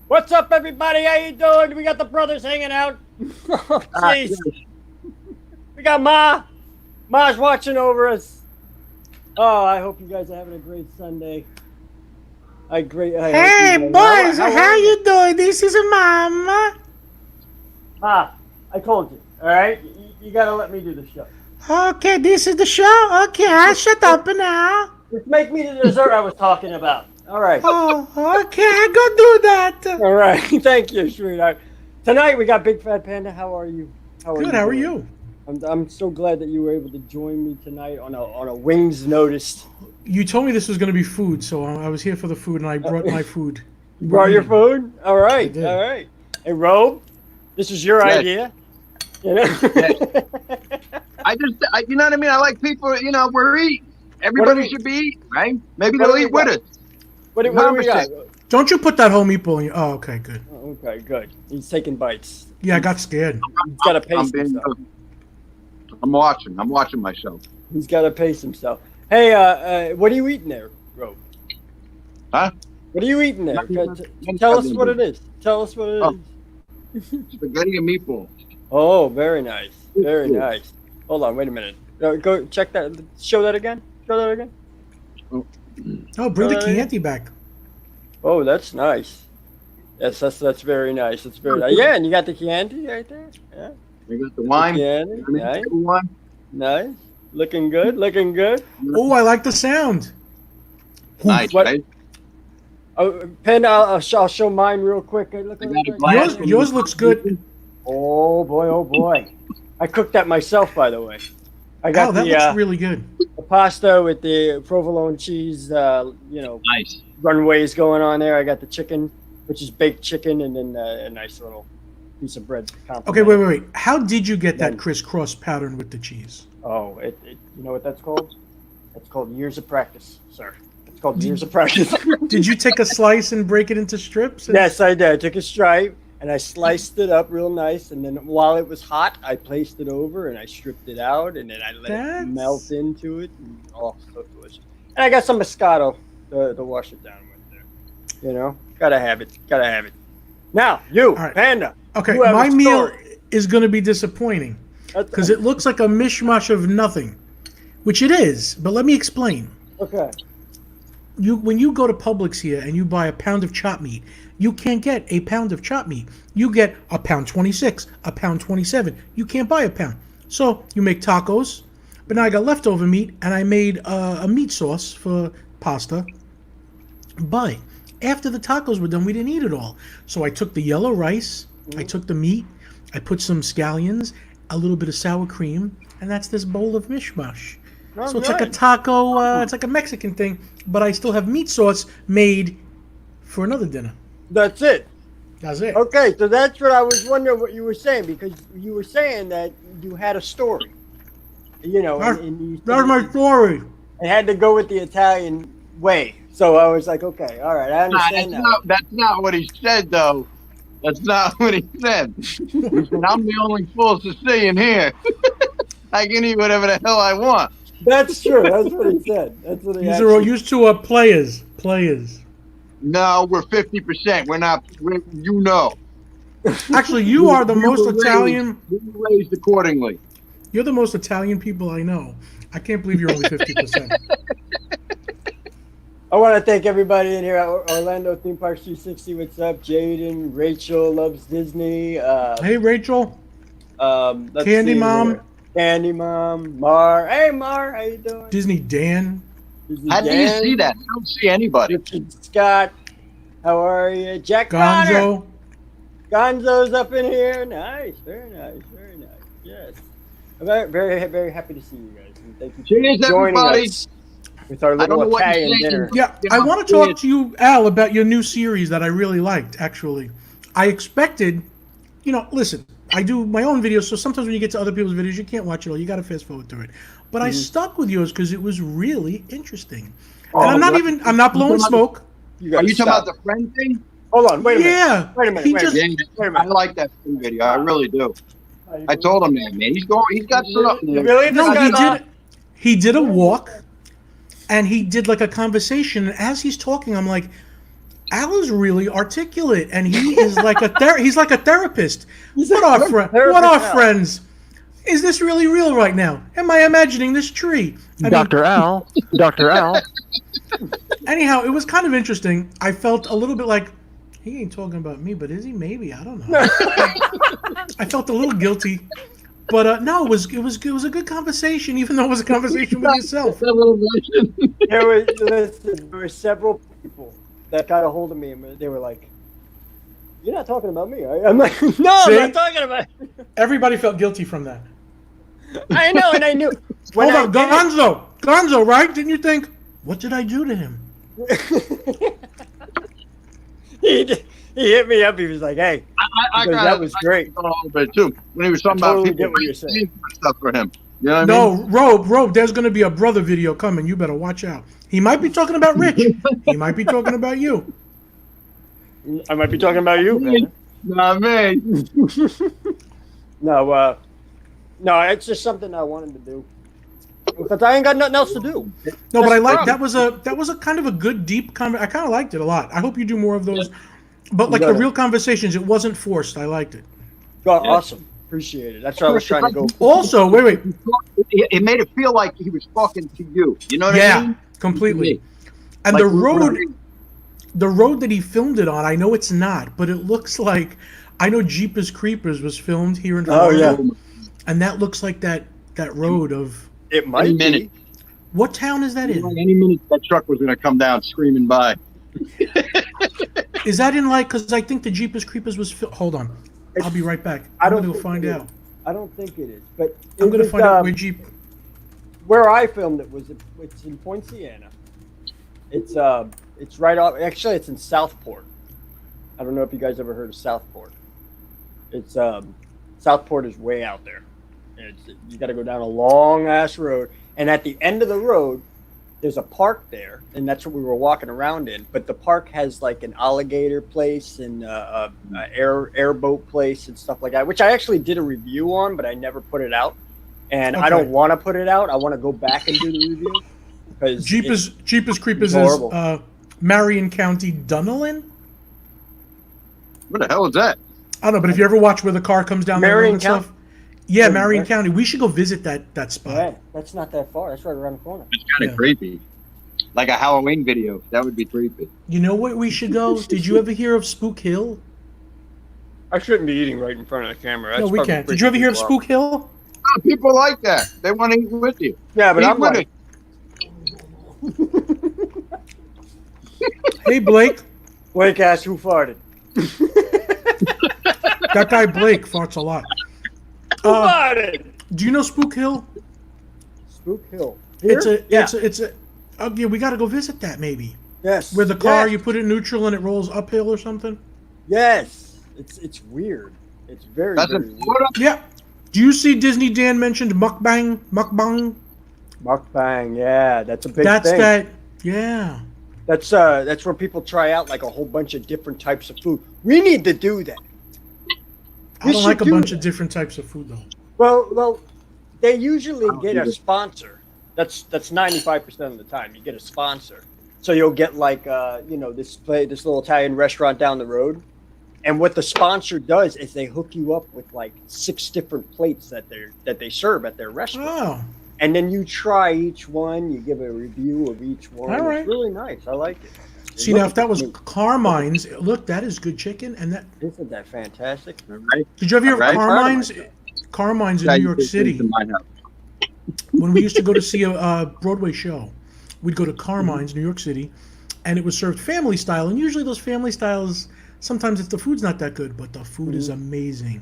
What's up, everybody? How you doing? We got the brothers hanging out. Jeez. We got Ma. Ma's watching over us. Oh, I hope you guys are having a great Sunday. Hey, boys, how you doing? This is Mama. Ma, I told you, all right? You got to let me do the show. Okay, this is the show? Okay, I'll shut up now. Just make me the dessert I was talking about. All right. Oh, okay, I go do that. All right. Thank you, sweetheart. Tonight we got Big Fat Panda. How are you? Good, how are you? I'm so glad that you were able to join me tonight on a wings notice. You told me this was going to be food, so I was here for the food, and I brought my food. You brought your food? All right. I did. All right. Hey, Robe, this is your idea. You know? You know what I mean? I like people, we're eating. Everybody should be eating, right? Maybe they'll eat with us. What do we got? Don't you put that home meatball in your... Oh, okay, good. Okay, good. He's taking bites. Yeah, I got scared. He's got to pace himself. I'm watching myself. He's got to pace himself. Hey, what are you eating there, Robe? Huh? What are you eating there? Tell us what it is. Tell us what it is. Spaghetti and meatballs. Oh, very nice. Very nice. Hold on, wait a minute. Go check that. Show that again. Show that again. Oh, bring the Chianti back. Oh, that's nice. Yes, that's very nice. It's very nice. Yeah, and you got the Chianti right there. Yeah. We got the wine. Chianti. Nice. Nice. Looking good. Looking good. Oh, I like the sound. Nice, right? Oh, Panda, I'll show mine real quick. Yours looks good. Oh boy, oh boy. I cooked that myself, by the way. I got that looks really good. The pasta with the provolone cheese, nice runways going on there. I got the chicken, which is baked chicken, and then a nice little piece of bread. Okay, wait. How did you get that crisscross pattern with the cheese? Oh, you know what that's called? That's called years of practice, sir. It's called years of practice. Did you take a slice and break it into strips? Yes, I did. I took a stripe and I sliced it up real nice, and then while it was hot, I placed it over and I stripped it out, and then I let it melt into it. And, oh, so delicious. And I got some Moscato to wash it down with there. You know, gotta have it. Gotta have it. Now, Panda. Okay, my meal is going to be disappointing because it looks like a mishmash of nothing, which it is. But let me explain. Okay. When you go to Publix here and you buy a pound of chopped meat, you can't get a pound of chopped meat. You get a pound 26, a pound 27. You can't buy a pound. So you make tacos, but now I got leftover meat and I made a meat sauce for pasta. But after the tacos were done, we didn't eat it all. So I took the yellow rice, I took the meat, I put some scallions, a little bit of sour cream, and that's this bowl of mishmash. So it's like a taco, it's like a Mexican thing, but I still have meat sauce made for another dinner. That's it. That's it. Okay, so that's what I was wondering what you were saying, because you were saying that you had a story. You know, that's my story. I had to go with the Italian way. So I was like, okay, all right, I understand that's not what he said, though. That's not what he said. He said, I'm the only fool Sicilian here. I can eat whatever the hell I want. That's true. That's what he said. That's what he These are all used to players. No, we're 50%. We're not. You know. Actually, you are the most Italian. We were raised accordingly. You're the most Italian people I know. I can't believe you're only 50%. I want to thank everybody in here at Orlando Theme Parks 360. What's up, Jaden? Rachel loves Disney. Hey, Rachel. Candy Mom. Candy Mom. Mar. Hey, Mar. How you doing? Disney Dan. How do you see that? I don't see anybody. Scott. How are you? Jack Gonzo. Gonzo's up in here. Nice. Very nice. Very nice. Yes. I'm very, very, very happy to see you guys. And thank you for joining us with our little Italian dinner. Yeah, I want to talk to you, Al, about your new series that I really liked, actually. I expected, listen, I do my own videos, so sometimes when you get to other people's videos, you can't watch it all. You got to fast forward through it. But I stuck with yours because it was really interesting. And I'm not blowing smoke. Are you talking about the friend thing? Hold on, wait a minute. Yeah. Wait a minute. I like that friend video. I really do. I told him that, man. He's got something. Really? No, he did a walk, and he did like a conversation. And as he's talking, I'm like, Al is really articulate, and he is like he's like a therapist. What are Al. friends? Is this really real right now? Am I imagining this tree? Dr. Al. Dr. Al. Anyhow, it was kind of interesting. I felt a little bit like he ain't talking about me, but is he? Maybe, I don't know. I felt a little guilty, but no, it was a good conversation, even though it was a conversation with yourself. There were several people that got a hold of me, and they were like, "You're not talking about me, are you?" I'm like, "No, See? I'm not talking about." Everybody felt guilty from that. I know, and I knew. Hold on, Gonzo, right? Didn't you think? What did I do to him? he hit me up. He was like, "Hey, that was great." A little bit too when he was talking totally about get people what you're saying. stuff for him. You know what I mean? No, Robe, there's going to be a brother video coming. You better watch out. He might be talking about Rich. He might be talking about you. I might be talking about you, man. Not me. No, it's just something I wanted to do because I ain't got nothing else to do. No, but I like that was a kind of a good deep I kind of liked it a lot. I hope you do more of those. But like the real conversations, it wasn't forced. I liked it. Oh, awesome. Appreciate it. That's what I was trying to go for. Also, wait. It made it feel like he was talking to you. You know what I mean? Yeah, completely. And Like the road that he filmed it on, I know it's not, but it looks like I know Jeepers Creepers was filmed here in Florida. Oh yeah, and that looks like that road of. it might Any be. minute. What town is that in? Any minute that truck was going to come down screaming by. Is that in like? Because I think the Jeepers Creepers was. Hold on, I'll be right back. I'm gonna go find out. I don't think it is, but I'm gonna find out where Jeep. Where I filmed it it's in Point Siena. It's right off. Actually, it's in Southport. I don't know if you guys ever heard of Southport. It's Southport is way out there. You got to go down a long ass road, and at the end of the road, there's a park there, and that's what we were walking around in. But the park has like an alligator place and a airboat place and stuff like that, which I actually did a review on, but I never put it out. And I don't want to put it out. I want to go back and do the review because Jeepers Creepers is Marion County, Dunellen. What the hell is that? I don't know, but if you ever watch where the car comes down Marion there and County. stuff. Yeah, Marion County. We should go visit that spot. Yeah, that's not that far. That's right around the corner. It's kind of creepy. Like a Halloween video. That would be creepy. You know what we should go? Did you ever hear of Spook Hill? I shouldn't be eating right in front of the camera. That's No, we can't. Did you ever hear of Spook Hill? Oh, people like that. They want to eat with you. Yeah, but Eat I'm with like, Hey, Blake. Blake asked who farted. That guy Blake farts a lot. Who farted? Do you know Spook Hill? Spook Hill. Here? It's a. Yeah, we got to go visit that maybe. Yes. Where the car, yes. you put it in neutral and it rolls uphill or something. Yes. It's weird. It's very, That's very in weird. Florida? Yeah. Do you see Disney Dan mentioned mukbang? Mukbang, yeah, that's a big That's thing. that. Yeah. That's where people try out like a whole bunch of different types of food. We need to do that. I don't like a bunch of different types of food though. Well, they usually get a sponsor. That's 95% of the time. You get a sponsor, so you'll get like this little Italian restaurant down the road, and what the sponsor does is they hook you up with like 6 different plates that they serve at their restaurant. Oh. And then you try each one. You give a review of each one. All right. It's really nice. I like it. See, now if that was Carmine's, look, that is good chicken. And that Isn't that fantastic? Right? did you ever hear of Right. Carmine's? Carmine's in New York City. When we used to go to see a Broadway show, we'd go to Carmine's, New York City, and it was served family style. And usually those family styles, sometimes if the food's not that good, but the food is amazing.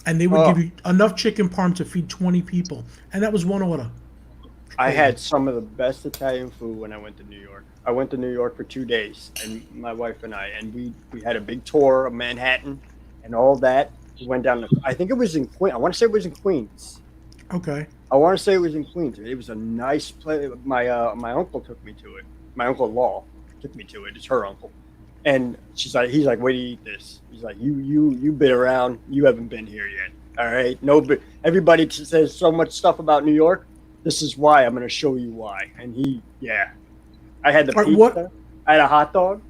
And they would give you enough chicken parm to feed 20 people. And that was one order. I had some of the best Italian food when I went to New York. I went to New York for 2 days, and my wife and I, and we had a big tour of Manhattan and all that. We went down to, I think it was in Queens. I want to say it was in Queens. Okay. I want to say it was in Queens. It was a nice place. My uncle took me to it. My uncle-in-law took me to it. It's her uncle. And he's like, where do you eat this? He's like, you've been around. You haven't been here yet. All right. No, but everybody says so much stuff about New York. This is why. I'm going to show you why. And I had the pizza. I had a hot dog.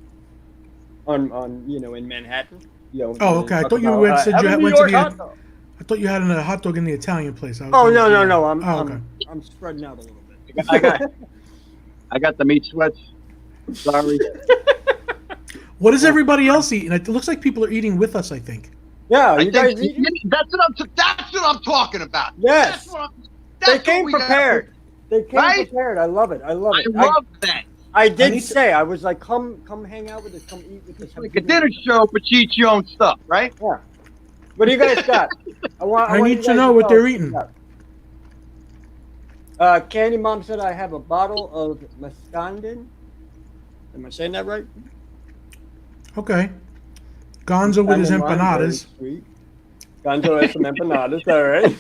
on in Manhattan. Oh, okay. I thought you said you went to the. I thought you had a hot dog in the Italian place. Oh no! Okay. I'm spreading out a little bit. I got the meat sweats. Sorry. What is everybody else eating? It looks like people are eating with us. I think. Yeah, I you guys think eating? that's what I'm talking about. Yes. That's They came prepared. They came Right? prepared. I love it. I love it. I love that. I did say I was like, come hang out with us, come eat with us. It's like a dinner show, but you eat your own stuff, right? Yeah. What do you guys got? I need to know what they're eating. Candy Mom said I have a bottle of Mascandin. Am I saying that right? Okay. Gonzo with his empanadas. Sweet. Gonzo has some empanadas. All right.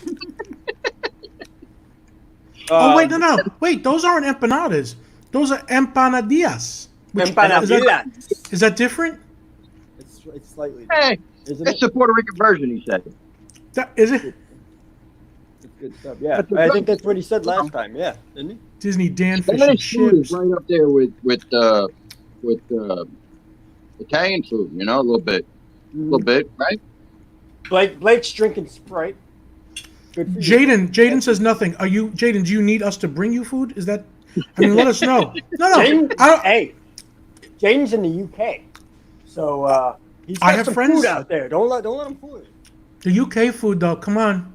Oh wait, no. Wait, those aren't empanadas. Those are empanadillas. Empanadillas. Is that different? It's slightly Hey, it's the Puerto Rican version, he said. Is it? It's good stuff. Yeah, I think that's what he said last time. Yeah, didn't he? Disney Dan fish Spanish and food is chips. right up there with Italian food. You know, a little bit, right? Blake's drinking Sprite. Good for you. Jaden says nothing. Jaden? Do you need us to bring you food? Is that? I mean, let us know. No. Hey, Jaden's in the UK, so he's got some food out there. Don't let him fool you. The UK food, though, come on.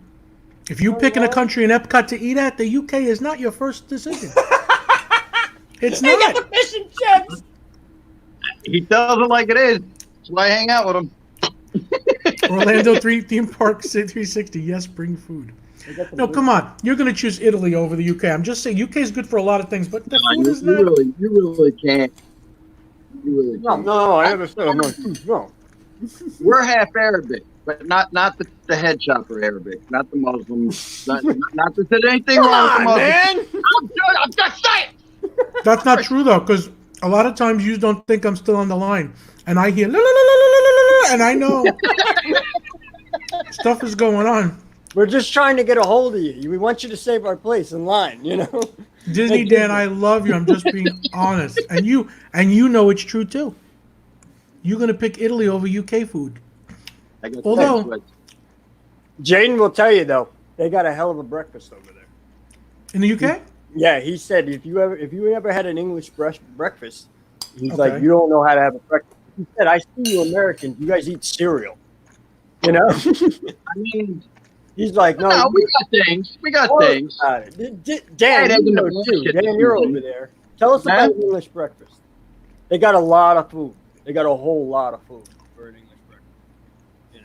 If you pick in a country in Epcot to eat at, the UK is not your first decision. It's They got not. the fish and chips. He tells it like it is. That's why I hang out with him. Orlando theme park 360. Yes, bring food. No, come on. You're going to choose Italy over the UK. I'm just saying UK is good for a lot of things, but the food is not. You really can't. You really can't. No, I understand. No. We're half Arabic, but not the head chopper Arabic, not the Muslims. Not that there's anything wrong with the Muslims. Man. I'm just saying. That's not true, though, because a lot of times you don't think I'm still on the line. And I hear, la, la, la, la, la, la, la, and I know stuff is going on. We're just trying to get a hold of you. We want you to save our place in line, you know? Disney Dan, I love you. I'm just being honest. And you know it's true, too. You're going to pick Italy over UK food. Although, Jaden will tell you, though, they got a hell of a breakfast over there. in the UK? Yeah, he said if you ever had an English breakfast, he's like, you don't know how to have a breakfast. He said, I see you Americans, you guys eat cereal. You know? I mean, he's like, no, we got things. We got things. Dan, you know too. Dan, you're over there. Tell us about English breakfast. They got a lot of food. They got a whole lot of food for an English breakfast. You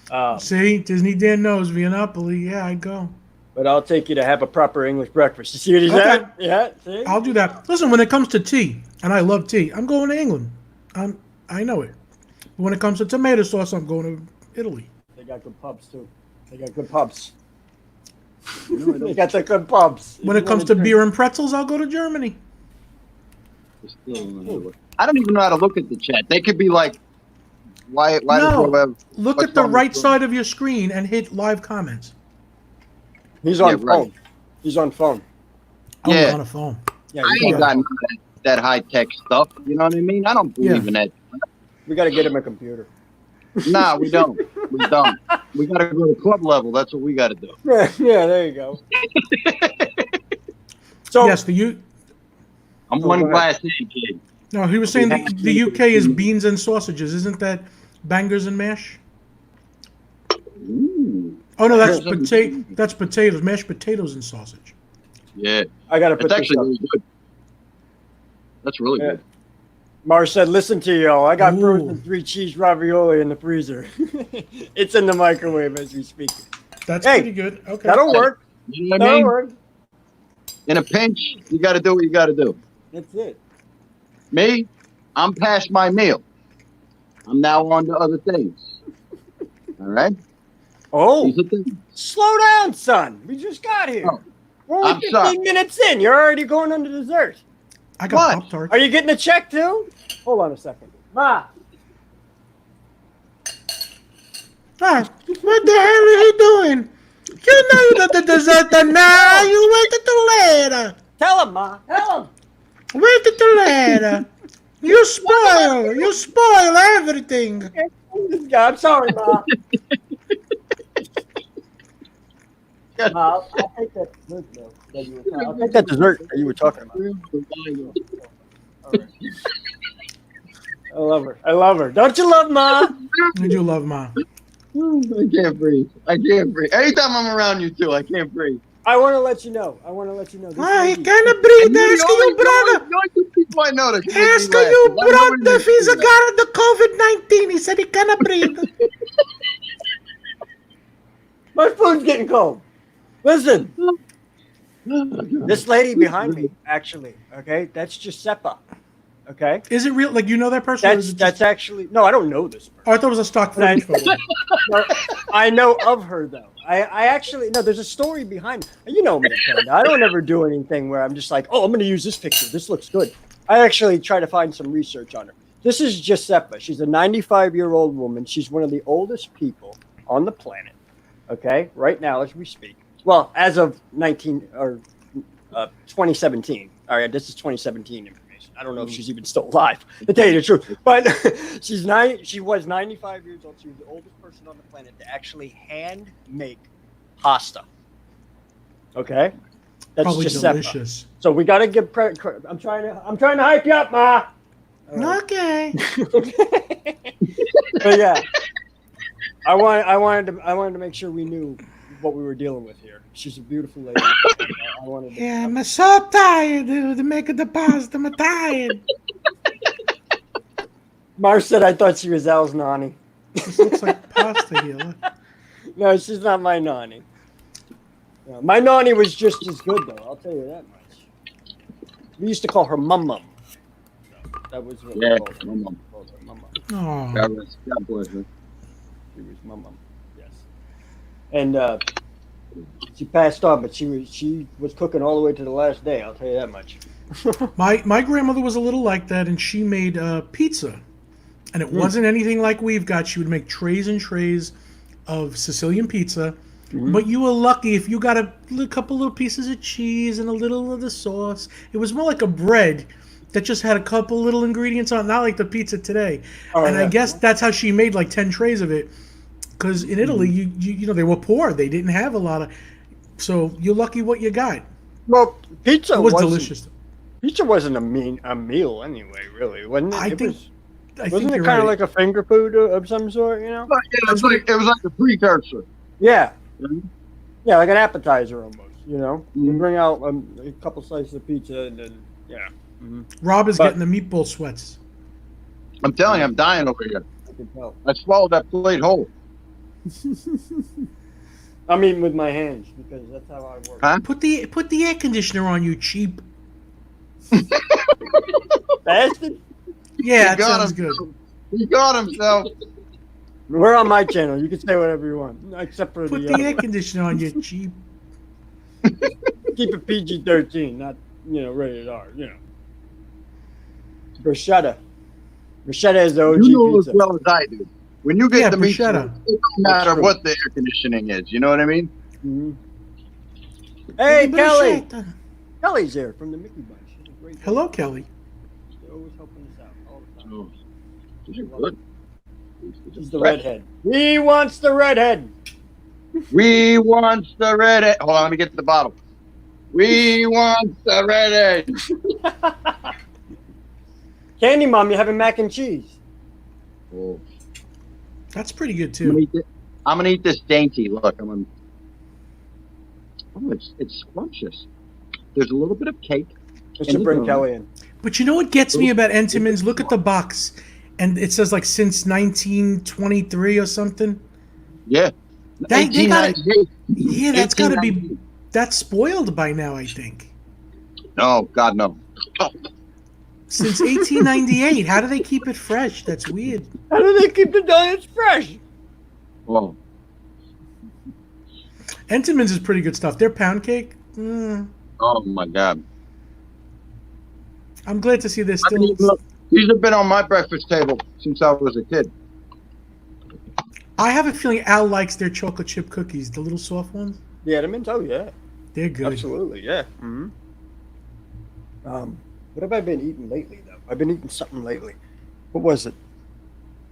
know. See, Disney Dan knows Viennapoli. Yeah, I'd go. But I'll take you to have a proper English breakfast. You see what he's at? Yeah, see? I'll do that. Listen, when it comes to tea, and I love tea, I'm going to England. I know it. But when it comes to tomato sauce, I'm going to Italy. They got good pubs, too. They got good pubs. They got the good pubs. When it comes to beer and pretzels, I'll go to Germany. I don't even know how to look at the chat. They could be like, why No, does look at the right side of your screen and hit live comments. He's on phone. Right. He's on phone. Oh, Yeah. on a phone. Yeah, I ain't got that high tech stuff. You know what I mean? I don't believe in that. we got to get him a computer. Nah, we don't. We don't. We got to go to club level. That's what we got to do. Yeah, there you go. So Yes, I'm one glass in, kid. No, he was saying the UK is beans and sausages. Isn't that bangers and mash? Ooh. Oh no, that's That's potatoes, mashed potatoes and sausage. Yeah. I got to put It's this actually up. really good. That's really good. Mars said, listen to y'all. I got Ooh. frozen 3 cheese ravioli in the freezer. It's in the microwave as we speak. That's Hey, pretty good. Okay. That'll work. You know what I That'll mean? work. In a pinch, you got to do what you got to do. That's it. Me, I'm past my meal. I'm now on to other things. All right? Oh, These are things. slow down, son. We just got here. Oh, We're only I'm 15 sorry. minutes in. You're already going on to dessert. I got What? Pop-Tarts. Are you getting a check too? Hold on a second. Ma. Ah, what the hell are you doing? You know you got the dessert now. You wait till later. Tell him, Ma. Tell him. Wait till later. You spoil everything. This guy, I'm sorry, Ma. I'll take that dessert, though. I'll take that dessert that you were talking about. All right. I love her. I love her. Don't you love Ma? I do love Ma. I can't breathe. I can't breathe. Anytime I'm around you two, I can't breathe. I want to let you know. This I lady- cannot breathe. Ask you, brother. The only two people I know that can make me Ask laugh. you, I know brother, if he's you got the COVID-19. He said he cannot breathe. My food's getting cold. Listen, this lady behind me, actually, okay, that's Giuseppe. Okay, Is it real? Like, you know that person? or is it that's actually no, I don't know this person. Oh, I thought it was a stock footage photo. No, I know of her though. I actually no. There's a story behind. You know me, Panda. I don't ever do anything where I'm just like, oh, I'm going to use this picture. This looks good. I actually try to find some research on her. This is Giuseppe. She's a 95-year-old woman. She's one of the oldest people on the planet. Okay, right now as we speak. Well, as of 2017. All right, this is 2017 information. I don't know if she's even still alive, to tell you the truth. But she was 95 years old. She was the oldest person on the planet to actually hand make pasta. Okay? That's Probably Giuseppe. delicious. So we got to give credit. I'm trying to hype you up, Ma. Okay. But yeah. I wanted to make sure we knew what we were dealing with here. She's a beautiful lady. I wanted to, Yeah, I'm so tired, dude. To make the pasta, I'm tired. Mars said I thought she was Al's nanny. This looks like pasta here. Look. No, she's not my nanny. No, my nanny was just as good, though. I'll tell you that much. We used to call her Mum Mum. So that was what we called her. Mum Called her Mum Mum. Oh. God bless her. She was Mum Mum. Yes. And she passed on, but she was cooking all the way to the last day. I'll tell you that much. My grandmother was a little like that, and she made pizza. And it wasn't anything like we've got. She would make trays and trays of Sicilian pizza. Mm-hmm. But you were lucky if you got a couple little pieces of cheese and a little of the sauce. It was more like a bread that just had a couple little ingredients on it, not like the pizza today. Oh, and yeah. I guess that's how she made like 10 trays of it. Because in Italy, you know, they were poor. They didn't have a lot of... So you're lucky what you got. Well, pizza was delicious. Pizza wasn't a meal anyway, really. Wasn't it? Wasn't it kind of right. like a finger food of some sort, you know? Yeah, it was like a precursor. Yeah. Mm-hmm. Yeah, like an appetizer almost, you know? You bring out a couple slices of pizza and then, yeah. Mm-hmm. Rob is getting the meatball sweats. I'm telling you, I'm dying over here. I can tell. I swallowed that plate whole. I'm eating with my hands because that's how I work. Huh? Put the air conditioner on, you cheap. Bastard? Yeah, that sounds good. He got himself. We're on my channel. You can say whatever you want, except for Put the air conditioner on, you cheap. Keep it PG-13, not rated R. You know. Bruschetta. Bruschetta is the OG You know pizza. as well as I do. When you get the meat, it bruschetta. don't matter what the air conditioning is. You know what I mean? Mm-hmm. Hey, Kelly. Kelly's here from the Mickey Bunch. She's a great Hello, lady. Kelly. She's always helping us out all the time. Oh, these are good. She's the redhead. He wants the redhead. We want the redhead. Hold on, let me get to the bottle. We want the redhead. Candy Mom, you're having mac and cheese. Oh. That's pretty good I'm gonna eat this dainty. Look, oh, it's scrumptious. There's a little bit of cake. I should bring Kelly in. But you know what gets me about Entenmann's? Look at the box, and it says like since 1923 or something. Yeah. They gotta, yeah, that's got to be. That's spoiled by now, I think. No, God, no. Since 1898, how do they keep it fresh? That's weird. How do they keep the donuts fresh? Oh. Entenmann's is pretty good stuff. Their pound cake. Oh my God. I'm glad to see they're still. These have been on my breakfast table since I was a kid. I have a feeling Al likes their chocolate chip cookies, the little soft ones. The Edmonds, oh yeah, they're good. Absolutely, yeah. Mm-hmm. What have I been eating lately though? I've been eating something lately. What was it?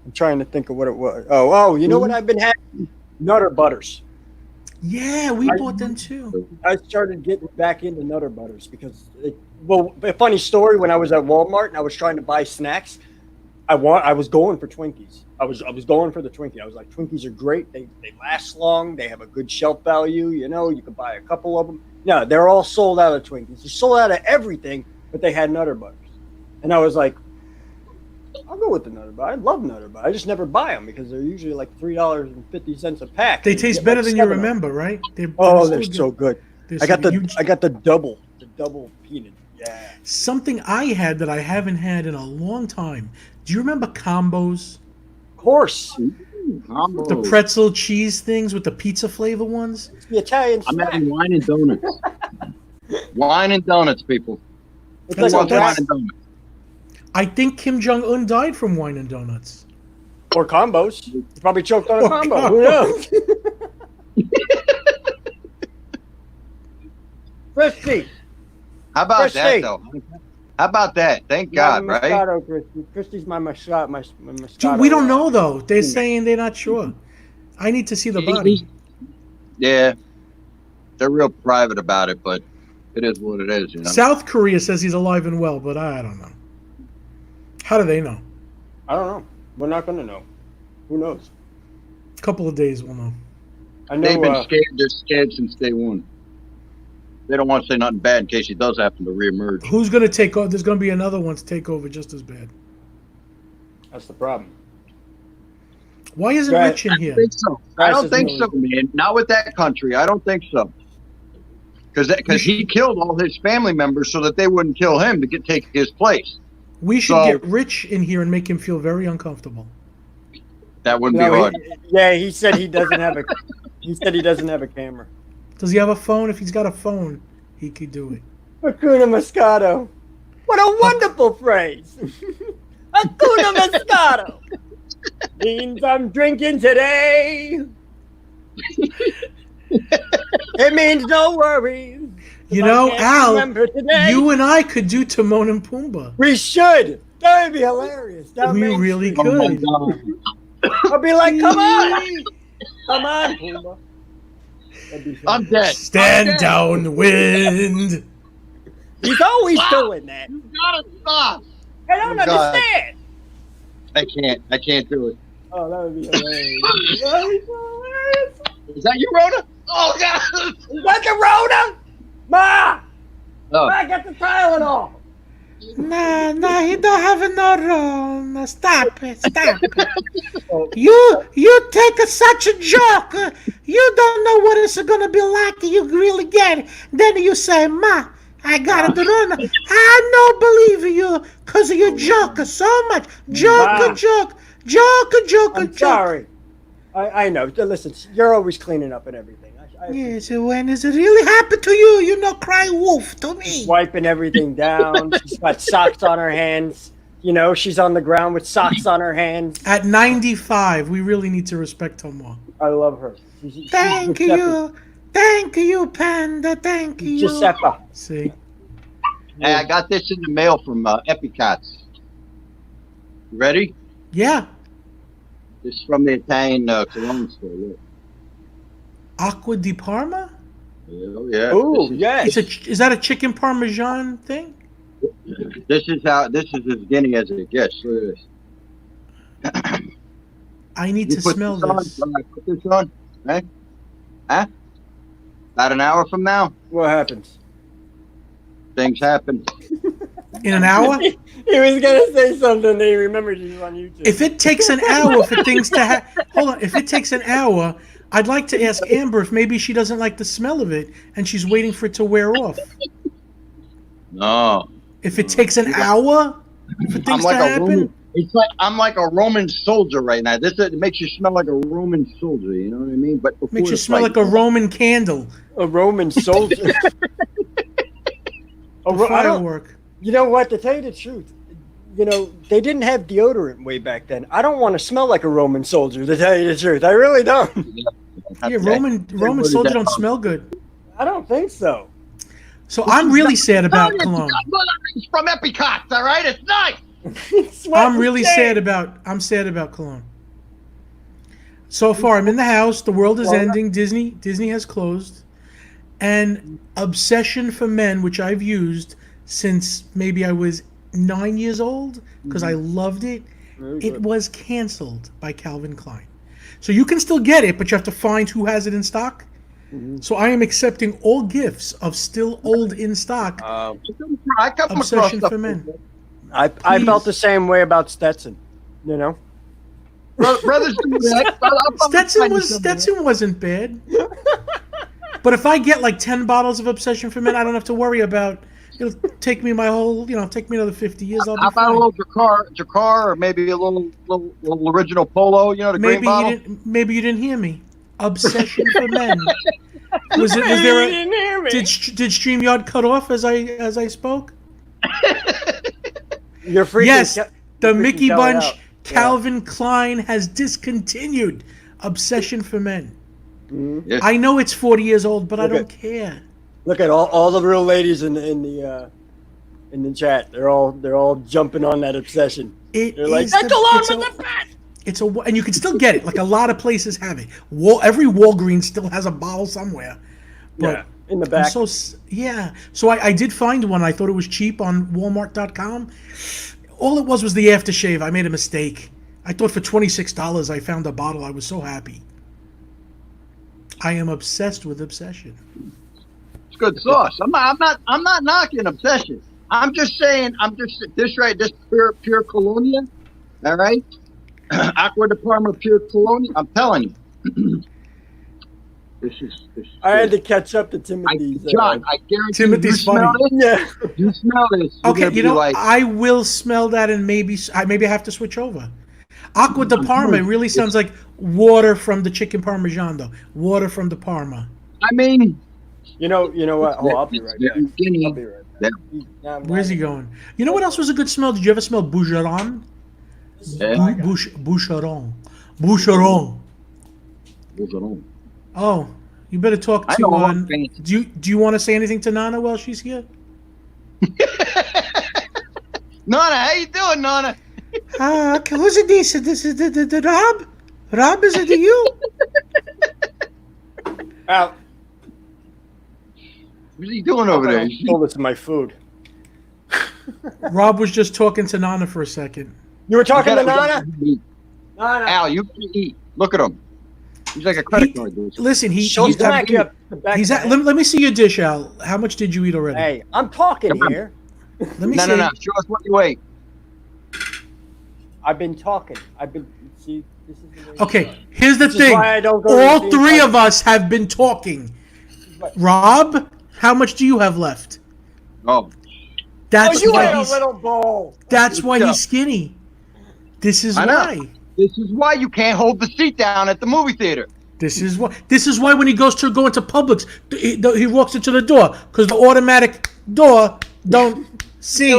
I'm trying to think of what it was. Oh, you know what I've been having? Nutter Butters. Yeah, we bought them too. I started getting back into Nutter Butters because, a funny story. When I was at Walmart and I was trying to buy snacks, I was going for Twinkies. I was going for the Twinkie. I was like, Twinkies are great. They last long. They have a good shelf value. You know, you can buy a couple of them. No, they're all sold out of Twinkies. They're sold out of everything, but they had Nutter Butters. And I was like, I'll go with the Nutter Butter. I love Nutter Butter. I just never buy them because they're usually like $3.50 a pack. They taste better than you remember, right? They're so good. I got the double peanut. Yeah. Something I had that I haven't had in a long time. Do you remember combos? Of course. The pretzel cheese things with the pizza flavor ones? The Italian I'm snack. having wine and donuts. Wine and donuts, people. It's That's like what- Wine and donuts. I think Kim Jong-un died from wine and donuts. or combos. He probably choked on a Or combo. Who knows? Christy. How about Christy. that, though? How about that? Thank God, right? Moscato, Christy. Christy's my Moscato. My Moscato. Dude, we don't know, though. They're saying they're not sure. I need to see the body. Yeah. They're real private about it, but it is what it is, you know? South Korea says he's alive and well, but I don't know. How do they know? I don't know. We're not going to know. Who knows? A couple of days we'll know. I know. They've been scared. They're scared since day one. They don't want to say nothing bad in case he does happen to reemerge. Who's going to take over? There's going to be another one to take over just as bad. That's the problem. Why isn't Right. Rich in I here? don't think so. I don't think so, man. Not with that country. I don't think so. Because he killed all his family members so that they wouldn't kill him to take his place. We should So- get Rich in here and make him feel very uncomfortable. That wouldn't be No, hard. he said he doesn't have a. He said he doesn't have a camera. Does he have a phone? If he's got a phone, he could do it. Hakuna Moscato. What a wonderful phrase. Hakuna Moscato. Means I'm drinking today. It means no worries. You know, can't Al, remember today. you and I could do Timon and Pumbaa. We should. That would be hilarious. Down We Main really Street. Oh my could. God. I'll be like, come on. Come on, Puma. That'd be I'm fun. dead. Stand I'm dead. downwind. He's always doing that. You gotta stop. I don't Oh, God. understand. I can't do it. Oh, that would be hilarious. That would be hilarious. Is that you, Rhoda? Oh, God. Is that the Rona? Ma! Oh. Ma, get the Tylenol. No, he don't have no room. Stop it. Oh, You take such a joke. You don't know what it's gonna be like. You really get it. Then you say, Ma, I got the run. I don't believe you because you joke so much. Ma. Joke. I'm sorry. I know. Listen, you're always cleaning up and everything. I Yes, when is it really happened to you? You know, cry wolf to me. wiping everything down. She's got socks on her hands. You know, she's on the ground with socks on her hands. At 95, we really need to respect her more. I love her. She's Thank Giuseppe. you. Thank you, Panda. Thank you. Giuseppe. See? Hey, I got this in the mail from Epicots. You ready? Yeah. This is from the Italian cologne store. Look. Aqua di Parma? Yeah. Oh, This yes. Is that a chicken parmesan thing? This is as skinny as it gets. Look at this. I need You to put smell on, this. when I put this on, right? Huh? About an hour from now, What happens? things happen. In an hour? He was gonna say something. He remembered he was on YouTube. If it takes an hour for things to happen, hold on. If it takes an hour, I'd like to ask Amber if maybe she doesn't like the smell of it and she's waiting for it to wear off. No. If it takes an hour for I'm things like to a happen, Roman. It's like I'm like a Roman soldier right now. It makes you smell like a Roman soldier. You know what I mean? But before makes you the smell fight- like a Roman candle. a Roman soldier. A I don't, firework. you know what? To tell you the truth, you know they didn't have deodorant way back then. I don't want to smell like a Roman soldier. To tell you the truth, I really don't. Yeah, Roman soldiers don't smell good. I don't think so. So I'm really sad about cologne. It's from Epicots, all right? It's nice. I'm sad about cologne. So far, I'm in the house. The world is ending. Disney has closed. And Obsession for Men, which I've used since maybe I was 9 years old because I loved it. It was canceled by Calvin Klein. So you can still get it, but you have to find who has it in stock. So I am accepting all gifts of still old in stock. I come Obsession across for Men. I felt the same way about Stetson. You know, Brothers do that. Stetson wasn't bad. But if I get like 10 bottles of Obsession for Men, I don't have to worry about. It'll take me my whole, take me another 50 years. I'll be How about fine. a little Jakar, or maybe a little original Polo? You know, the green bottle. Maybe you didn't hear me. Obsession for Men. Was there you didn't hear me. Did StreamYard cut off as I spoke? You're freaking. Yes, the Mickey Kelly Bunch. out. Calvin Klein has discontinued Obsession for Men. Yeah. I know it's 40 years old, but I don't care. Look at all the real ladies in the chat. They're all jumping on that obsession. They're like, that's the best. And you can still get it. Like a lot of places have it. Every Walgreens still has a bottle somewhere. But in the back. So I did find one. I thought it was cheap on Walmart.com. All it was the aftershave. I made a mistake. I thought for $26 I found a bottle. I was so happy. I am obsessed with Obsession. It's good sauce. I'm not knocking Obsession. I'm just saying. This pure Colonia. All right. Aqua de Parma pure Colonia. I'm telling you. This is I had to catch up to Timothy's. John, I guarantee Timothy's you smell funny. it. Yeah. You smell this. Okay, I will smell that, and maybe I have to switch over. Aqua de Parma really sounds like water from the chicken parmigiano. Water from the Parma. I mean, you know what? Oh, I'll be right back. I'll be right back. Where's he going? You know what else was a good smell? Did you ever smell Boucheron? Boucheron. Oh, you better talk to. Do you want to say anything to Nana while she's here? Nana, how you doing, Nana? Who's it? This is the Rob. Rob, is it you? Out. What's he doing over there? Told us my food. Rob was just talking to Nana for a second. You were talking to Nana? Nana. Al, you can eat. Look at him. He's like a credit card, dude. Listen, let me see your dish, Al. How much did you eat already? Hey, I'm talking here. Let me see. No. Show us what you ate. I've been talking. See, this is the way okay, here's the thing. All three of us have been talking. Rob, how much do you have left? Oh. You had a little bowl. That's why he's skinny. This is why. This is why you can't hold the seat down at the movie theater. This is why when he goes to go into Publix, he walks into the door because the automatic door don't see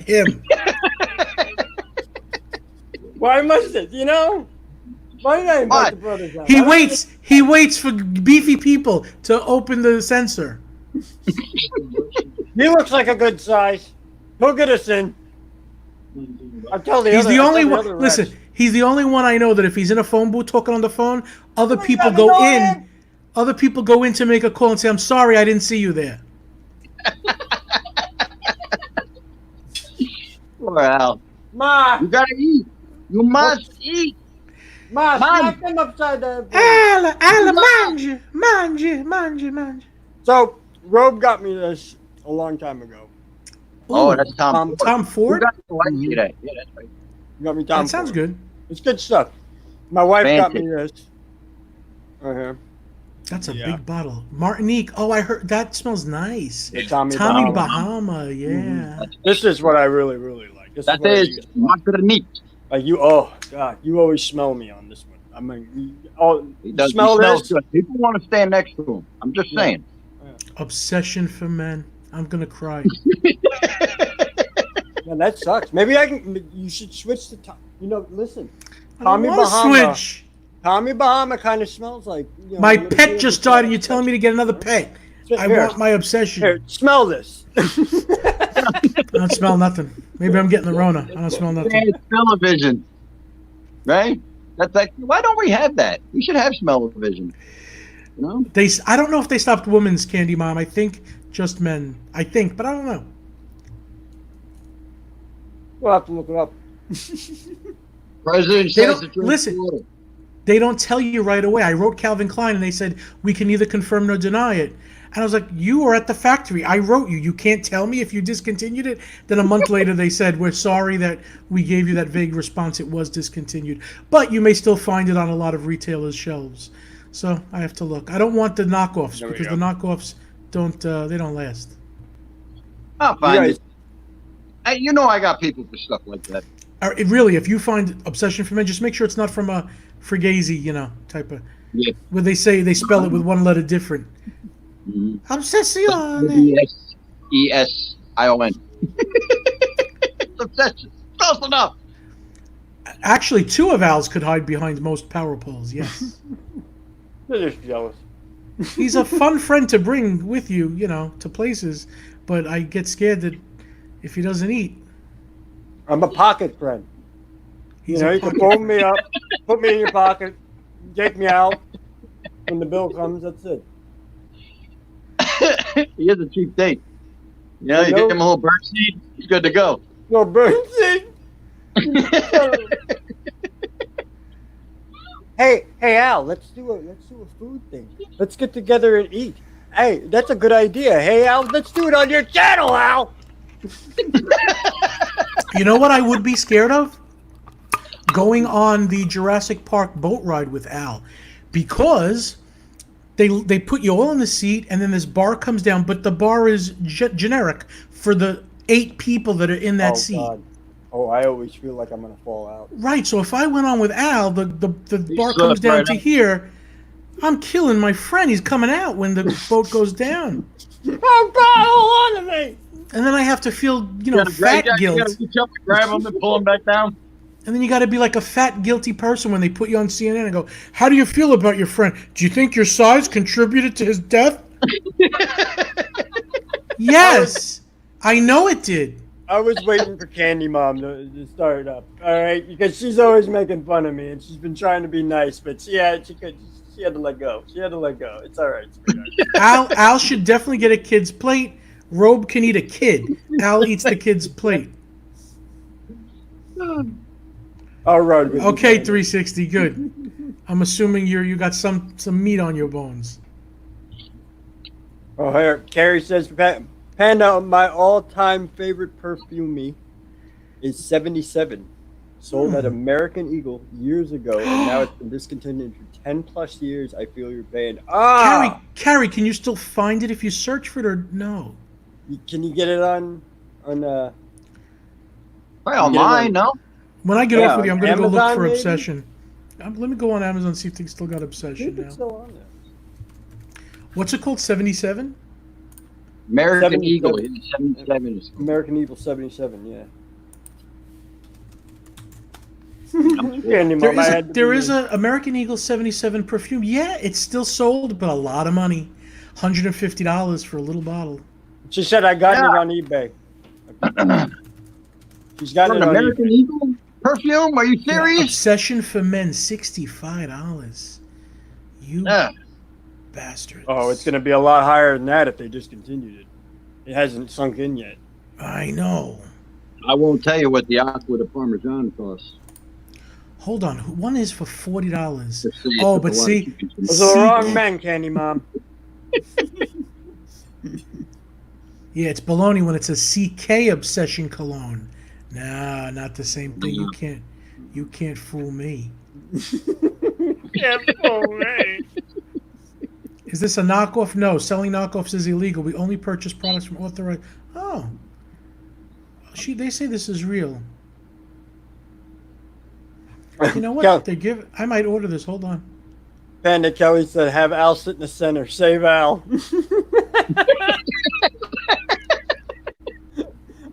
him. Why must it? Why did I invite the brothers out? He waits for beefy people to open the sensor. He looks like a good size. He'll get us in. I'll tell the He's other. the only one. Listen, Listen, he's the only one I know that if he's in a phone booth talking on the phone, other people go in. Other people go in to make a call and say, "I'm sorry, I didn't see you there." Well, Ma, you gotta eat. You must eat. Ma, smack them upside the Mange. So, Robe got me this a long time ago. Oh, that's Tom Ford. Tom Ford? Yeah, that's right. You got me Tom That sounds Ford. good. It's good stuff. My wife got me this. Right here. That's a big bottle. Martinique. Oh, I heard that smells nice. Tommy Bahama. Yeah. Mm-hmm. This is what I really, really like. That is Martinique. Like oh God, you always smell me on this one. I mean, he does smell this. Good. People want to stand next to him. I'm just saying. Obsession for Men. I'm gonna cry. Man, that sucks. Maybe you should switch to listen. Tommy Bahama. Tommy Bahama kind of smells like. My pet just died, and you're telling me to get another pet. I want my obsession. Here, smell this. I don't smell nothing. Maybe I'm getting the Rona. I don't smell nothing. Smell-o-vision, right? That's like, why don't we have that? We should have smell-o-vision. You know? I don't know if they stopped women's Candy Mom. I think just men. I think, but I don't know. We'll have to look it up. President says the truth. Listen. They don't tell you right away. I wrote Calvin Klein, and they said, we can neither confirm nor deny it. And I was like, you were at the factory. I wrote you. You can't tell me if you discontinued it? Then a month later, they said, we're sorry that we gave you that vague response. It was discontinued. But you may still find it on a lot of retailers' shelves. So I have to look. I don't want the knockoffs, because the knockoffs don't last. I'll find it. You know I got people for stuff like that. Really, if you find Obsession for Men, just make sure it's not from a Frigazi, type of. Yeah. Where they spell it with one letter different. Mm-hmm. Obsession. E-S-I-O-N. Obsession. Close enough. Actually, two of Al's could hide behind most power poles, yes. They're just jealous. He's a fun friend to bring with you, to places, but I get scared that if he doesn't eat. I'm a pocket friend. You can phone me up, put me in your pocket, take me out. When the bill comes, that's it. He is a cheap date. You give him a little bird seed, he's good to go. No bird seed? Hey, Al, let's do a food thing. Let's get together and eat. Hey, that's a good idea. Hey, Al, let's do it on your channel, Al. You know what I would be scared of? Going on the Jurassic Park boat ride with Al, because they put you all in the seat, and then this bar comes down, but the bar is generic for the 8 people that are in that seat. God. Oh, I always feel like I'm gonna fall out. Right. So if I went on with Al, the bar comes down to here. I'm killing my friend. He's coming out when the boat goes down. Oh God, hold on to me. And then I have to feel, fat guilt. You gotta reach up and grab him and pull him back down. And then you got to be like a fat, guilty person when they put you on CNN and go, how do you feel about your friend? Do you think your size contributed to his death? Yes. I know it did. I was waiting for Candy Mom to start up, all right? Because she's always making fun of me, and she's been trying to be nice, but she had to let go. She had to let go. It's all right. Al should definitely get a kid's plate. Robe can eat a kid. Al eats the kid's plate. All right. Okay, 360, good. I'm assuming you got some meat on your bones. Oh, here, Carrie says, Panda, my all-time favorite perfume is 77. Sold at American Eagle years ago, and now it's been discontinued for 10 plus years. I feel your pain. Carrie, can you still find it if you search for it, or no? Can you get it on online? No. When I get off with you, I'm going to go look for maybe? Obsession. Let me go on Amazon and see if they still got Obsession now. It's still on there. What's it called? 77? American Eagle. 77. American Eagle 77. Yeah. There is a American Eagle 77 perfume. Yeah, it's still sold, but a lot of money. $150 for a little bottle. She said I got it on eBay. She's got it on American eBay. Eagle perfume? Are you serious? Obsession for Men, $65. You bastards. Oh, it's going to be a lot higher than that if they discontinued it. It hasn't sunk in yet. I know. I won't tell you what the Aqua de Parmesan costs. Hold on. One is for $40. Oh, but see. Those are the wrong men, Candy Mom. Yeah, it's baloney when it's a CK Obsession cologne. Nah, not the same thing. You can't fool me. Can't fool me. Is this a knockoff? No, selling knockoffs is illegal. We only purchase products from authorized. Oh, they say this is real. You know what? I might order this. Hold on. Panda Kelly said, "Have Al sit in the center. Save Al."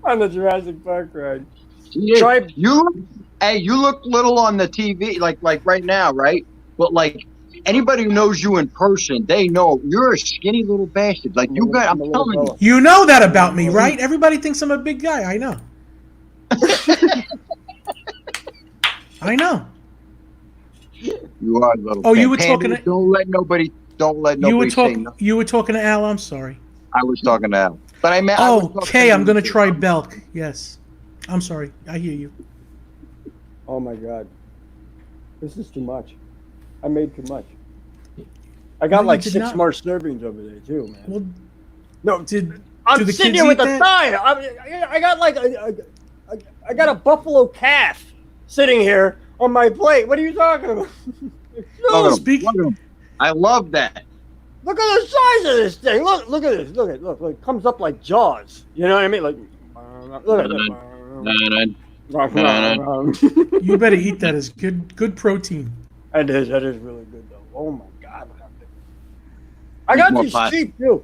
On the Jurassic Park ride. You look little on the TV, like right now, right? But like anybody who knows you in person, they know you're a skinny little bastard. Like you got, I'm telling you. You know that about me, right? Everybody thinks I'm a big guy. I know. I know. You are a little. Oh, you were Panda, talking to. Don't let nobody say nothing. You were talking to Al. I'm sorry. I was talking to Al, but I meant. Okay, I'm gonna try Belk. Yes. I'm sorry. I hear you. Oh my god, this is too much. I made too much. I got like 6 more servings over there too, man. Well, no, do I'm the sitting kids here with eat a that? thigh. I got like I got a buffalo calf sitting here on my plate. What are you talking about? Speak. I love that. Look at the size of this thing. Look at this. Look. It comes up like Jaws. You know what I mean? Like, look at this. You better eat that. It's good protein. That is really good though. Oh my god. I got these cheap too.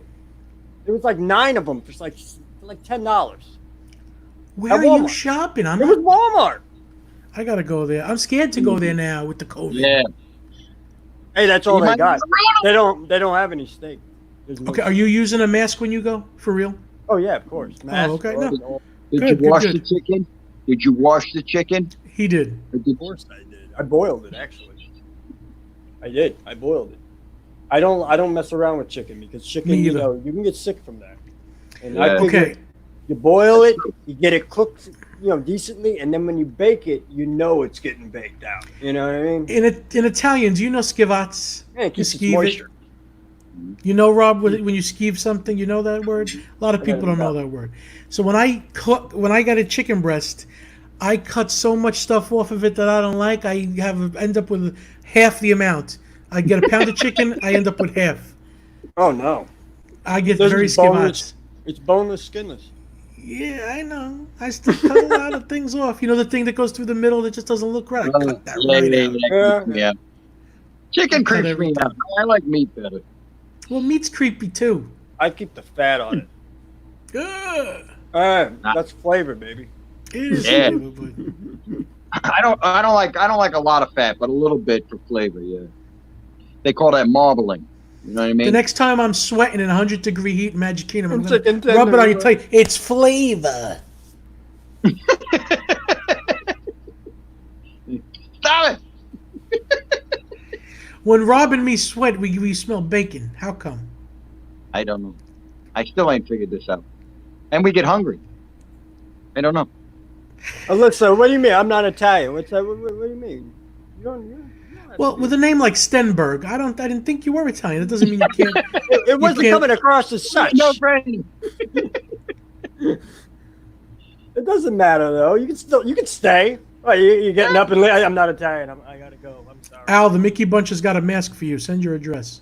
It was like 9 of them for like $10. Where are you shopping? It was Walmart. I gotta go there. I'm scared to go there now with the COVID. Yeah. Hey, that's all they got. They don't have any steak. Okay, are you using a mask when you go? For real? Oh yeah, of course. Mask, okay. No. Did you wash the chicken? Did you wash the chicken? He did. Of course I did. I boiled it actually. I did. I boiled it. I don't mess around with chicken because chicken, you can get sick from that. And I figured you boil it, you get it cooked, decently, and then when you bake it, it's getting baked out. You know what I mean? In Italian, do you know schivats? Yeah, it keeps its moisture. You know, Rob, when you skeeve something, you know that word? A lot of people don't know that word. So when I got a chicken breast, I cut so much stuff off of it that I don't like. I end up with half the amount. I get a pound of chicken, I end up with half. Oh no! I get very schivats. It's boneless, skinless. Yeah, I know. I still cut a lot of things off. You know the thing that goes through the middle that just doesn't look right? I cut that out. Yeah. Chicken creeps me out. I like meat better. Well, meat's creepy too. I keep the fat on it. That's flavor, baby. It is flavor, but I don't like a lot of fat, but a little bit for flavor. Yeah. They call that marbling. You know what I mean? The next time I'm sweating in 100-degree heat in Magic Kingdom, I'm going to rub it on your plate. It's flavor. Stop it! When Rob and me sweat, we smell bacon. How come? I don't know. I still ain't figured this out. And we get hungry. I don't know. Alyssa, what do you mean? I'm not Italian. What's that? What do you mean? You don't. Well, with a name like Stenberg, I didn't think you were Italian. That doesn't mean you can't. It wasn't coming across as such. No, friend. It doesn't matter though. You can stay. Oh, you're getting up and I'm not Italian. I gotta go. I'm sorry. Al, the Mickey Bunch has got a mask for you. Send your address.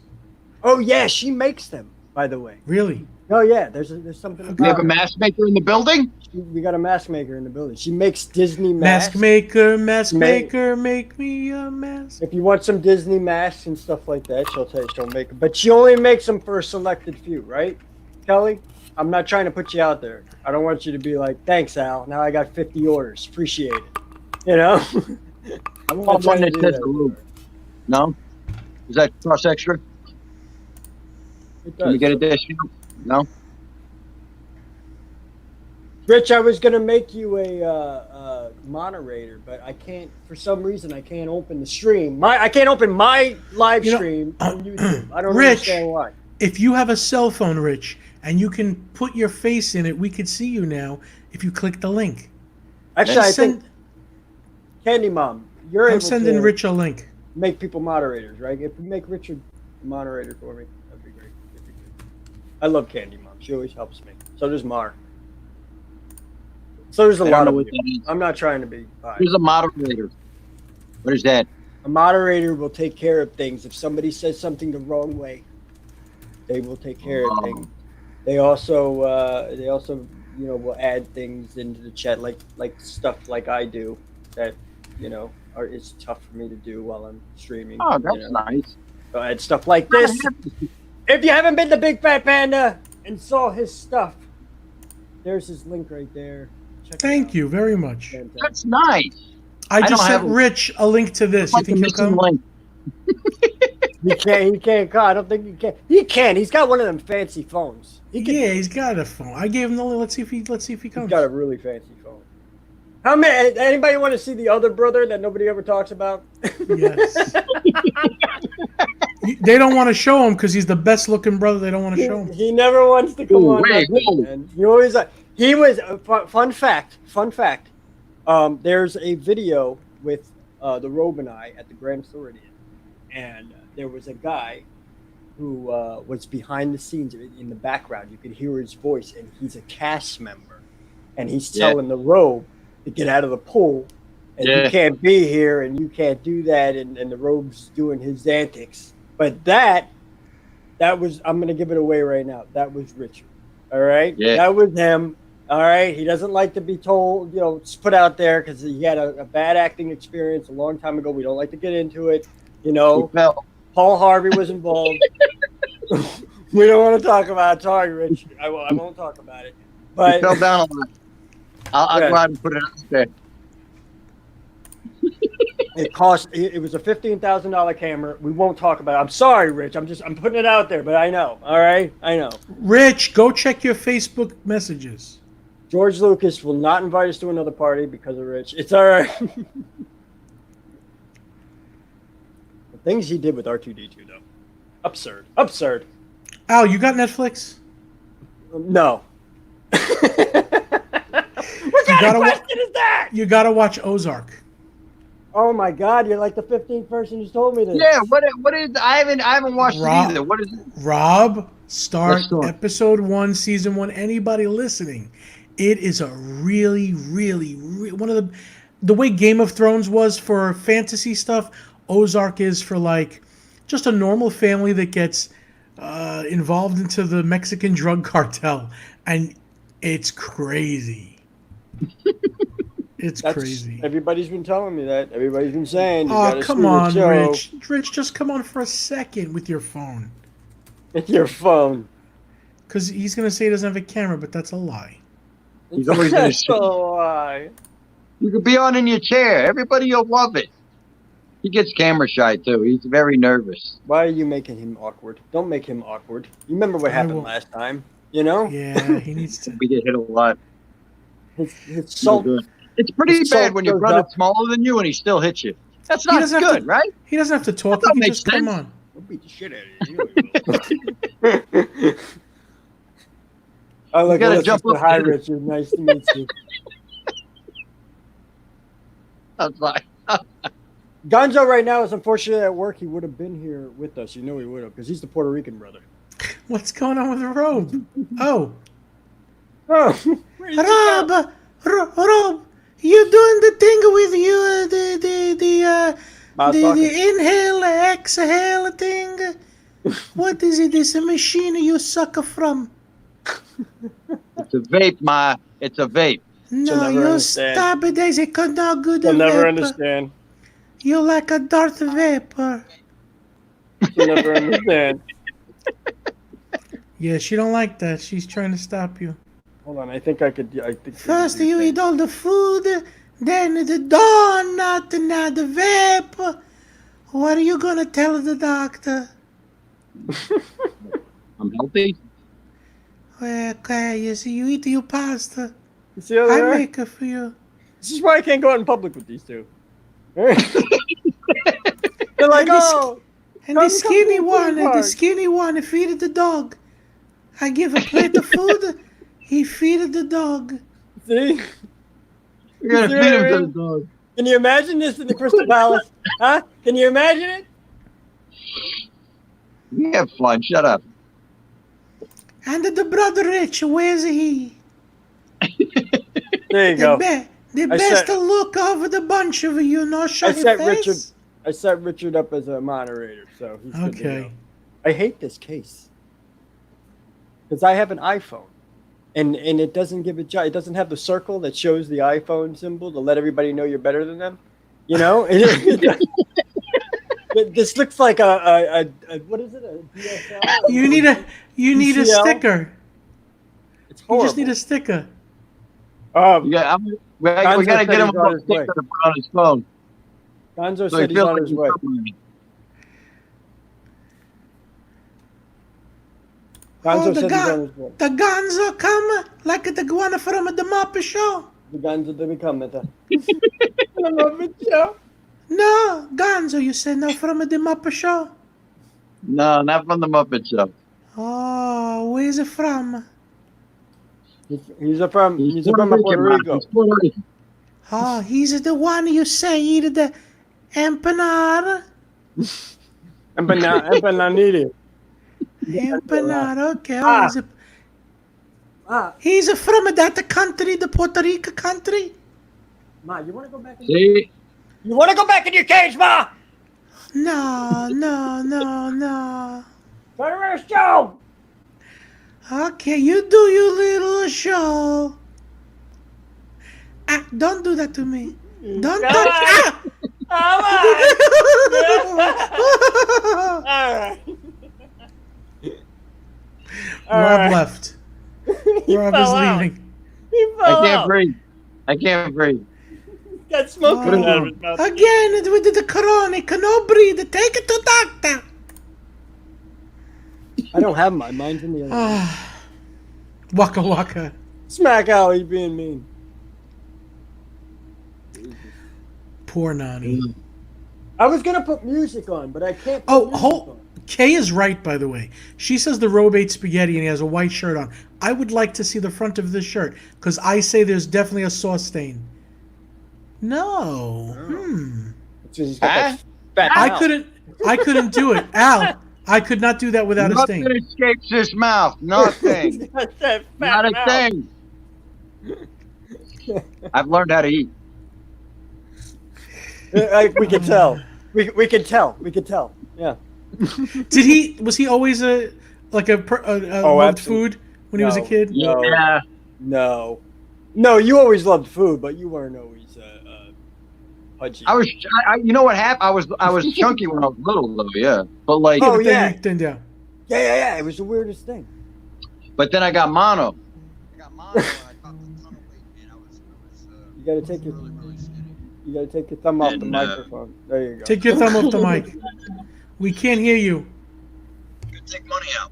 Oh yeah, she makes them. By the way. Really? Oh yeah, there's something. We have a mask maker in the building. We got a mask maker in the building. She makes Disney masks. Mask maker, make me a mask. If you want some Disney masks and stuff like that, she'll make them. But she only makes them for a selected few, right, Kelly? I'm not trying to put you out there. I don't want you to be like, thanks, Al. Now I got 50 orders. Appreciate it. You know. I want one that says Robe. No, is that cost extra? Can you get a discount? No. Rich, I was gonna make you a moderator, but I can't. For some reason, I can't open the stream. I can't open my live stream on YouTube. I don't understand why. If you have a cell phone, Rich, and you can put your face in it, we could see you now if you click the link. Actually, I think Candy Mom, I'm sending Rich a link. Make people moderators, right? If you make Richard a moderator for me, that'd be great. I love Candy Mom. She always helps me. So does Mar. So there's a lot of you. I'm not trying to be biased. Who's a moderator? What is that? A moderator will take care of things. If somebody says something the wrong way, they will take care of things. They also will add things into the chat, like stuff like I do that is tough for me to do while I'm streaming. Oh, that's nice. So add stuff like this. If you haven't been to Big Fat Panda and saw his stuff, there's his link right there. Thank you very much. That's nice. I just sent Rich a link to this. You think he'll come? He can't. He can't call. I don't think he can. He can. He's got one of them fancy phones. He can. Yeah, he's got a phone. I gave him the link. Let's see if he He's comes. got a really fancy phone. How many? Anybody want to see the other brother that nobody ever talks about? Yes. They don't want to show him because he's the best looking brother. They don't want to show him. He never wants to come on. Wait, nothing, man. He always. He was. Fun fact. Fun fact. There's a video with the Robe and I at the Grand Floridian, and there was a guy who was behind the scenes in the background. You could hear his voice, and he's a cast member, and he's telling the Robe to get out of the pool, and you can't be here, and you can't do that, and the Robe's doing his antics. But that was, I'm going to give it away right now. That was Richard. All right? Yeah. That was him. All right? He doesn't like to be told, put out there because he had a bad acting experience a long time ago. We don't like to get into it. Paul Harvey was involved. We don't want to talk about it. Sorry, Rich. I won't talk about it. But he fell down a lot. I'll go out and put it out there. It was a $15,000 camera. We won't talk about it. I'm sorry, Rich. I'm putting it out there, but I know. All right? I know. Rich, go check your Facebook messages. George Lucas will not invite us to another party because of Rich. It's all right. The things he did with R2-D2, though. Absurd. Absurd. Al, you got Netflix? No. What kind of question is that? You gotta watch Ozark. Oh my God! You're like the 15th person who's told me this. Yeah, what is? I haven't watched it either. What is it? Rob, start episode 1, season 1. Anybody listening? It is a really, really, one of the way Game of Thrones was for fantasy stuff. Ozark is for like just a normal family that gets involved into the Mexican drug cartel, and it's crazy. That's crazy. Everybody's been telling me that. Everybody's been saying. Oh, come on, Rich. Rich, just come on for a second with your phone. With your phone. Because he's going to say he doesn't have a camera, but that's a lie. He's always going to say. That's a lie. You could be on in your chair. Everybody will love it. He gets camera shy, too. He's very nervous. Why are you making him awkward? Don't make him awkward. You remember what happened last time, Yeah, he needs to. We get hit a lot. His salt. It's pretty bad when your brother's smaller than you and he still hits you. That's not good, right? He doesn't have to talk. He can just come on. I'll beat the shit out of you. I like to jump up. Hi, Richard. Nice to meet you. That's fine. Gonzo right now is unfortunately at work. He would have been here with us. He would have because he's the Puerto Rican brother. What's going on with the Robe? Oh. Robe. You doing the thing with you, the inhale, exhale thing? What is it? It's a machine you suck from. It's a vape, Ma. It's a vape. No, you stop it. There's a not good You'll never understand. You like a Darth Vapor. You'll never understand. Yeah, she don't like that. She's trying to stop you. Hold on, I think I could. First you eat all the food, then the donut, and now the vape. What are you gonna tell the doctor? I'm healthy. Okay, you see, you eat your pasta. You see how I make it for you. This is why I can't go out in public with these two. They're like, and the skinny one, feed the dog. I give a plate of food. He feeded the dog. See? You're going to feed him to the dog. Can you imagine this in the Crystal Palace? Huh? Can you imagine it? You have fun. Shut up. And the brother Rich, where's he? There you go. The best look over the bunch of you, I set Richard up as a moderator, so he's good to go. I hate this case. Because I have an iPhone. And it doesn't give it doesn't have the circle that shows the iPhone symbol to let everybody know you're better than them. This looks like a what is it? A DSL? You need a sticker. It's horrible. You just need a sticker. We got to get him a sticker to put on his phone. Gonzo said he's on his way. Gonzo the said he's on his way. the Gonzo come like the guana from the Muppet Show. The Gonzo to become it. I love it, Joe. No, Gonzo, you said no from the Muppet Show. No, not from the Muppet Show. Oh, where's it from? He's from Puerto Rico. He's Puerto Rican. Oh, he's the one you say eat the empanada. Empanadito. Empanada, okay. He's from that country, the Puerto Rico country. Ma, you want to go back? See? You want to go back in your cage, Ma? No. Where's Joe? Okay, you do your little show. Don't do that to me. Don't touch. All right. Rob left. Rob is leaving. He I fell can't out. breathe. I can't breathe. Got smoke coming out of his mouth. Again, with the corona, he cannot breathe. Take it to doctor. I don't have mine. Mine's in the other. Waka waka. Smack out. He's being mean. Poor Nani. I was gonna put music on, but I can't. Put Oh, music hold. on. Kay is right, by the way. She says the Robe ate spaghetti and he has a white shirt on. I would like to see the front of this shirt because I say there's definitely a sauce stain. No. It's 'cause he's got that fat I mouth. couldn't do it. Al, I could not do that without a Nothing stain. escapes his mouth. Nothing. He's got that fat Not a mouth. thing. I've learned how to eat. We could tell. We could tell. We could tell. Yeah. Was he always loved absolutely. food when he was a No. kid? No. Yeah. No. You always loved food, but you weren't always pudgy. You know what happened? I was chunky when I was little, though. Yeah, but like, Oh, But then yeah. you thinned down. Yeah. It was the weirdest thing. but then I got mono. You gotta take your thumb off the And, microphone. There you go. Take your thumb off the mic. We can't hear you. Take money out.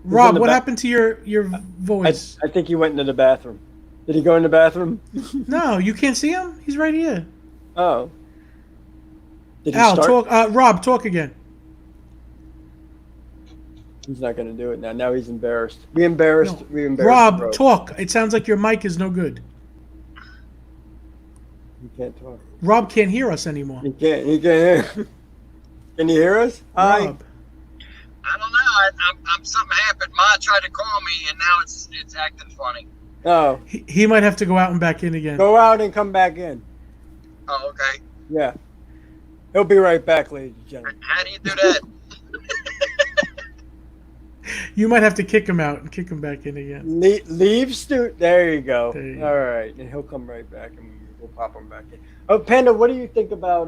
Rob, the what back. happened to your voice? I think he went into the bathroom. Did he go in the bathroom? No, you can't see him? He's right here. Oh. Did he Al, start? talk. Rob, talk again. He's not gonna do it now. Now he's embarrassed. We embarrassed Rob, Robe. talk. It sounds like your mic is no good. He can't talk. Rob can't hear us anymore. He can't hear. Can you hear us? Hi. Rob. I don't know. I'm something happened. Ma tried to call me, and now it's acting funny. Oh. He might have to go out and back in again. Go out and come back in. Oh, okay. Yeah. He'll be right back, ladies and gentlemen. How do you do that? You might have to kick him out and kick him back in again. Leave Stu. There you go. There you go. All right, and he'll come right back, and we'll pop him back in. Oh, Panda, what do you think about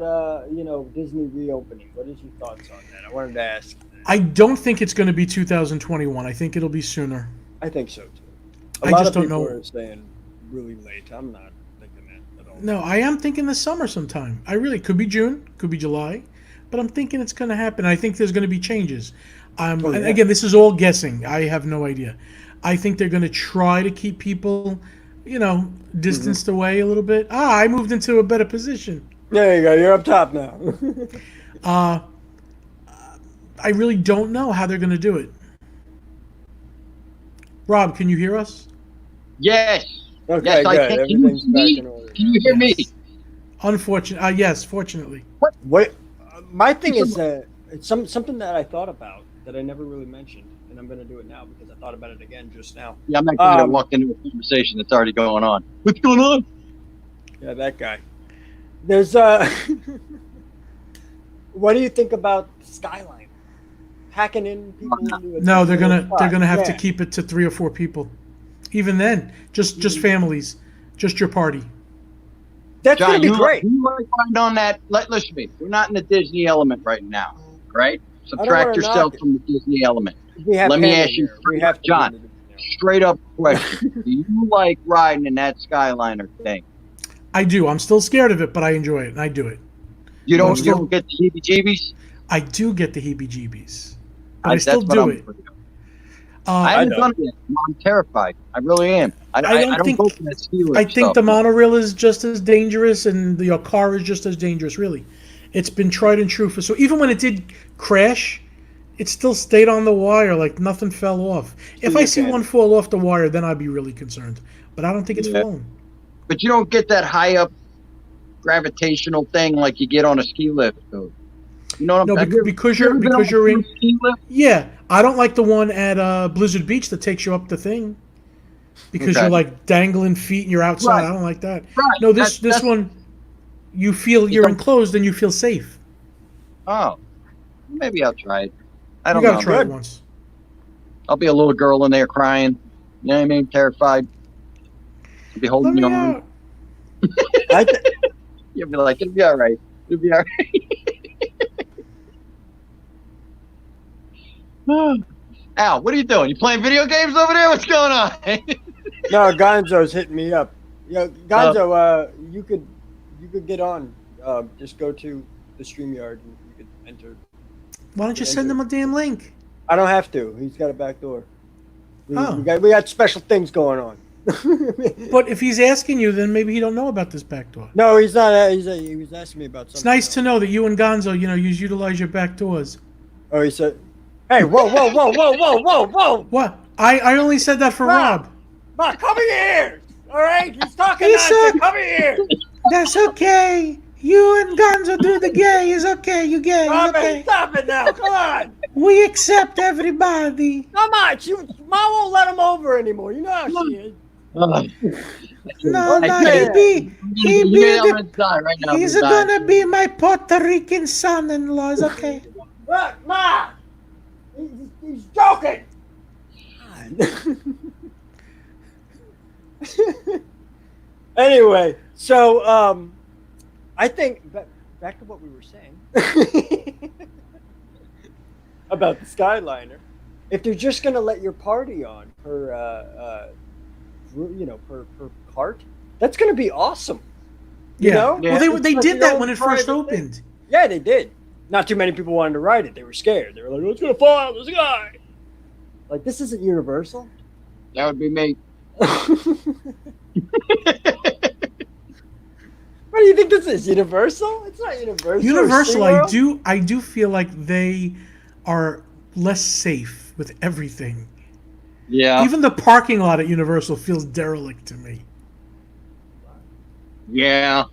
Disney reopening? What is your thoughts on that? I wanted to ask. I don't think it's going to be 2021. I think it'll be sooner. I think so too. I A lot just of don't people know. are saying really late. I'm not thinking that at all. No, I am thinking this summer sometime. I really could be June, could be July, but I'm thinking it's going to happen. I think there's going to be changes. And again, this is all guessing. I have no idea. I think they're going to try to keep people, distanced away a little bit. I moved into a better position. There you go. You're up top now. I really don't know how they're going to do it. Rob, can you hear us? Yes. Okay, Yes, I good. can. Everything's Can back you in order. Can you hear me? Unfortunately, yes, fortunately. What? My thing is it's something that I thought about that I never really mentioned, and I'm going to do it now because I thought about it again just now. Yeah, I'm not going to walk into a conversation that's already going on. What's going on? Yeah, that guy. There's what do you think about Skyline? Hacking in people into a No, they're gonna have to Yeah. keep it to 3 or 4 people. Even then, just families, just your party. That's John, gonna be great. You might find on that. Listen to me. We're not in the Disney element right now, right? Subtract wanna yourself knock it. from the Disney element. We have Let me Panda ask you, here. We have to John. be in the- Straight up question: do you like riding in that Skyliner thing? I do. I'm still scared of it, but I enjoy it and I do it. You I'm don't. still- You don't get the heebie-jeebies. I do get the heebie-jeebies, but I That's still what do I'm it. afraid of. I I haven't know. done it yet. I'm terrified. I really am. I don't don't think- go for that ski lift I think stuff. the monorail is just as dangerous, and your car is just as dangerous. Really, it's been tried and true for. So even when it did crash, it still stayed on the wire, like nothing fell off. If I see one fall off the wire, then I'd be really concerned. But I don't think it's Yeah. flown. But you don't get that high up gravitational thing like you get on a ski lift, though. You know what I'm No, saying? because You ever been on you're a in. ski lift? Yeah, I don't like the one at Blizzard Beach that takes you up the thing because Okay. you're like dangling feet and you're outside. Right. I don't like that. Right. No, this That's- one, you feel you're don't- enclosed and you feel safe. Oh, maybe I'll try it. I You don't gotta know. try it Good. once. I'll be a little girl in there crying. You know what I mean? Terrified. I'll be Let holding me you on. out. I th- You'll be like, it'll be all right. It'll be all right. Al, what are you doing? You playing video games over there? What's going on? no, Gonzo's hitting me up. Gonzo, you could get on. Just go to the StreamYard and you could enter. Why don't you send them a damn link? I don't have to. He's got a back door. We Oh. got special things going on. But if he's asking you, then maybe he don't know about this back door. No, he's not. He was asking me about something. It's nice to know that you and Gonzo, you utilize your back doors. Oh, he said, "Hey, whoa, whoa, whoa, whoa, whoa, whoa, whoa! What? I only said that for Rob. Ma, come here! All right, he's talking He nonsense. said- Come here, That's okay. You and Gonzo do the gay. It's okay. You gay. It's Robin. okay. Stop it now! Come on, We accept everybody. come on! Ma won't let him over anymore. You know how she is. No, Okay. he I'm gonna die right now. he's I'm gonna die. gonna be my Puerto Rican son-in-law. It's okay. Look, Ma, he's joking. Anyway, so I think back to what we were saying about the Skyliner. If they're just gonna let your party on per per cart, that's gonna be awesome. You know? Yeah. Well, they It's like did your that own when it first private thing. opened. Yeah, they did. Not too many people wanted to ride it. They were scared. They were like, "Oh, it's gonna fall out of the sky." Like, this isn't Universal. That would be me. What do you think this is? Universal? It's not Universal. Universal, or SeaWorld. I do feel like they are less safe with everything. Yeah. Even the parking lot at Universal feels derelict to me. Yeah.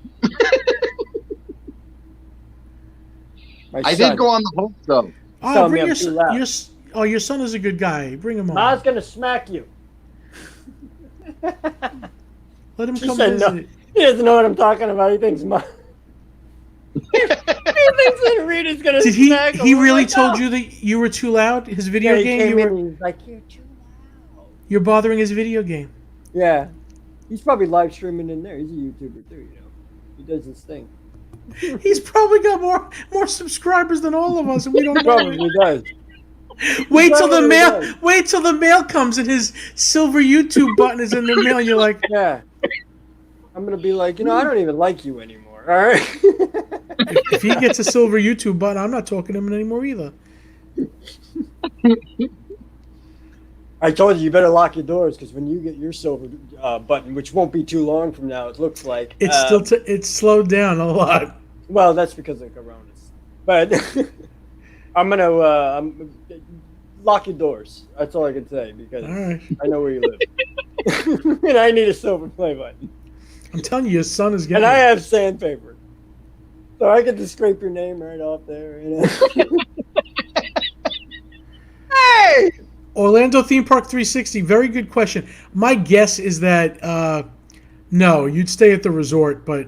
My I son. did go on the Hulk though. Oh, Tell me bring I'm your too son. loud. Your son is a good guy. Bring him on. Ma's gonna smack you. Let him She come said no. visit. He doesn't know what I'm talking about. He thinks Ma. he thinks that Rita's gonna Did smack him. he I'm really like, told "No." you that you were too loud? His video Yeah, he game. came You in were, and he's like, "You're too loud." you're bothering his video game. Yeah, he's probably live streaming in there. He's a YouTuber too. He does his thing. He's probably got more subscribers than all of us, and we don't know. Probably does. Wait till the probably mail. does. Wait till the mail comes and his silver YouTube button is in the mail. And you're like, Yeah. I'm gonna be like, I don't even like you anymore. All right. if he gets a silver YouTube button, I'm not talking to him anymore either. I told you better lock your doors because when you get your silver button, which won't be too long from now, it looks like It's it's slowed down a lot. well, that's because of Coronas. But I'm gonna lock your doors. That's all I can say because All right. I know where you live, and I need a silver play button, I'm telling you, your son is and getting. I it. have sandpaper, so I get to scrape your name right off there. Hey. Orlando Theme Park 360. Very good question. My guess is that no, you'd stay at the resort, but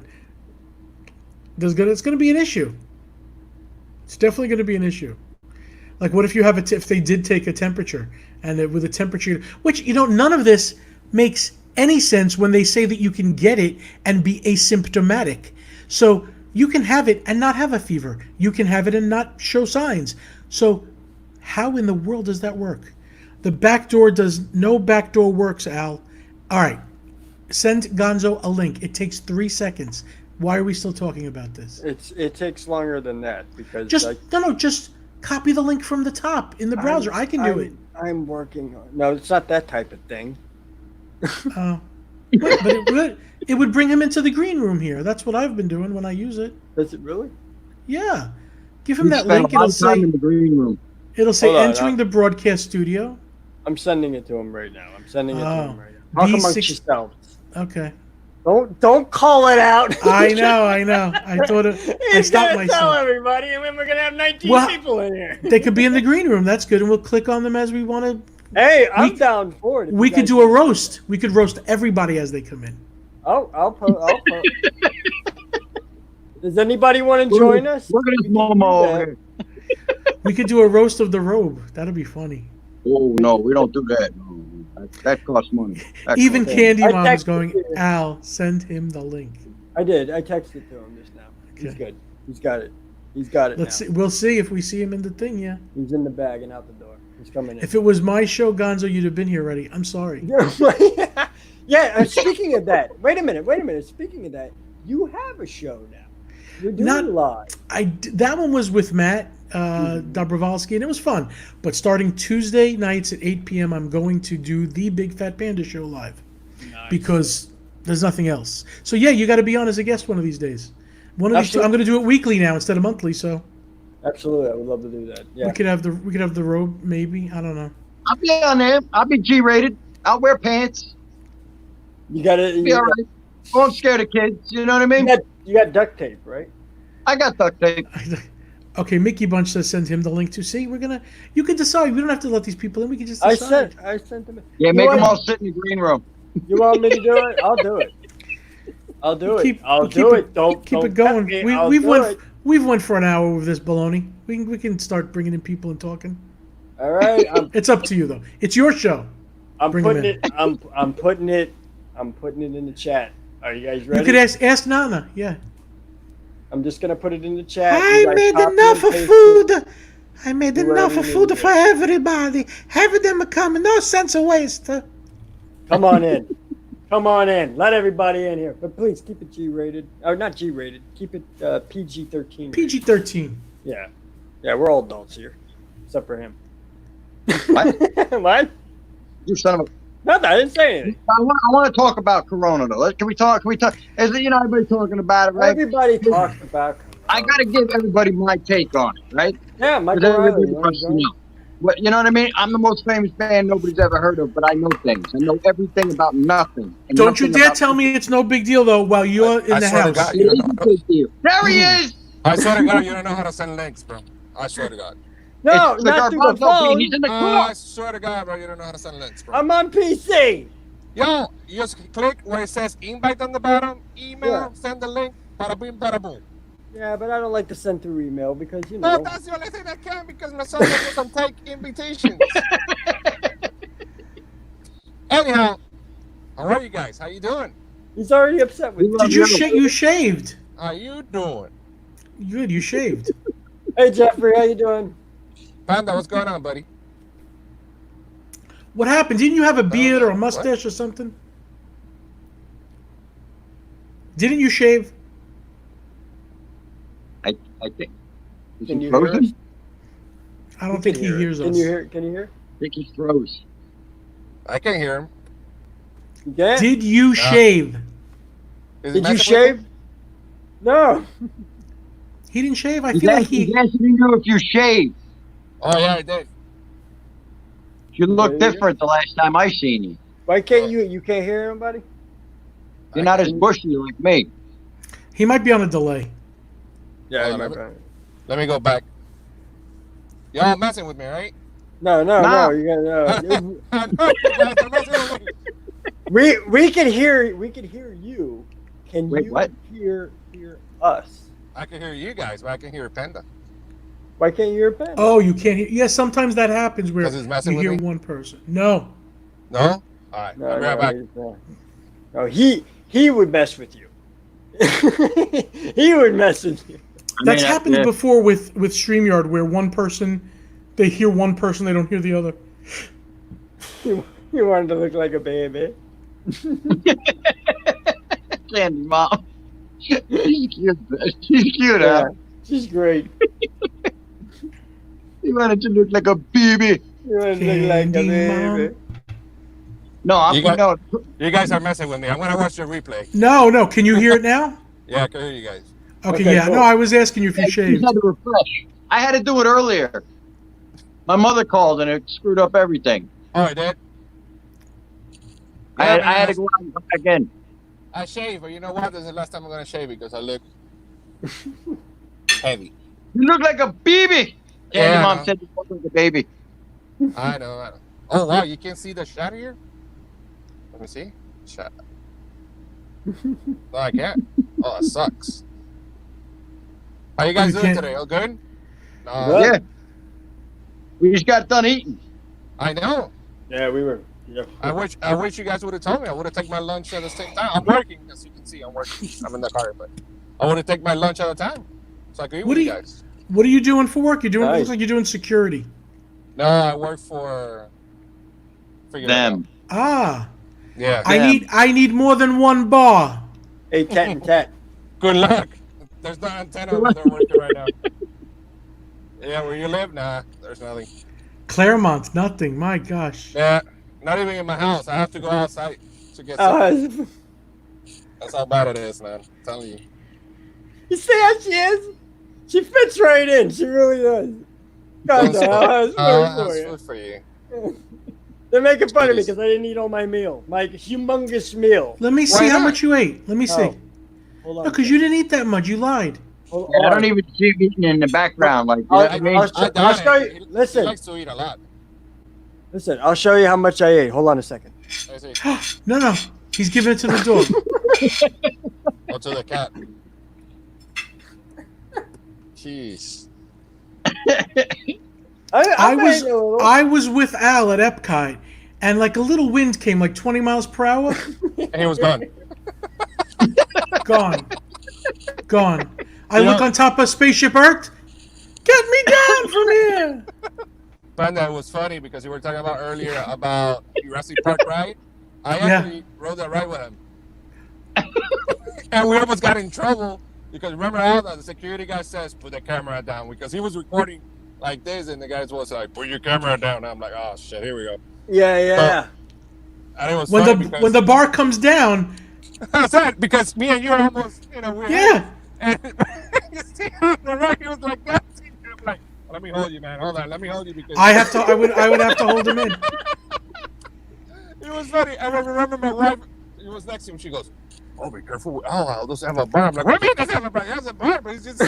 it's going to be an issue. It's definitely going to be an issue. Like, what if you have if they did take a temperature and with a temperature, which none of this makes any sense when they say that you can get it and be asymptomatic. So you can have it and not have a fever. You can have it and not show signs. So how in the world does that work? The back door no back door works, Al. All right. Send Gonzo a link. It takes 3 seconds. Why are we still talking about this? It takes longer than that because Just copy the link from the top in the browser. I can do it. I'm working on. No, it's not that type of thing. But it would bring him into the green room here. That's what I've been doing when I use it. Does it really? Yeah. Give him We that spent link. a lot of time in the green room. It'll say Hold on, entering the broadcast studio. I'm sending it to him right now. I'm sending it to him right now. Talk B6 amongst yourselves. Okay. Don't call it out. I know. I thought it. I He's stopped gonna tell myself. everybody, and then we're gonna have 19 Well, people in here. They could be in the green room. That's good, and we'll click on them as we want to. Hey, I'm down for it. We could do a roast. We could roast everybody as they come in. I'll post. Does anybody want to join us? Look at this Momo over here. We could do a roast of the Robe. That'd be funny. Oh no, we don't do that. No, that costs money. Even Candy I Mom is texted going, you. Al, send him the link. I did. I texted to him just now. He's Okay. good. He's got it. He's got it. Let's now. see. We'll see if we see him in the thing. Yeah. He's in the bag and out the door. He's coming in. If it was my show, Gonzo, you'd have been here already. I'm sorry. Yeah. Speaking of that, wait a minute. Speaking of that, you have a show now. You're doing live. That one was with Matt Dobrovolsky, and it was fun. But starting Tuesday nights at 8 p.m., I'm going to do the Big Fat Panda show live because there's nothing else. So yeah, you got to be on as a guest one of these days. One of these two, I'm going to do it weekly now instead of monthly. So absolutely, I would love to do that. Yeah, we could have the Robe, maybe. I don't know. I'll be on there. I'll be G-rated. I'll wear pants. You got it. Be all right. Won't scare the kids. You know what I mean? You got duct tape, right? I got duct tape. Okay, Mickey Bunch says send him the link to. See, you can decide. We don't have to let these people in. We can just decide. I sent them. Yeah, make them all sit in the green room. You want me to do it? I'll do it. I'll do it. I'll do it. Don't keep it going. We've went for an hour with this baloney. We can start bringing in people and talking. All right. It's up to you though. It's your show. I'm putting it in the chat. Are you guys ready? You could ask Nana. Yeah. I'm just gonna put it in the chat. I made enough of food. I made enough of food for everybody. Have them come. No sense of waste. Come on in. Come on in. Let everybody in here. But please keep it G-rated. Or not G-rated. Keep it PG-13. PG-13. Yeah. Yeah, we're all adults here. Except for him. What? What? You son of a... Nothing. I didn't say anything. I want to talk about Corona, though. Can we talk? Is it, everybody talking about it, right? Everybody talks about Corona. I got to give everybody my take on it, right? Yeah, my everybody wants to know. What, you know what I mean? I'm the most famous band nobody's ever heard of, but I know things. I know everything about nothing. Don't you dare tell me it's no big deal, though, while you're in the house. God, it is a big deal. There he is! I swear to God, you don't know how to send links, bro. I swear to God. No, not through the phone. He's in the I swear to God, bro, you don't know how to send links, bro. I'm on PC. Yo, you just click where it says invite on the bottom, email, send the link, bada boom, bada boom. Yeah, but I don't like to send through email because, No, that's the only thing I can because my son doesn't take invitations. Anyhow, how are you guys? How you doing? He's already upset with me. Did you shaved? How you doing? Good, you shaved. Hey, Jeffrey, how you doing? Panda, what's going on, buddy? What happened? Didn't you have a beard or a mustache or something? Didn't you shave? I think. Can you hear us? I don't think he hears us. Can you hear? Can you hear? I think he throws. I can hear him. You can? Did you shave? Did you shave? No. He didn't shave? I feel like he... He's asking you if you shave. Oh, yeah, I did. You look different the last time I seen you. Why can't you can't hear him, buddy? You're not as bushy like me. He might be on a delay. Yeah, let me go back. Y'all messing with me, right? No. You got We can hear you. Can you hear us? I can hear you guys, but I can hear Panda. Why can't you hear Panda? Oh, you can't hear. Yeah, sometimes that happens where you hear one person. No. No? All right. No, I'll be right back. No, he would mess with you. He would mess with you. That's happened before with StreamYard, where they hear one person, they don't hear the other. You wanted to look like a baby. Sandy mom. She's cute. She's cute, huh? She's great. You wanted to look like a baby. You look like a Candy baby. No, I'm You got- no. You guys are messing with me. I'm gonna watch the replay. No. Can you hear it now? Yeah, I can hear you guys. Okay, Okay, yeah. cool. No, I was asking you if you You shaved. had to refresh. I had to do it earlier. My mother called and it screwed up everything. Oh, I did. I had to go out and come back in. I shave, but you know what? This is the last time I'm gonna shave because I look heavy. You look like a baby. Yeah, Candy I mom know. said you look like a baby. I know. Oh wow, you can see the shot here. Let me see. Shot. No, I can't. Oh, it sucks. How you guys You doing can't- today? All good? Good. Yeah. We just got done eating. I know. Yeah, we were. Yeah. I wish you guys would have told me. I would have taken my lunch at the same time. I'm working, as you can see. I'm working. I'm in the car, but I would have taken my lunch at a time, so I could eat What with do you you- guys. What are you doing for work? You're doing. It Nice. looks like you're doing security. No, I work for. Figure it out. Them. Ah, Yeah. I need more than one bar. Hey, tat and tat. Good luck. There's no antenna over there working right now. Yeah, where you live? Nah, there's nothing. Claremont, nothing. My gosh. Yeah, not even in my house. I have to go outside to get some. Uh, That's how bad it is, man. I'm telling you. you see how she is? She fits right in. She really does. God, That's food for you. They're making fun of me Goodness. because I didn't eat all my meal. My humongous meal. Let me Why see how not? much you ate. Let me see. Oh, hold on. No, because you didn't eat that much. You lied. Hold I on. don't even see you eating in the background. Like, I'll- I mean, I'll- I show you. He Listen, likes to eat a lot. listen. I'll show you how much I ate. Hold on a second. I see. No. He's giving it to the dog. Or to the cat. Jeez. I was with Al at Epcot, and like a little wind came, like 20 miles per hour. And he was gone. Gone. I You look know- on top of Spaceship Earth. Get me down from here. Panda, it was funny because we were talking about earlier about Jurassic Park ride. I Yeah. actually rode that ride with him. And we almost got in trouble because remember how the security guy says, put the camera down, because he was recording like this and the guy was like, put your camera down. And I'm like, oh shit, here we go. Yeah. And it was When funny the when the bar comes down, I said, because me and you are almost in a weird yeah. And you see on the right, he was like that. I'm like, let me hold you, man. Hold on, let me hold you because I would have to hold him in. it was funny. I remember my wife. He was next to him. She goes, "Oh, be careful! Oh, doesn't have a bar." I'm like, "What do you mean doesn't have a bar? He has a bar, but he's just."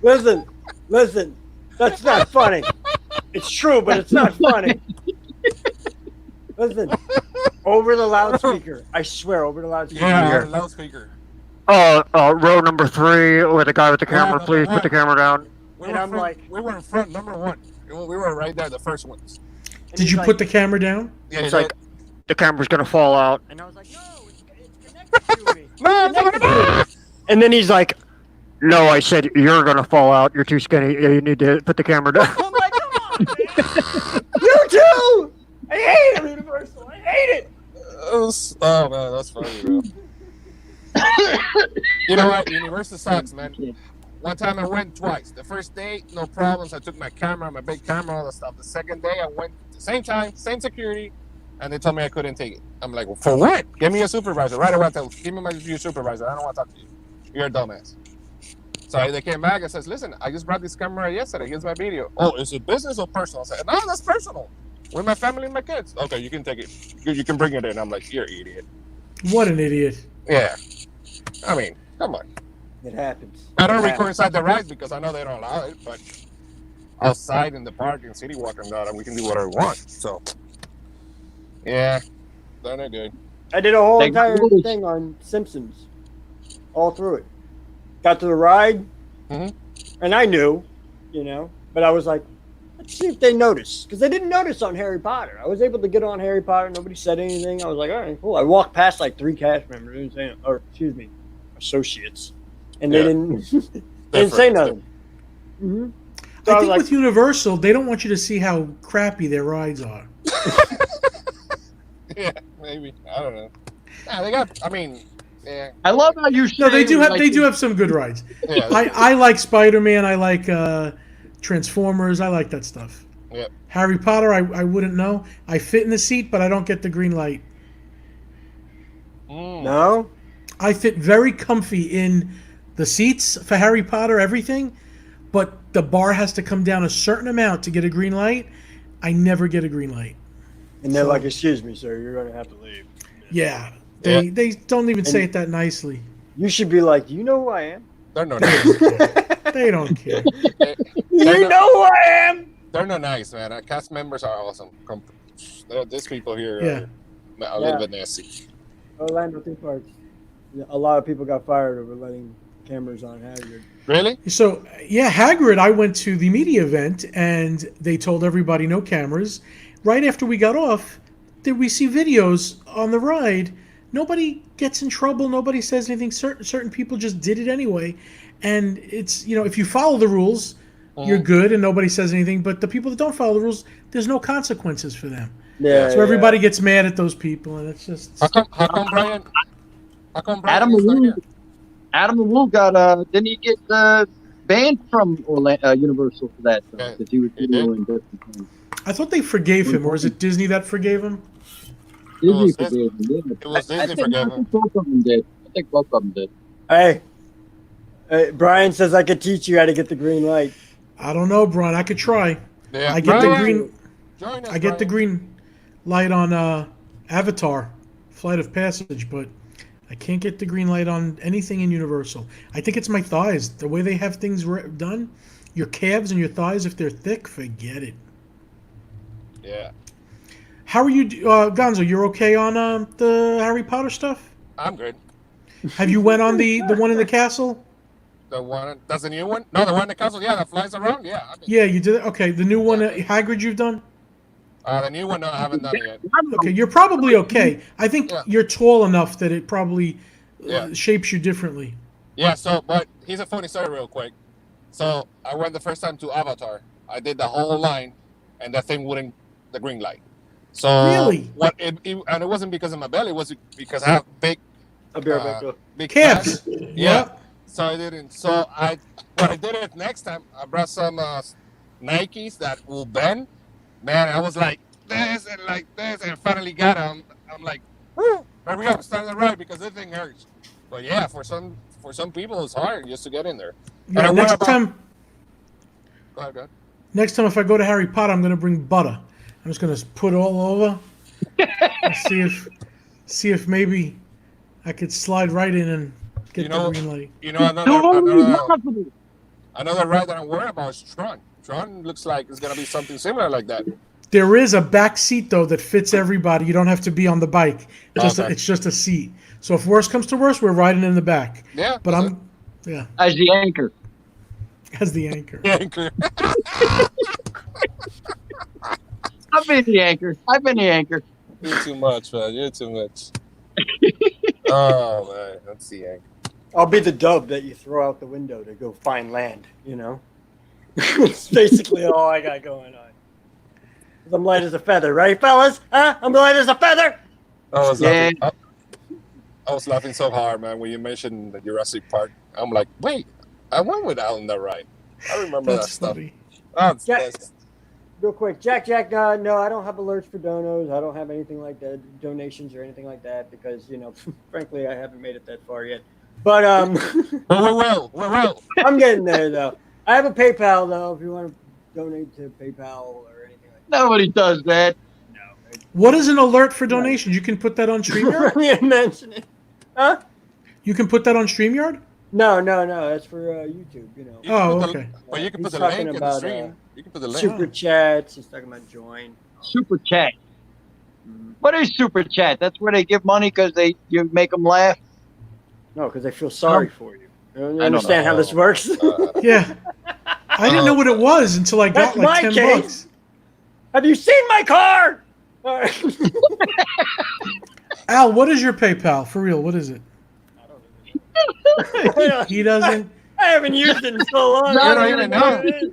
Listen. That's not funny. It's true, but it's not funny. Listen. Over the loudspeaker. I swear, over the loudspeaker. Yeah, loudspeaker. Row number 3 with the guy with the camera. number Please put the one. camera down. We And were I'm front, like- we were in front, number one. We were right there, the first ones. And Did he's you like- put the camera down? Yeah, It's like the camera's gonna fall out. And I was like, no, it's connected to me. no, It's connected to me. And then he's like, "No, I said you're gonna fall out. You're too skinny. You need to put the camera down." I'm like, come on, man. You too. I hate it, Universal. I hate it. Oh man, that's funny, bro. You know what? Universal sucks, man. One time I went twice. The first day, no problems. I took my camera, my big camera, all that stuff. The second day, I went the same time, same security, and they told me I couldn't take it. I'm like, well, for what? Give me a supervisor. Right away, I tell give me your supervisor. I don't want to talk to you. You're a dumbass. So they came back and says, listen, I just brought this camera yesterday. Here's my video. Oh, is it business or personal? I said, no, that's personal. With my family and my kids. Okay, you can take it. You can bring it in. I'm like, you're an idiot. What an idiot. Yeah. I mean, come on. It happens. I don't It record happens. inside the rides because I know they don't allow it, but outside in the park and city walk and that, we can do whatever we want. So, yeah, they're not good. I did a whole Like entire rules. thing on Simpsons, all through it. Got to the ride, Mhm. and I knew, but I was like, let's see if they notice, because they didn't notice on Harry Potter. I was able to get on Harry Potter. Nobody said anything. I was like, all right, cool. I walked past like 3 cast members, associates, and they Yeah. didn't say nothing. Mm-hmm. So I I was think like, with Universal, they don't want you to see how crappy their rides are. Yeah, maybe. I don't know. Yeah, they got, I mean, yeah. I love how you. No, they say, do have like, they do have some good rides. Yeah, I like Spider-Man. I like Transformers. I like that stuff. Yep. Harry Potter, I wouldn't know. I fit in the seat, but I don't get the green light. No? I fit very comfy in the seats for Harry Potter, everything, but the bar has to come down a certain amount to get a green light. I never get a green light. And they're So- like, excuse me, sir, you're going to have to leave. Yeah, they don't even say it that nicely. You should be like, you know who I am? They're no nice. They don't care. You know who I am? They're no nice, man. Our cast members are awesome. These people here Yeah. are a little bit nasty. Orlando theme parks. A lot of people got fired over letting cameras on Hagrid. Really? So, yeah, Hagrid, I went to the media event, and they told everybody no cameras. Right after we got off, did we see videos on the ride? Nobody gets in trouble. Nobody says anything. Certain people just did it anyway. And it's, if you follow the rules, you're good and nobody says anything. But the people that don't follow the rules, there's no consequences for them. Yeah. So everybody gets mad at those people, and it's just... How come Brian Adam is not here? Wu got didn't he get banned from Universal for that? Yeah, Because he was he doing different things. I thought they forgave him, or is it Disney that forgave him? Disney was forgave him, didn't it? It was I Disney think forgave him. both of them did. I think both of them did. Hey, Brian says I could teach you how to get the green light. I don't know, Brian. I could try. Yeah. I get the Brian, green... join us, I get the Brian. green light on Avatar, Flight of Passage, but I can't get the green light on anything in Universal. I think it's my thighs. The way they have things done, your calves and your thighs, if they're thick, forget it. Yeah. How are you, Gonzo? You're okay on the Harry Potter stuff? I'm good. Have you went on the one in the castle? The one, that's the new one? No, the one in the castle, yeah, that flies around, yeah. Yeah, you did it? Okay, the new one, Hagrid, you've done? The new one, no, I haven't done it yet. Okay, you're probably okay. I think you're tall enough that it probably Yeah. shapes you differently. Yeah, so, but here's a funny story real quick. So, I went the first time to Avatar. I did the whole line, and that thing wouldn't, the green light. So, Really? and it wasn't because of my belly, it was because I have big, I'll be right back. Though. big Calves. calves. Yeah. So I didn't. So when I did it next time, I brought some Nikes that will bend. Man, I was like this and like this, and finally got them. I'm like, woo, there we go, starting to ride because this thing hurts. But yeah, for some people, it's hard just to get in there. Yeah, And I next worry about- time, Go ahead. next time if I go to Harry Potter, I'm gonna bring butter. I'm just gonna put it all over. And see if maybe I could slide right in and get You know- the green light. You know, another ride that I'm worried about is Tron. Tron looks like it's gonna be something similar like that. There is a back seat though that fits everybody. You don't have to be on the bike. Okay. It's just a seat. So if worse comes to worse, we're riding in the back. Yeah. But so- As the anchor. as the anchor. Anchor. I've been the anchor. You're too much, man. You're too much. Oh man, let's see, Anchor. I'll be the dove that you throw out the window to go find land. It's basically all I got going on. 'Cause I'm light as a feather, right, fellas? Huh? I'm light as a feather. I was Yeah. laughing. I was laughing so hard, man, when you mentioned the Jurassic Park. I'm like, wait, I went with Alan that ride. I remember that That's stuff. funny. That's Real quick, Jack. No, I don't have alerts for donos. I don't have anything like that, donations or anything like that, because frankly, I haven't made it that far yet. But But we will. I'm getting there though. I have a PayPal though. If you want to donate to PayPal or anything like Nobody does that. that. What is an alert for donations? You can put that on No. StreamYard? You didn't mention it. Huh? You can put that on StreamYard? No. That's for YouTube. Oh, okay. But you can put He's the link talking in the about, stream. You can put the link. Super chats. He's talking about join. Super chat. What is super chat? That's where they give money because you make them laugh. No, because I feel sorry for you. You don't understand how this works? Yeah. I didn't know what it was until I got That's my like $10. case. Have you seen my car? All right. Al, what is your PayPal? For real, what is it? He doesn't. I haven't used it in so long. No, I you don't don't even know. know what it is.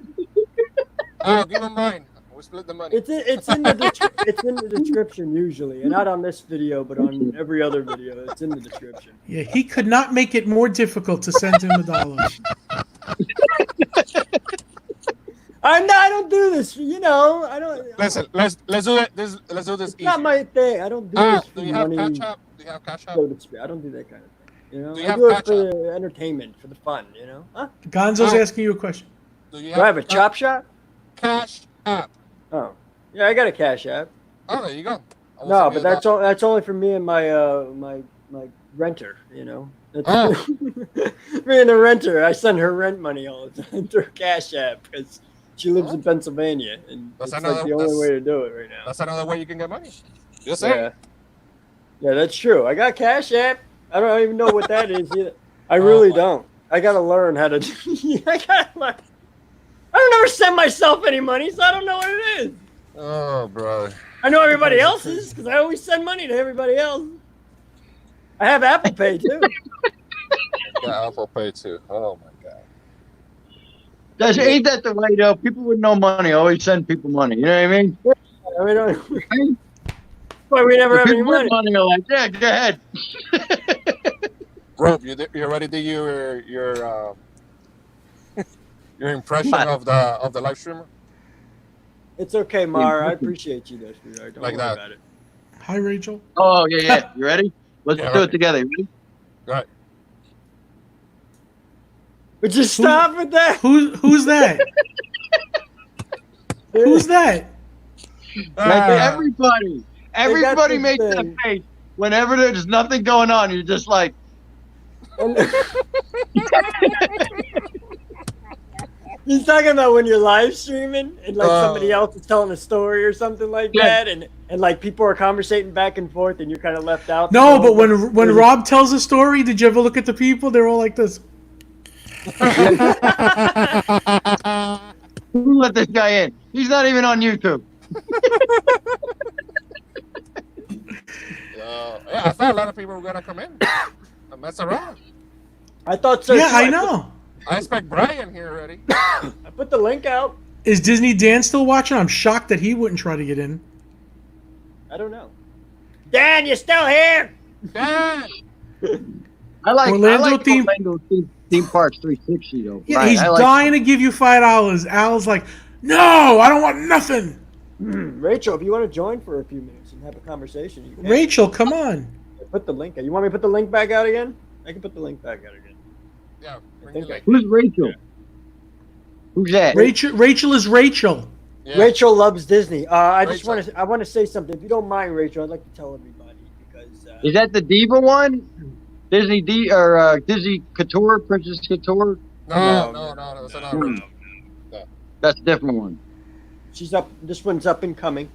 Oh, give him mine. We split the money. It's in the description usually, and not on this video, but on every other video. It's in the description. Yeah, he could not make it more difficult to send him $1. I don't do this. You know, I don't. Listen, let's do it. Let's do this It's not easy. my thing. I don't do this for Do you have money. Cash App? Do you have Cash App? So to speak. I don't do that kind of thing. You know, Do you I have do it Cash for App? the entertainment, for the fun. You know. Huh? Gonzo's Oh. asking you a question. Do you Do I have a chop shop? Cash App? Oh, yeah, I got a Cash App. Oh, there you go. No, but that's only for me and my my renter. You know. That's Oh. me and the renter. I send her rent money all the time through Cash App because she lives in Pennsylvania, and That's it's another- like the only that's- way to do it right now. That's another way you can get money. Just saying. Yeah. Yeah, that's true. I got Cash App. I don't even know what that is either. I really don't. I gotta learn how to. I gotta learn. I don't ever send myself any money, so I don't know what it is. Oh, bro. I know everybody else's because I always send money to everybody else. I have Apple Pay too. Got Apple Pay too. Oh my god. Ain't that the way though? People with no money always send people money. You know what I mean? I mean, why we never have any People with money? money are like, yeah, go ahead. Rob, you already did your your impression What? of the live streamer? It's okay, Mara. I appreciate you, though, sweetheart. Don't Like worry that. about it. Hi, Rachel. Oh yeah. You ready? Let's Yeah, do right. it together. You ready? Right. Would you stop with that? Who's that? Who's that? Everybody this makes that thing. face whenever there's nothing going on. You're just like, He's talking about when you're live streaming and like somebody else is telling a story or something like Yeah. that, and like people are conversating back and forth, and you're kind of left out. No, but when Rob tells a story, did you ever look at the people? They're all like this. who let this guy in? He's not even on YouTube. Yeah, I thought a lot of people were gonna come in and mess around. I thought so. Yeah, too. I know. I expect Brian here already. I put the link out. Is Disney Dan still watching? I'm shocked that he wouldn't try to get in. I don't know. Dan, you still here? Dan! I like Orlando theme- theme parks 360 though. Yeah, Brian, he's I like dying to give you $5. Al's like, no, I don't want nothing. Rachel, if you want to join for a few minutes and have a conversation, you can. Rachel, come on. Put the link out. You want me to put the link back out again? I can put the link back out again. Yeah, bring think the link. Who's Rachel? Who's that? Rachel is Rachel. Yeah. Rachel loves Disney. I just Rachel. want to say something. If you don't mind, Rachel, I'd like to tell everybody because Is that the diva one? Disney Disney Couture, Princess Couture? No, No. that's another one. That's a different one. she's up. This one's up and coming.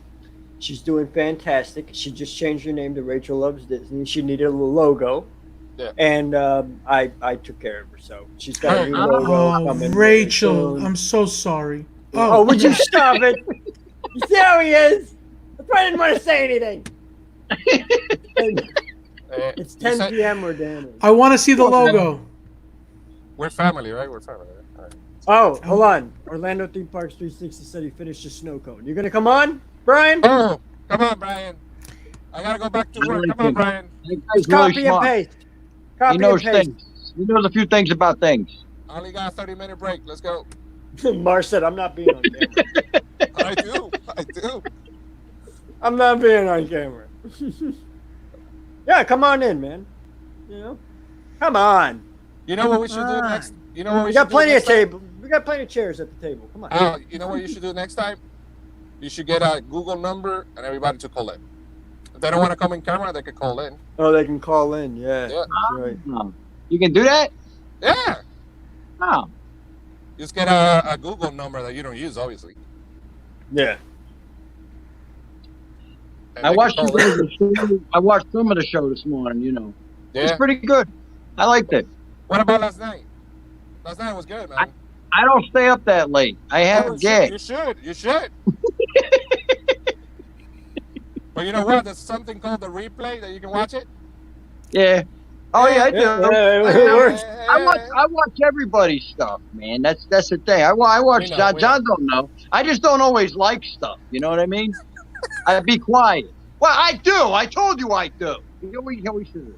She's doing fantastic. She just changed her name to Rachel Loves Disney. She needed a little logo. Yeah. And I took care of her, so she's got a new logo Oh, coming. Rachel, soon. I'm so sorry. Oh, would you stop it? You see how he is? I probably didn't want to say anything. It's 10 p.m. We're down. I want to see the logo. We're family, right? We're family, right? All right. Oh, hold on. Orlando Theme Parks 360 said he finished his snow cone. You gonna come on, Brian? Oh, come on, Brian. I gotta go back to work. Come on, Brian. That guy's Just really copy and smart. paste. He Copy knows and paste. things. He knows a few things about things. I only got a 30-minute break. Let's go. Mar said, "I'm not being on camera. I do. I'm not being on camera." Yeah, come on in, man. You know, come on. You know what we should do next? You know what We we got should do plenty of next time? table. We got plenty of chairs at the table. Come on. You know what you should do next time? You should get a Google number and everybody to call in. If they don't want to come in camera, they can call in. Oh, they can call in. Yeah, Yeah. that's right. Oh, you can do that? Yeah. Oh. Just get a Google number that you don't use, obviously. Yeah. And I they watched can call in. the show. I watched some of the show this morning, you know. It's Yeah. pretty good. I liked it. What about last night? Last night was good, man. I don't stay up that late. I have Oh, a gig. You should. But you know what? There's something called the replay that you can watch it. Yeah. Oh yeah, I do. Yeah, it works. I watch everybody's stuff, man. That's the thing. I watch We know, John. we John don't know. I just don't always like stuff. You know what I mean? I be quiet. Well, I do. I told you I do. We should.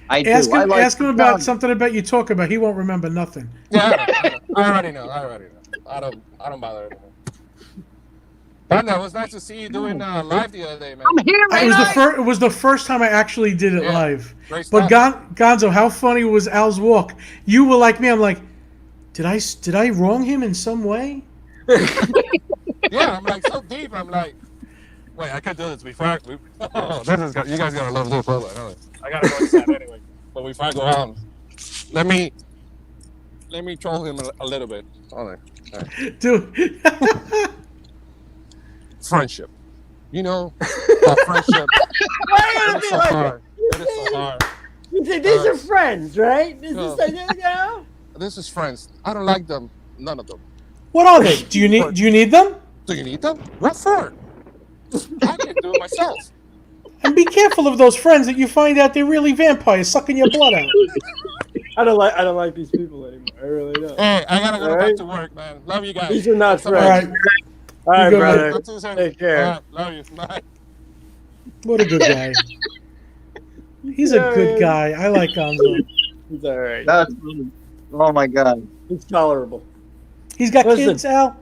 I do. Ask I him, like ask him about John. something about you talk about. He won't remember nothing. Yeah, I already know. I don't bother anymore. Panda, it was nice to see you doing live the other day, man. I'm here, man. It was the first time I actually did it live. Great But stuff. Gonzo, how funny was Al's walk? You were like me. I'm like, did I wrong him in some way? Yeah, I'm like so deep. I'm like, wait, I could do this before. Oh, this is you guys gotta love this public. I gotta go inside anyway. But before I go on, let me troll him a little bit. Hold on. All right. Dude. Friendship. You know, friendship. Why It is so hard. It is so hard. These are friends, right? This No. is, you know? This is friends. I don't like them. None of them. What are they? Do you need them? Do you need them? What for? I can do it myself. And be careful of those friends that you find out they're really vampires sucking your blood out. I don't like these people anymore. I really don't. Hey, I gotta go All back right. to work, man. Love you guys. These are not All right. friends. All right, You go, brother. Talk to you soon. Take care. All right, love you. Bye. What a good guy. He's a good guy. I like Gonzo. He's all right. That's funny. Oh my god. He's tolerable. He's got Listen. kids, Al?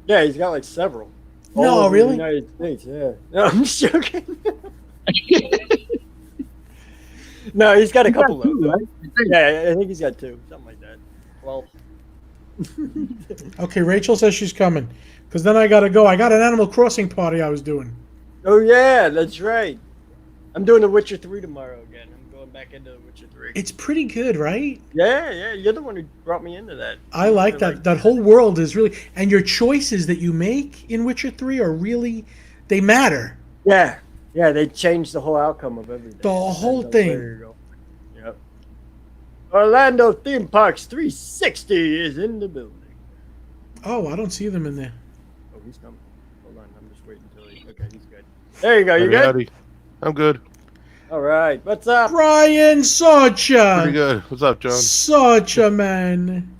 Yeah, he's got like several. No, All over really? The United States, yeah. No, I'm just joking. No, he's got a couple Two, though. right? Yeah, I think he's got 2, something like that. 12. Okay, Rachel says she's coming. Because then I got to go. I got an Animal Crossing party I was doing. Oh yeah, that's right. I'm doing The Witcher 3 tomorrow again. I'm going back into The Witcher 3. It's pretty good, right? Yeah, you're the one who brought me into that. I like that. That whole world is really... And your choices that you make in Witcher 3 are really... They matter. Yeah, they changed the whole outcome of everything. The whole There thing. you go. Yep. Orlando Theme Parks 360 is in the building. Oh, I don't see them in there. Oh, he's coming. Hold on, I'm just waiting until he... Okay, he's good. There you go, you good? Howdy. I'm good. All right, what's up? Brian Socha! Pretty good. What's up, John? Socha, man.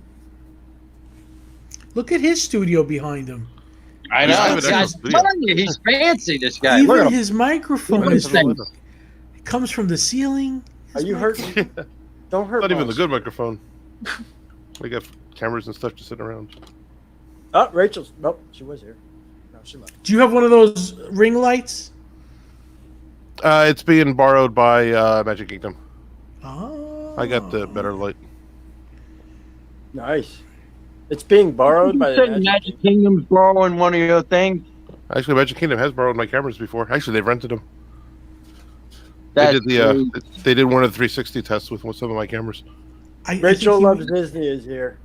Look at his studio behind him. I Yeah, know. I This have an guy's actual video. telling you, he's fancy, this guy. Look at Even him. his microphone Look is at him. it comes from the ceiling. Are His you microphone- hurt? Don't hurt Not even the Boss. good microphone. We got cameras and stuff just sitting around. Oh, Rachel's... Nope, she was here. No, she left. Do you have one of those ring lights? It's being borrowed by Magic Kingdom. Oh. I got the better light. Nice. It's being borrowed by You the said Magic Kingdom's borrowing one of your things. Actually, Magic Kingdom has borrowed my cameras before. Actually, they've rented them. That's They did the they did one of the 360 tests with some of my cameras. I think Rachel he Loves means- Disney is here.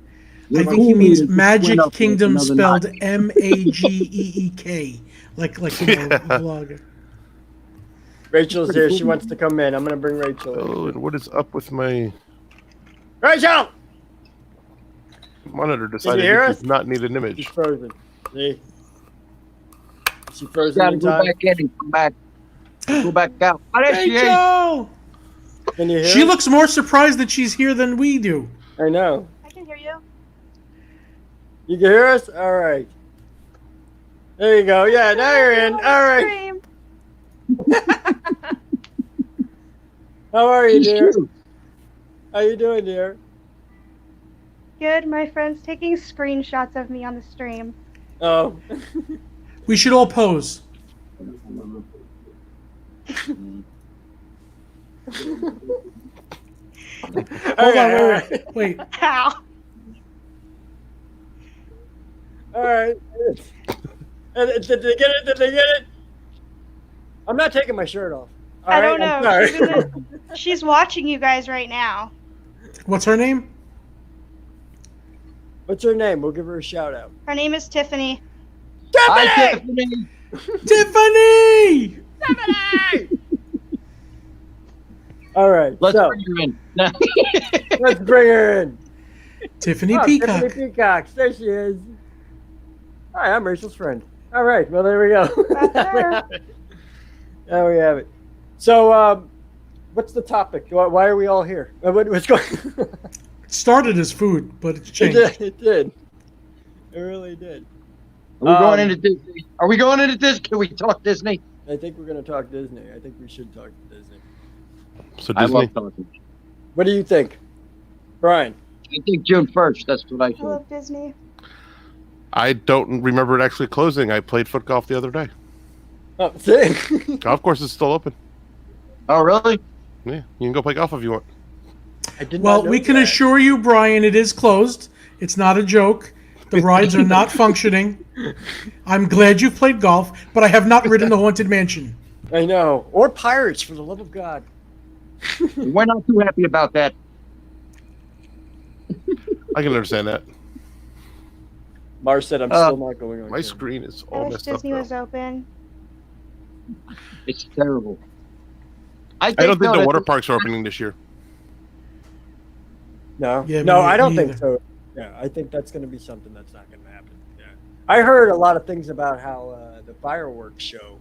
I think he means Magic Kingdom spelled Mageek, like vlogger. Rachel's here. She wants to come in. I'm gonna bring Rachel in. Oh, and what is up with my Rachel! monitor? Decided hear it us? does not need an She's image. frozen. See? She frozen Gotta in go time. back in and come back. Go back out. Oh, there she is. Rachel! Can you hear She us? looks more surprised that she's here than we do. I know. I can hear you. You can hear us? All right. There you go. Yeah, now you're in. All right. Stream. How are you, She's dear? cute. How you doing, dear? Good. My friend's taking screenshots of me on the stream. Oh. We should all pose. Hold on, wait. Ow. All right. Did they get it? Did they get it? I'm not taking my shirt off. All I right, don't I'm know. sorry. She's, in the, she's watching you guys right now. What's her name? What's her name? We'll give her a shout out. Her name is Tiffany. Hi, Tiffany! Tiffany. Tiffany! All right. Let's so, bring her in. let's bring her in. Tiffany Oh, Peacock. Tiffany Peacock. There she is. Hi, I'm Rachel's friend. All right. Well, there we go. That's her. There we have it. So, what's the topic? Why are we all here? What's going on? It started as food, but it's It changed. did. It did. It really did. Are we going into Disney? Are we going into Disney? Can we talk Disney? I think we're going to talk Disney. I think we should talk Disney. So I Disney. love talking. What do you think, Brian? I think June 1st. That's what I I said. love Disney. I don't remember it actually closing. I played foot golf the other day. Oh, see? Golf course is still open. Oh, really? Yeah, you can go play golf if you want. I did Well, not know we can that. assure you, Brian, it is closed. It's not a joke. The rides are not functioning. I'm glad you've played golf, but I have not ridden the Haunted Mansion. I know. Or pirates, for the love of God. We're not too happy about that. I can understand that. Mars said I'm still not going on. My camera. screen is I all wish messed up. Disney Though. was open. It's terrible. I don't think the no, water parks are opening this year. No, Yeah, no, me- I don't me think either. so. Yeah, I think that's going to be something that's not going to happen. Yeah, I heard a lot of things about how the fireworks show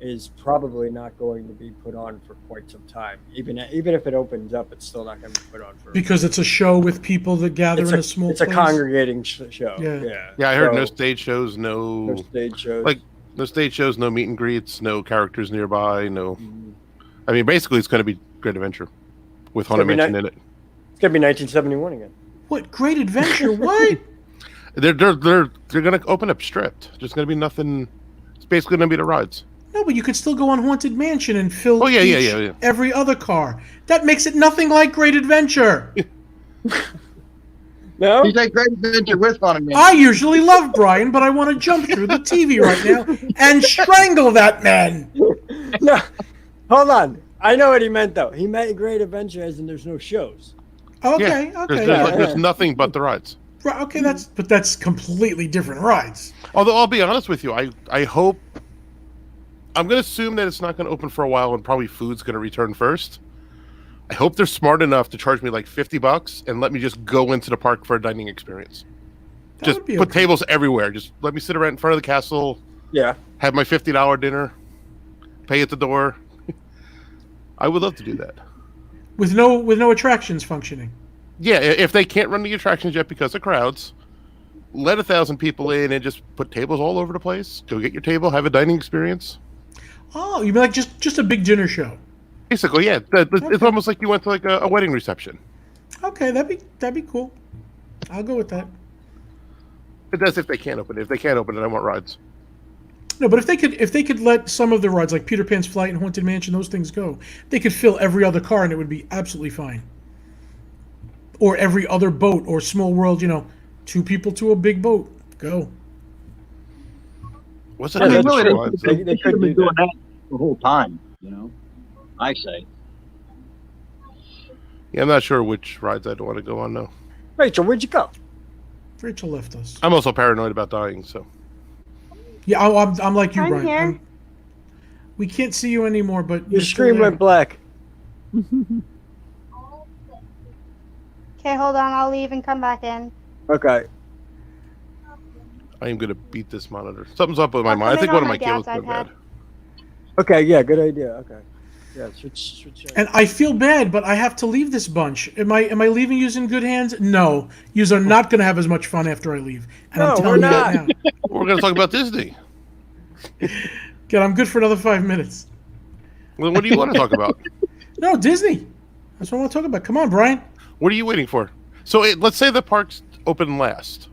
is probably not going to be put on for quite some time. Even if it opens up, it's still not going to be put on for. Because it's a show with people that gather in a small It's place. a congregating show. Yeah. Yeah. Yeah, I heard no So, stage shows, no stage shows. like no stage shows, no meet and greets, no characters nearby, no. Mhm. I mean, basically, it's going to be Great Adventure with gonna Haunted be Mansion in it. It's going to be 1971 again. What great adventure? What? They're going to open up stripped. There's going to be nothing. It's basically going to be the rides. No, but you could still go on Haunted Mansion and fill Oh, yeah. every other car. That makes it nothing like Great Adventure. No, He's like Great Adventure with Haunted Mansion. I usually love Brian, but I want to jump through the TV right now and strangle that man. no. Hold on. I know what he meant though. He meant Great Adventure as in there's no shows. Okay, Yeah. okay. There's nothing but the rides. Right, okay, that's completely different rides. Although I'll be honest with you, I hope. I'm going to assume that it's not going to open for a while, and probably food's going to return first. I hope they're smart enough to charge me like $50 and let me just go into the park for a dining experience. That Just would be put okay. tables everywhere. Just let me sit around in front of the castle, Yeah. have my $50 dinner, pay at the door. I would love to do that. with no attractions functioning. Yeah, if they can't run the attractions yet because of crowds, let 1,000 people in and just put tables all over the place. Go get your table, have a dining experience. Oh, you mean like just a big dinner show? Basically, yeah, it's almost like you went to like a wedding reception. Okay, that'd be cool. I'll go with that. But that's if they can't open it. If they can't open it, I want rides. No, but if they could let some of the rides like Peter Pan's Flight and Haunted Mansion, those things go, they could fill every other car and it would be absolutely fine. Or every other boat or Small World, 2 people to a big boat. Go. What's it? I mean, that's really, true. They should have could been do doing that the whole time, I say. Yeah, I'm not sure which rides I'd want to go on though. Rachel, where'd you go? Rachel left us. I'm also paranoid about dying, so Yeah, I'm like you, I'm Brian. here. We can't see you anymore, but Your you're still screen there. went black. Okay, hold on. I'll leave and come back in. Okay. I am gonna beat this monitor. Something's up with my I'll monitor. I come think in one on of my my cables dad's went bad. iPad. Okay, yeah, good idea. Okay. Yeah, switch. And I feel bad, but I have to leave this bunch. Am I leaving you in good hands? No. Yous are not going to have as much fun after I leave. And No, I'm telling we're you that not. now. We're gonna talk about Disney. Good, I'm good for another 5 minutes. Well, what do you want to talk about? No, Disney. That's what I want to talk about. Come on, Brian. What are you waiting for? So let's say the parks open last,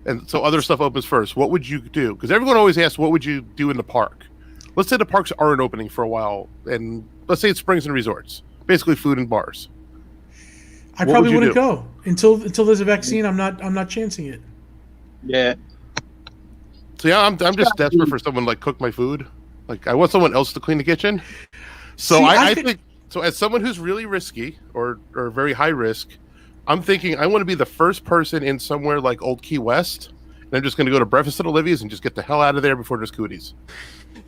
and so other stuff opens first. What would you do? Because everyone always asks, what would you do in the park? Let's say the parks aren't opening for a while, and let's say it's springs and resorts, basically food and bars. I What probably would you wouldn't go until there's a vaccine. I'm not chancing it. Yeah. So yeah, I'm just desperate for someone to, like, cook my food. Like, I want someone else to clean the kitchen. So See, I think so. As someone who's really risky or very high risk, I'm thinking I want to be the first person in somewhere like Old Key West, and I'm just going to go to Breakfast at Olivia's and just get the hell out of there before there's cooties,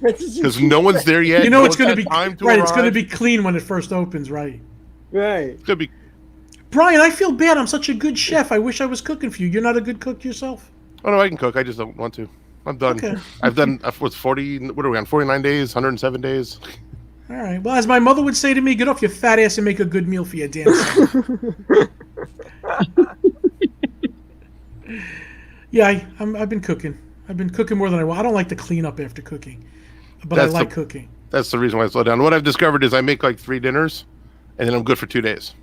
because no one's there yet. You know no it's one's going to had be time to right. It's going to arrive. be clean when it first opens, right? Right. It's gonna be. Brian, I feel bad. I'm such a good chef. I wish I was cooking for you. You're not a good cook yourself. Oh no, I can cook. I just don't want to. I'm done. Okay. I've done. What's 40? What are we on? 49 days, 107 days. All right. Well, as my mother would say to me, get off your fat ass and make a good meal for your damn son. Yeah, I've been cooking. I've been cooking more than I want. I don't like to clean up after cooking, but That's I like the- cooking. That's the reason why I slow down. What I've discovered is I make like 3 dinners, and then I'm good for 2 days.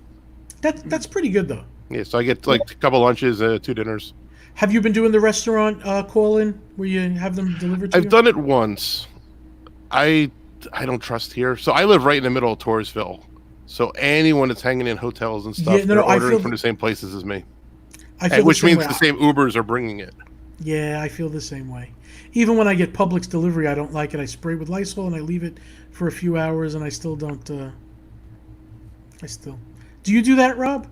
That's pretty good though. Yeah, so I get like a couple lunches, 2 dinners. Have you been doing the restaurant call-in where you have them delivered to you? I've done it once. I don't trust here. So I live right in the middle of Toursville. So anyone that's hanging in hotels and stuff, they're ordering from the same places as me. Which means the same Ubers are bringing it. Yeah, I feel the same way. Even when I get Publix delivery, I don't like it. I spray with Lysol and I leave it for a few hours, and I still don't. Do you do that, Rob?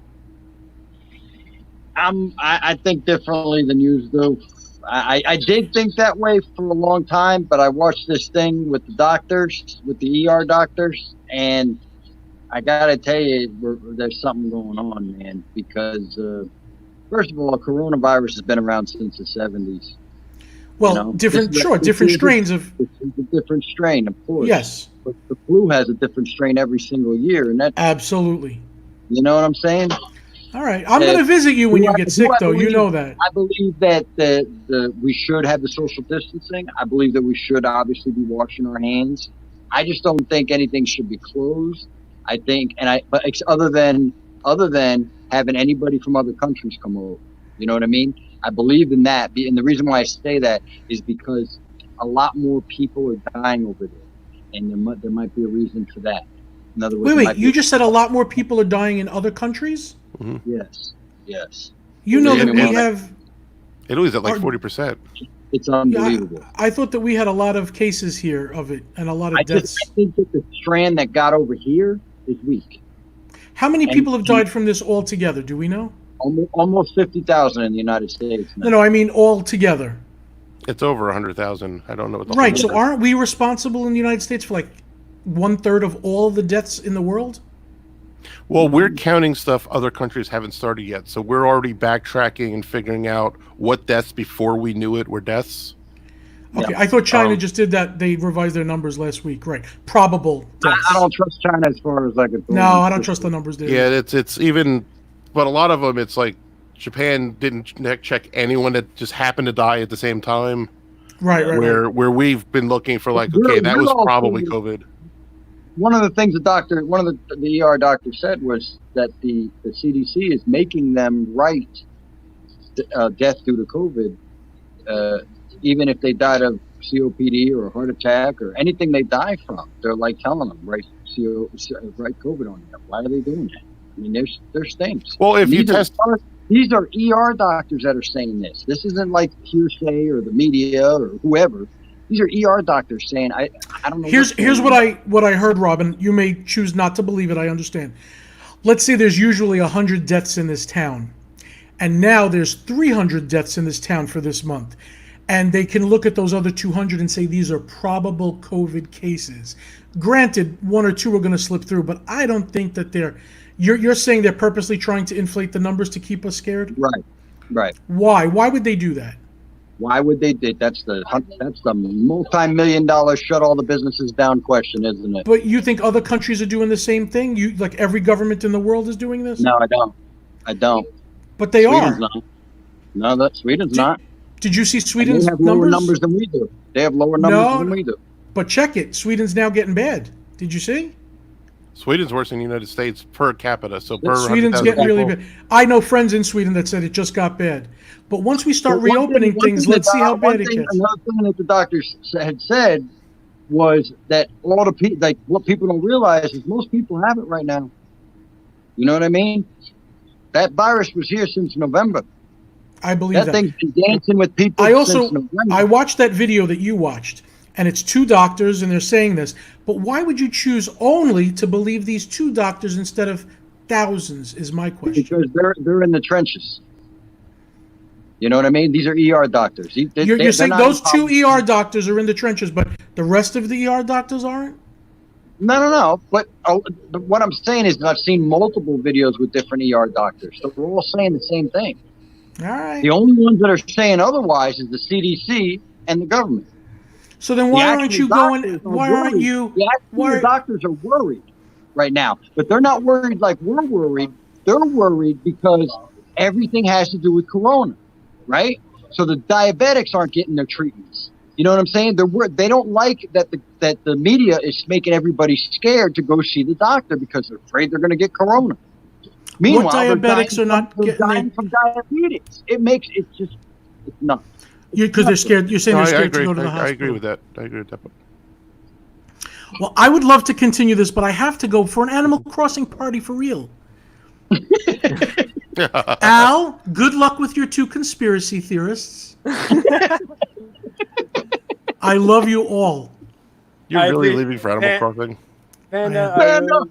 I think differently than you do. I did think that way for a long time, but I watched this thing with the doctors, with the ER doctors, and I gotta tell you, there's something going on, man. Because first of all, coronavirus has been around since the 70s. Well, different strains of. It's a different strain, of course. Yes. But the flu has a different strain every single year, and that. Absolutely. You know what I'm saying? All right, I'm going to visit you when you get sick, though. You know that. I believe that we should have the social distancing. I believe that we should obviously be washing our hands. I just don't think anything should be closed. I think, but other than having anybody from other countries come over, you know what I mean? I believe in that, and the reason why I say that is because a lot more people are dying over there, and there might be a reason for that. In other words, wait, you just said a lot more people are dying in other countries? Mm-hmm. Yes. You know that we have. Italy's at like 40%. It's unbelievable. Yeah, I thought that we had a lot of cases here of it and a lot of deaths. I think that the strand that got over here is weak. How many people have died from this altogether? Do we know? Almost 50,000 in the United States. Now. No, I mean all together. It's over 100,000. I don't know what the right. So aren't we responsible in the United States for like 1/3 of all the deaths in the world? Well, we're counting stuff other countries haven't started yet. So we're already backtracking and figuring out what deaths before we knew it were deaths. Okay, I thought China just did that. They revised their numbers last week. Right. Probable deaths. I don't trust China as far as I can. No, I don't trust the numbers there. Yeah, it's even, but a lot of them, it's like Japan didn't check anyone that just happened to die at the same time. Right. Where we've been looking for like, okay, that was probably COVID. One of the things the ER doctor said was that the CDC is making them write death due to COVID, even if they died of COPD or a heart attack or anything they die from. They're like telling them write COVID on them. Why are they doing that? I mean, there's things. Well, if you test, these are ER doctors that are saying this. This isn't like hearsay or the media or whoever. These are ER doctors saying, I don't know. Here's what I heard, Robin. You may choose not to believe it. I understand. Let's say there's usually 100 deaths in this town, and now there's 300 deaths in this town for this month, and they can look at those other 200 and say these are probable COVID cases. Granted, 1 or 2 are going to slip through, but I don't think that they're. You're saying they're purposely trying to inflate the numbers to keep us scared? Right. Why? Why would they do that? Why would they? That's the multi-million-dollar shut all the businesses down question, isn't it? But you think other countries are doing the same thing? You like every government in the world is doing this? No, I don't. But they Sweden's are. Not. No, Sweden's not. Did you see Sweden's they have lower numbers than we do. They have lower numbers than we do. But check it. Sweden's now getting bad. Did you see? Sweden's worse than the United States per capita. So Sweden's getting really bad. I know friends in Sweden that said it just got bad. But once we start reopening things, let's see how bad it gets. Another thing that the doctors had said was that all the people, like what people don't realize is most people have it right now. You know what I mean? That virus was here since November. I believe that. That thing's been dancing with people since November. I watched that video that you watched, and it's 2 doctors, and they're saying this. But why would you choose only to believe these 2 doctors instead of thousands is my question. Because they're in the trenches. You know what I mean? These are ER doctors. You're saying those 2 ER doctors are in the trenches, but the rest of the ER doctors aren't? No. But what I'm saying is that I've seen multiple videos with different ER doctors. So we're all saying the same thing. All right. The only ones that are saying otherwise is the CDC and the government. So then why aren't you going? Why aren't you? The doctors are worried right now, but they're not worried like we're worried. They're worried because everything has to do with corona, right? So the diabetics aren't getting their treatments. You know what I'm saying? They don't like that the media is making everybody scared to go see the doctor because they're afraid they're going to get corona. Meanwhile, what diabetics are not dying from diabetes. It's It's nuts. Because they're scared. You're saying No, they're I scared to agree. go to the I hospital. agree with that. I agree with that. Well, I would love to continue this, but I have to go for an Animal Crossing party for real. Al, good luck with your 2 conspiracy theorists. I love you all. You're I really agree. leaving for Animal Crossing? Panda,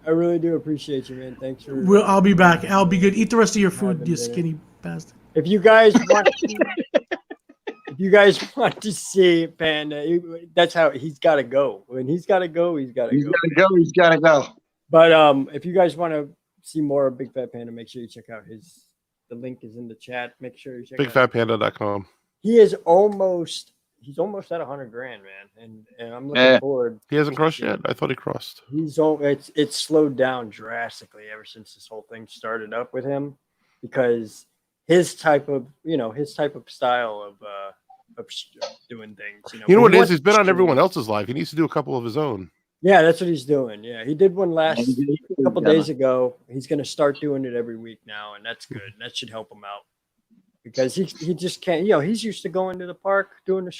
I really do appreciate you, man. Thanks for. I'll be back. Al, be good. Eat the rest of your food, Having you dinner. skinny bastard. If you guys want, if you guys want to see Panda, that's how he's got to go. When he's got to go, he's got to go. He's got to go. But if you guys want to see more of Big Fat Panda, make sure you check out his. The link is in the chat. Make sure you check out BigFatPanda.com. He is almost. He's almost at $100,000, man, and I'm looking forward. He hasn't crossed yet. I thought he crossed. It's slowed down drastically ever since this whole thing started up with him, because his type of style of doing things. You know what it is? He's been on everyone else's live. He needs to do a couple of his own. Yeah, that's what he's doing. Yeah, he did one a couple days ago. He's going to start doing it every week now, and that's good. That should help him out. Because he just can't, he's used to going to the park, doing a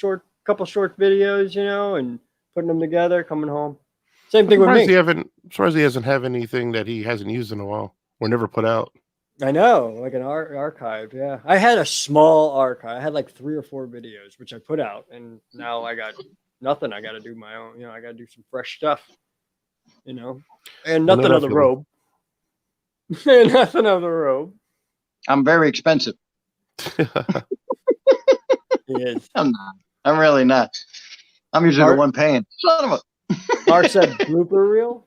couple short videos, and putting them together, coming home. Same thing with me. I'm surprised he doesn't have anything that he hasn't used in a while or never put out. I know, like an archive. Yeah, I had a small archive. I had like 3 or 4 videos, which I put out, and now I got nothing. I got to do my own. I got to do some fresh stuff. And nothing of the Robe. Nothing of the Robe. I'm very expensive. He is. I'm not. I'm really not. I'm usually the one paying. Son of a. Mark said blooper reel.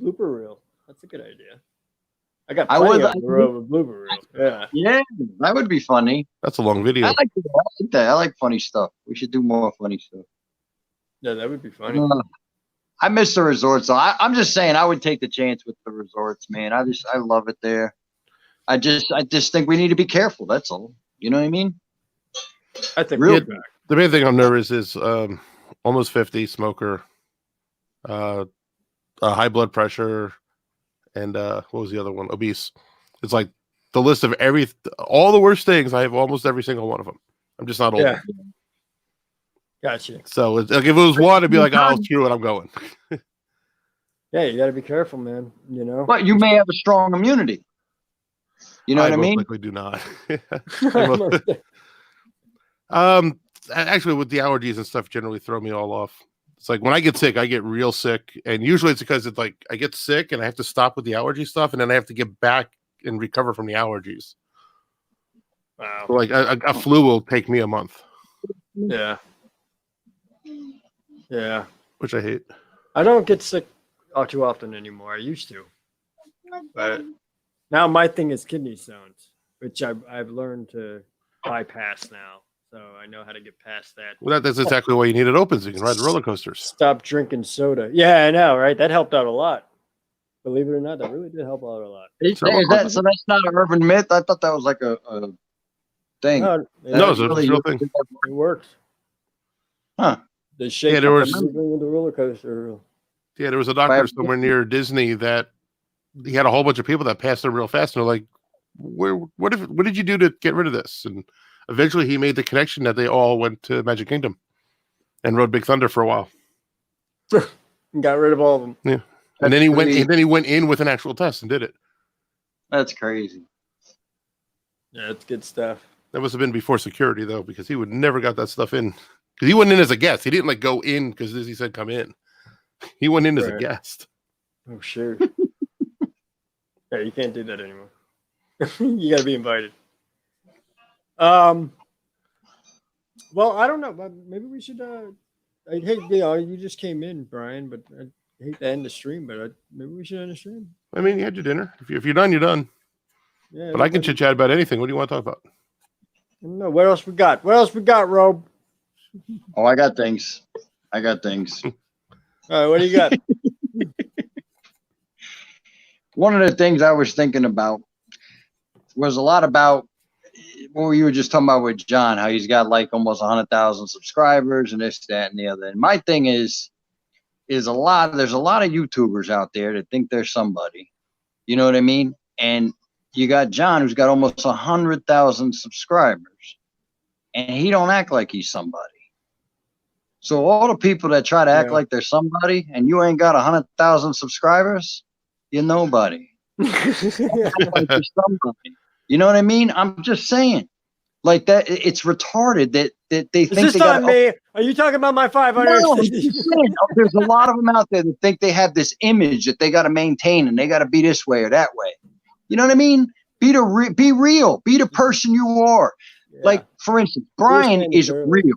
Blooper reel. That's a good idea. I got plenty of the Robe of blooper reel. Yeah. Yeah, that would be funny. That's a long video. I like that. I like funny stuff. We should do more funny stuff. Yeah, that would be funny. I miss the resorts. So I'm just saying I would take the chance with the resorts, man. I love it there. I just think we need to be careful. That's all. You know what I mean? I think the main thing I'm nervous is almost 50, smoker, high blood pressure, and what was the other one? Obese. It's like the list of all the worst things. I have almost every single one of them. I'm just not old. Yeah. Gotcha. So like if it was one, it'd be like, oh, screw it, I'm going. Yeah, you got to be careful, man. But you may have a strong immunity. You know what I mean? Likely do not. Actually, with the allergies and stuff, generally throw me all off. It's like when I get sick, I get real sick, and usually it's because it's like I get sick and I have to stop with the allergy stuff, and then I have to get back and recover from the allergies. Wow. So like a flu will take me a month. Yeah. Yeah. Which I hate. I don't get sick too often anymore. I used to, but now my thing is kidney stones, which I've learned to bypass now. So I know how to get past that. Well, that's exactly why you need it open, so you can ride the roller coasters. Stop drinking soda. Yeah, I know, right? That helped out a lot. Believe it or not, that really did help out a lot. So that's not an urban myth? I thought that was like a thing. No, it's a real thing. It works. Huh. The shake there was with the roller coaster. Yeah, there was a doctor somewhere near Disney that he had a whole bunch of people that passed them real fast, and they're like, what did you do to get rid of this? And eventually he made the connection that they all went to Magic Kingdom and rode Big Thunder for a while. Got rid of all of them. Yeah. And then he went in with an actual test and did it. That's crazy. Yeah, it's good stuff. That must have been before security though, because he would never got that stuff in. Because he went in as a guest. He didn't like go in because he said come in. He went in as a guest. Oh sure. Yeah, you can't do that anymore. You gotta be invited. Well, I don't know. Maybe we should. I hate you just came in, Brian, but I hate to end the stream. But maybe we should end the stream. I mean, you had your dinner. If you're done, you're done. Yeah. But I can chit chat about anything. What do you want to talk about? No. What else we got? What else we got, Robe? Oh, I got things. All right, what do you got? One of the things I was thinking about was a lot about what you were just talking about with John, how he's got like almost 100,000 subscribers and this, that, and the other. And my thing is there's a lot of YouTubers out there that think they're somebody. You know what I mean? And you got John, who's got almost 100,000 subscribers. and he don't act like he's somebody. So all the people that try to act like they're somebody, and you ain't got 100,000 subscribers, you're nobody. Like you're somebody. You know what I mean? I'm just saying, like that. It's retarded that they think Is this they got. on me? Are you talking about my 500? No, I'm just saying, there's a lot of them out there that think they have this image that they got to maintain and they got to be this way or that way. You know what I mean? Be real. Be the person you are. Yeah. Like, for instance, Brian is real.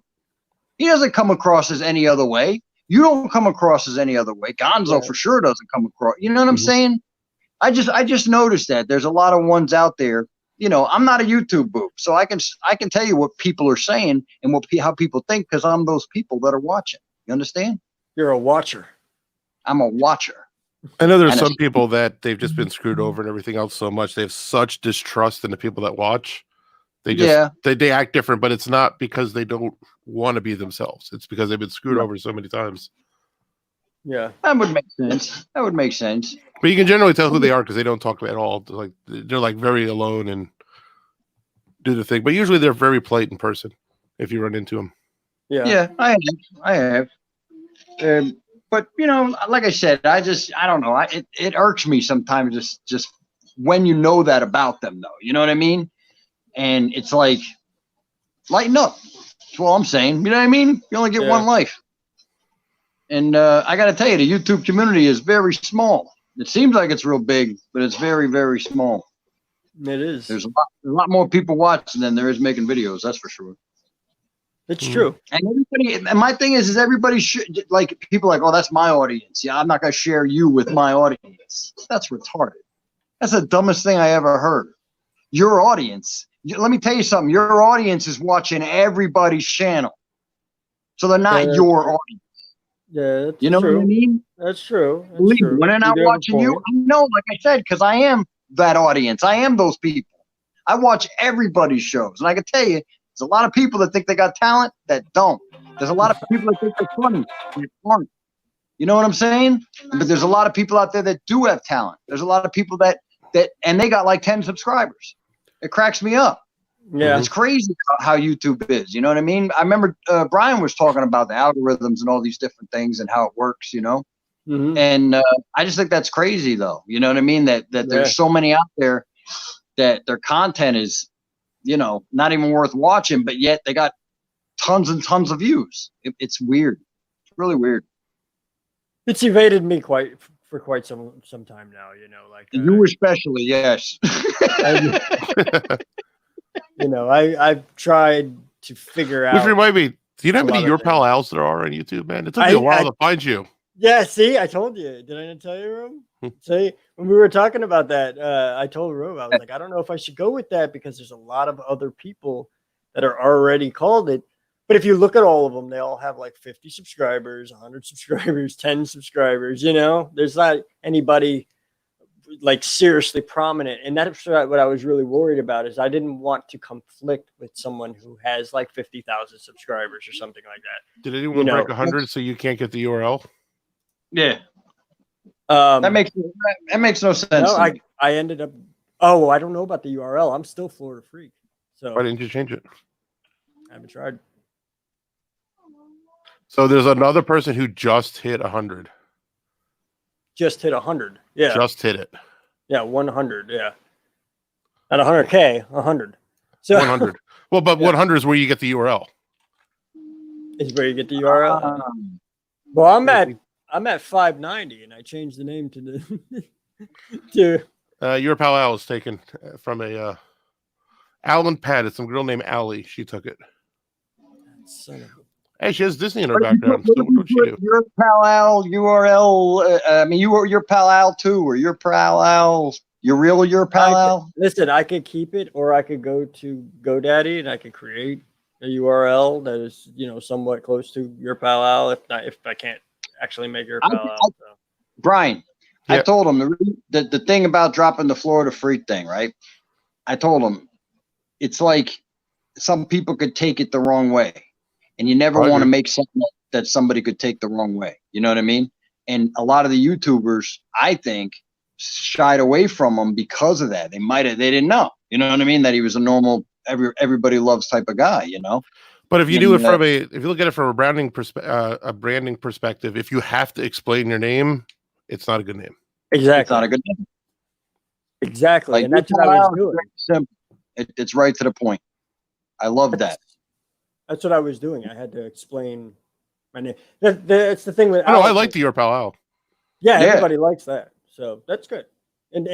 He doesn't come across as any other way. You don't come across as any other way. Gonzo for sure doesn't come across. You know what I'm saying? I just noticed that there's a lot of ones out there. You know, I'm not a YouTube boob, so I can tell you what people are saying and how people think because I'm those people that are watching. You understand? You're a watcher. I'm a watcher. I know there's some people that they've just been screwed over and everything else so much. They have such distrust in the people that watch. They just they act different, but it's not because they don't want to be themselves. It's because they've been screwed over so many times. Yeah, that would make sense. That would make sense. But you can generally tell who they are because they don't talk at all. They're like very alone and do the thing. But usually they're very polite in person if you run into them. Yeah, I have. But you know, like I said, I don't know. It irks me sometimes just when you know that about them, though. You know what I mean? And it's like, lighten up. That's all I'm saying. You know what I mean? You only get one life. And I got to tell you, the YouTube community is very small. It seems like it's real big, but it's very, very small. It is. There's a lot more people watching than there is making videos. That's for sure. It's true. And my thing is everybody should, like, people are like, oh, that's my audience. Yeah, I'm not going to share you with my audience. That's retarded. That's the dumbest thing I ever heard. Your audience. Let me tell you something. Your audience is watching everybody's channel. So they're not your audience. Yeah, that's you know true. what I mean? That's true. Believe me, when they're not watching you, I know, like I said, because I am that audience. I am those people. I watch everybody's shows. And I can tell you, there's a lot of people that think they got talent that don't. There's a lot of people that think they're funny that aren't. You know what I'm saying? But there's a lot of people out there that do have talent. There's a lot of people that and they got like 10 subscribers. It cracks me up. Yeah, it's crazy how YouTube is. You know what I mean? I remember Brian was talking about the algorithms and all these different things and how it works. You know, and I just think that's crazy, though. You know what I mean? That there's so many out there that their content is, you know, not even worth watching, but yet they got tons and tons of views. It's weird. It's really weird. It's evaded me for quite some time now. You know, like you especially, yes. You know, I've tried to figure out. Which remind me, do you know how many Your Pal Als there are on YouTube, man? It took me a while to find you. Yeah, see, I told you. Did I not tell you, Robe? See, when we were talking about that, I told Robe, I was like, I don't know if I should go with that because there's a lot of other people that are already called it. But if you look at all of them, they all have like 50 subscribers, 100 subscribers, 10 subscribers. You know, there's not anybody like seriously prominent, and that's what I was really worried about. Is I didn't want to conflict with someone who has like 50,000 subscribers or something like that. Did anyone break 100 so you can't get the URL? Yeah, that makes no sense. No, I ended up. Oh, I don't know about the URL. I'm still Florida Freak. So why didn't you change it? I haven't tried. So there's another person who just hit 100. Just hit 100. Yeah. Just hit it. Yeah, 100. Yeah. Not 100K, 100. So 100. Well, but 100 is where you get the URL. Is where you get the URL. Well, I'm at 590, and I changed the name to the Your Pal Al is taken from a Alan Pat. It's some girl named Allie. She took it. Son of a. Hey, she has Disney in her background. So what she do? Your Pal Al URL. I mean, you were Your Pal Al too, or Your Pal Al. Your Pal Al. Listen, I could keep it, or I could go to GoDaddy and I could create a URL that is, you know, somewhat close to Your Pal Al. If I can't actually make Your Pal Al. So. Brian, I told him the thing about dropping the Florida Freak thing, right? I told him it's like some people could take it the wrong way. And you never want to make something that somebody could take the wrong way. You know what I mean? And a lot of the YouTubers, I think, shied away from him because of that. They didn't know. You know what I mean? That he was a normal everybody loves type of guy, you know. But if you do it from if you look at it from a branding perspective, if you have to explain your name, it's not a good name. Exactly. It's not a good name. Exactly, Like, and that's what I was doing. Simple. It's right to the point. I love that. That's what I was doing. I had to explain my name. That's the thing with. No, I like the Your Pal Al. Yeah, everybody likes that, so that's good. And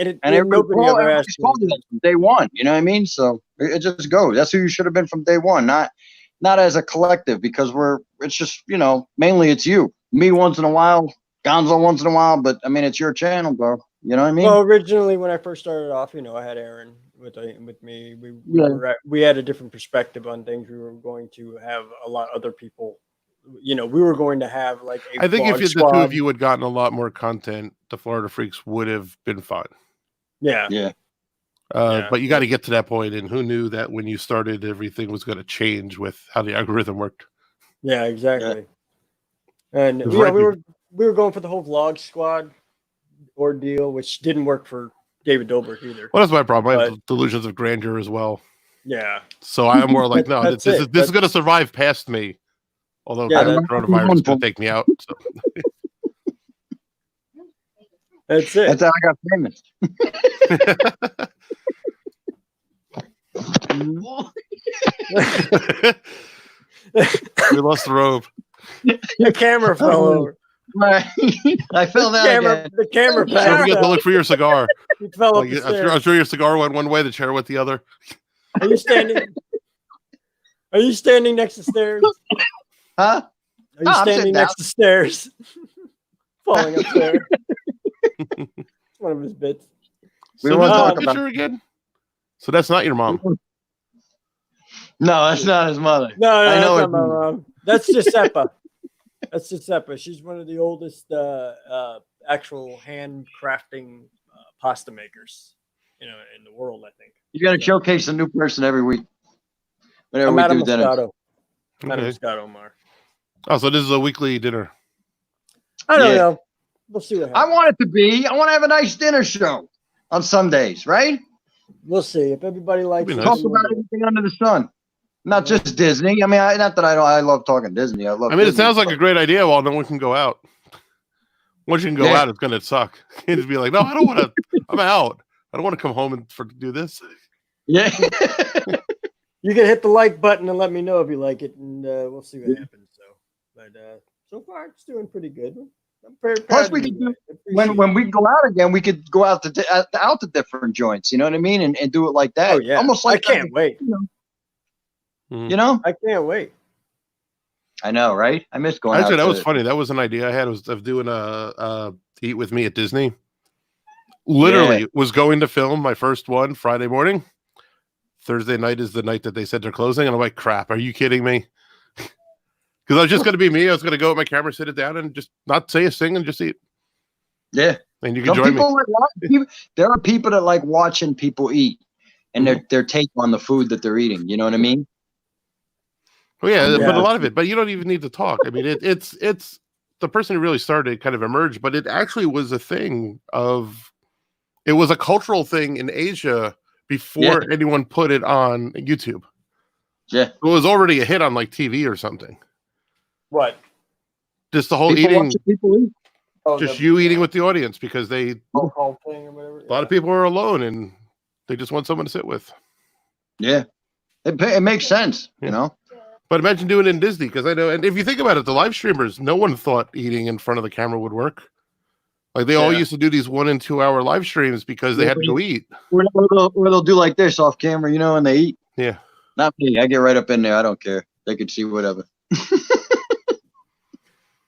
nobody ever asked me that from day one. You know what I mean? So it just goes. That's who you should have been from day one, not as a collective, because it's just, you know, mainly it's you, me once in a while, Gonzo once in a while, but I mean, it's your channel, bro. You know what I mean? Well, originally when I first started off, you know, I had Aaron with me. We had a different perspective on things. We were going to have a lot of other people. You know, we were going to have like I think if the two of you had gotten a lot more content, the Florida Freaks would have been fun. Yeah. Yeah. But you got to get to that point, and who knew that when you started, everything was going to change with how the algorithm worked. Yeah, exactly. Yeah. And we were going for the whole vlog squad ordeal, which didn't work for David Dobrik either. Well, that's my problem. I have delusions of grandeur as well. Yeah. So I'm more like, no, this is going to survive past me. Although coronavirus is going to take me out. So. That's it. That's how I got famous. We lost the Robe. The camera fell over. I fell down again. The camera Don't forget to look for your cigar. You fell up the stairs. I'm sure your cigar went one way, the chair went the other. Are you standing next to stairs? Huh? Are you standing next to stairs? Falling up there. One of his bits. We want to talk about her again. So that's not your mom. No, that's not his mother. No, that's not my mom. That's Giuseppa. That's Giuseppa. She's one of the oldest actual handcrafting pasta makers, you know, in the world. I think you got to showcase a new person every week. Whenever we do dinner. Madam Moscato, Omar. Oh, so this is a weekly dinner. I don't know. We'll see what happens. I want it to be. I want to have a nice dinner show on Sundays, right? We'll see if everybody likes it. Talk about everything under the sun, not just Disney. I mean, not that I love talking Disney. I mean, it sounds like a great idea. Well, no one can go out. Once you can go out, it's going to suck. You just be like, no, I don't want to. I'm out. I don't want to come home and do this. Yeah. You can hit the like button and let me know if you like it, and we'll see what happens. But so far, it's doing pretty good. I'm very proud. Plus, we could do when we go out again. We could go out to different joints. You know what I mean, and do it like that. Oh yeah, almost like I can't wait. You know, I can't wait. I know, right? I miss going. Actually, that was funny. That was an idea I had. Of doing a Eat With Me at Disney. Literally, was going to film my first one Friday morning. Thursday night is the night that they said they're closing, and I'm like, crap, are you kidding me? Because I was just going to be me. I was going to go with my camera, sit it down, and just not say a thing and just eat. Yeah. And you can join me. There are people that like watching people eat and their take on the food that they're eating. You know what I mean? Oh, yeah, but a lot of it. But you don't even need to talk. I mean, it's the person who really started kind of emerged, but it actually was a thing it was a cultural thing in Asia before anyone put it on YouTube. Yeah. It was already a hit on like TV or something. What? Just the whole people eating. Just you eating with the audience because thing or whatever. A lot of people are alone and they just want someone to sit with. Yeah. It makes sense, you know? But imagine doing it in Disney, because I know, and if you think about it, the live streamers, no one thought eating in front of the camera would work. Like they all used to do these 1 and 2 hour live streams because they had to go eat. Or they'll do like this off camera, you know, and they eat. Yeah. Not me. I get right up in there. I don't care. They could see whatever.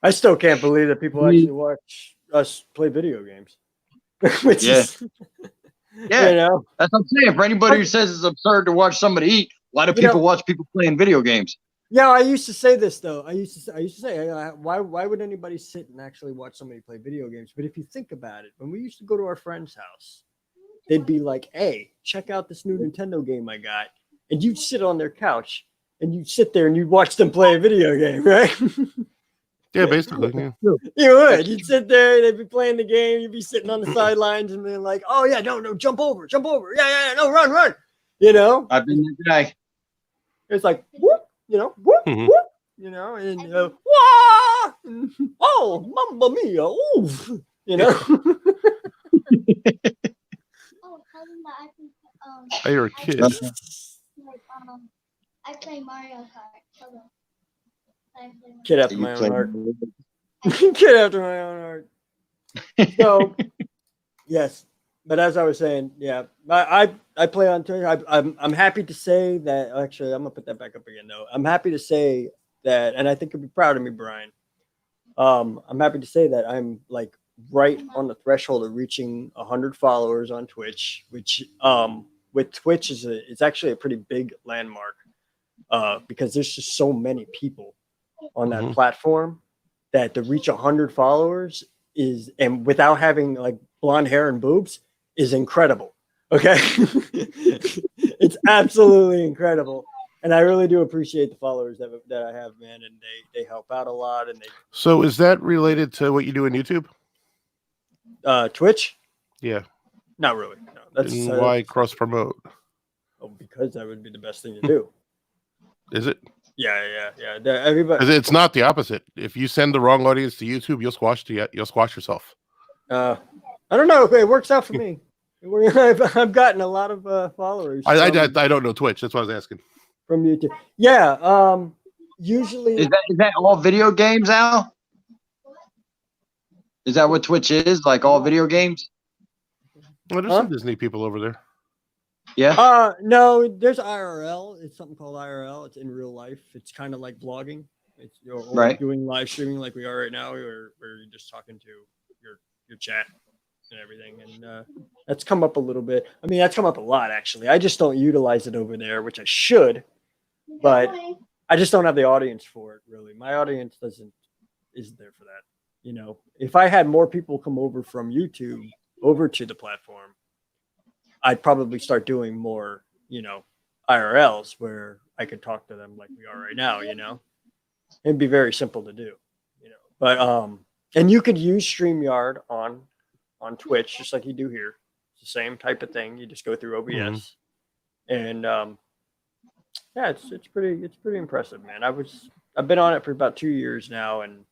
I still can't believe that people actually watch us play video games. Which is, you know, that's what I'm saying. For anybody who says it's absurd to watch somebody eat, a lot of people watch people playing video games. Yeah, I used to say this though. I used to say, why would anybody sit and actually watch somebody play video games? But if you think about it, when we used to go to our friend's house, they'd be like, "Hey, check out this new Nintendo game I got," and you'd sit on their couch and you'd sit there and you'd watch them play a video game, right? Yeah, basically. Yeah. You would. You'd sit there, they'd be playing the game, you'd be sitting on the sidelines and being like, "Oh yeah, no, jump over, yeah, no, run." You know, I've been the guy. it's like whoop, whoop, Mhm. whoop, and wah, and, oh, mamma mia, oof, Oh, you're a kid. I play Mario Kart. Hold on. Kid after You my own play- heart. Kid after my own heart. So, yes, but as I was saying, yeah, I play on Twitch. I'm happy to say that. Actually, I'm gonna put that back up again. Though I'm happy to say that, and I think you'll be proud of me, Brian. I'm happy to say that I'm like right on the threshold of reaching 100 followers on Twitch, which with Twitch it's actually a pretty big landmark because there's just so many people on that Mhm. platform that to reach 100 followers is, and without having like blonde hair and boobs, is incredible. Okay. It's absolutely incredible. And I really do appreciate the followers that I have, man. And they help out a lot. And So is that related to what you do on YouTube? Twitch? Yeah. Not really. No, that's And why cross promote? because that would be the best thing to do. Is it? Yeah. Everybody. 'Cause it's not the opposite. If you send the wrong audience to YouTube, you'll squash yourself. I don't know. It works out for me. I've gotten a lot of followers. I don't know Twitch. That's why I was asking. From YouTube. Yeah. Usually. Is that all video games, Al? Is that what Twitch is? Like all video games? Well, there's some Disney people over there. Yeah. No, there's IRL. It's something called IRL. It's in real life. It's kind of like blogging. It's or Right. doing live streaming like we are right now, where you're just talking to your chat and everything. And that's come up a little bit. I mean, that's come up a lot actually. I just don't utilize it over there, which I should, but I just don't have the audience for it. Really, my audience isn't there for that. If I had more people come over from YouTube over to the platform, I'd probably start doing more, IRLs where I could talk to them like we are right now, It'd be very simple to do, But and you could use StreamYard on Twitch just like you do here. It's the same type of thing. You just go through OBS. And yeah, it's pretty impressive, man. I've been on it for about 2 years now, and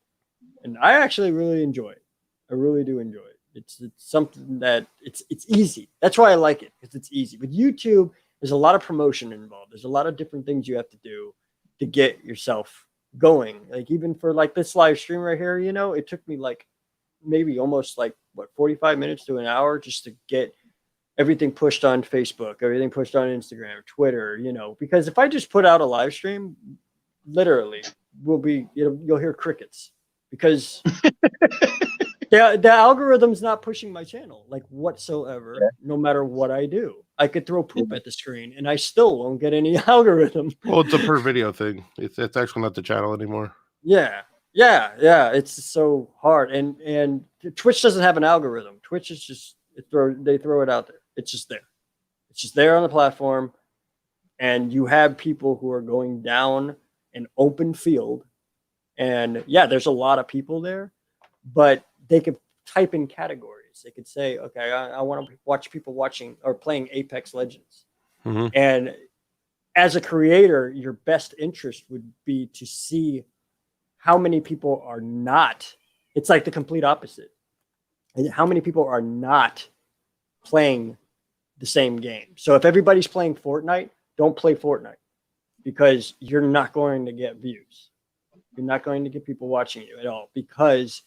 I actually really enjoy it. I really do enjoy it. It's something that it's easy. That's why I like it, because it's easy. With YouTube, there's a lot of promotion involved. There's a lot of different things you have to do to get yourself going. Like even for like this live stream right here, it took me like maybe almost like 45 minutes to an hour just to get everything pushed on Facebook, everything pushed on Instagram, Twitter, because if I just put out a live stream, literally you'll hear crickets because the algorithm's not pushing my channel like whatsoever. No matter what I do, I could throw poop at the screen and I still won't get any algorithm. Well, it's a per video thing. It's actually not the channel anymore. Yeah. It's so hard, and Twitch doesn't have an algorithm. Twitch is just they throw it out there. It's just there. It's just there on the platform, and you have people who are going down an open field, and yeah, there's a lot of people there, but they could type in categories. They could say, okay, I want to watch people watching or playing Apex Legends, and as a creator, your best interest would be to see how many people are not. It's like the complete opposite. And how many people are not playing the same game. So if everybody's playing Fortnite, don't play Fortnite because you're not going to get views. You're not going to get people watching you at all because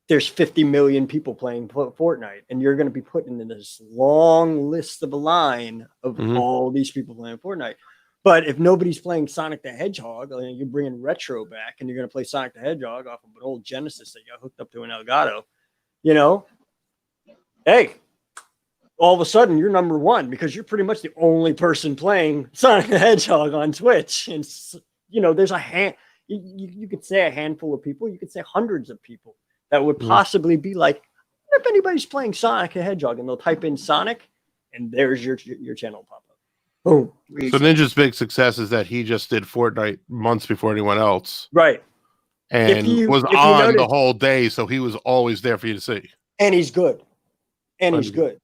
there's 50 million people playing Fortnite, and you're going to be put in this long list of a line of all these people playing Fortnite. But if nobody's playing Sonic the Hedgehog, you're bringing retro back and you're going to play Sonic the Hedgehog off of an old Genesis that got hooked up to an Elgato, hey, all of a sudden you're number one because you're pretty much the only person playing Sonic the Hedgehog on Twitch. And, there's you could say a handful of people, you could say hundreds of people that would possibly be like, if anybody's playing Sonic the Hedgehog, and they'll type in Sonic and there's your channel pop up. Boom. So Ninja's big success is that he just did Fortnite months before anyone else. Right. And was on the whole day, so he was always there for you to see. And he's good. And he's good.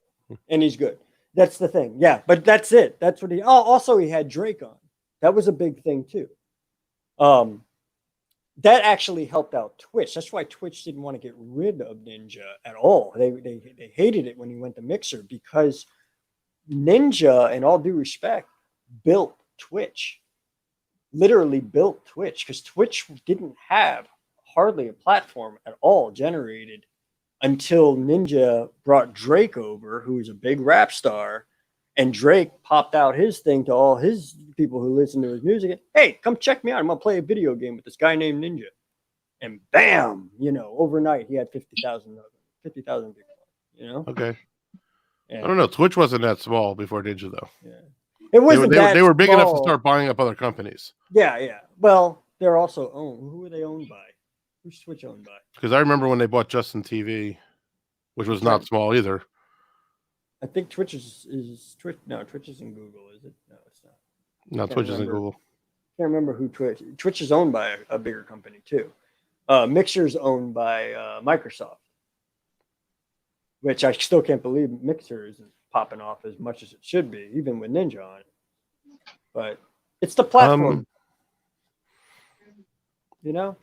That's the thing. Yeah, but that's it. That's what he. Oh, also he had Drake on. That was a big thing too. That actually helped out Twitch. That's why Twitch didn't want to get rid of Ninja at all. They hated it when he went to Mixer because Ninja, in all due respect, built Twitch. Literally built Twitch because Twitch didn't have hardly a platform at all generated until Ninja brought Drake over, who was a big rap star, and Drake popped out his thing to all his people who listen to his music. Hey, come check me out. I'm gonna play a video game with this guy named Ninja. And bam, overnight he had 50,000 people. Okay. And, I don't know. Twitch wasn't that small before Ninja, though. Yeah. It wasn't they were big enough to small. start buying up other companies. Yeah. Well, they're also owned. Who are they owned by? Who's Twitch owned by? Because I remember when they bought Justin TV, which was not small either. I think Twitch is Twitch. No, Twitch isn't Google, is it? No, it's not. No, Twitch isn't Google. Can't remember who Twitch. Twitch is owned by a bigger company too. Mixer's owned by Microsoft, which I still can't believe Mixer isn't popping off as much as it should be, even with Ninja on it. But it's the platform. I don't know.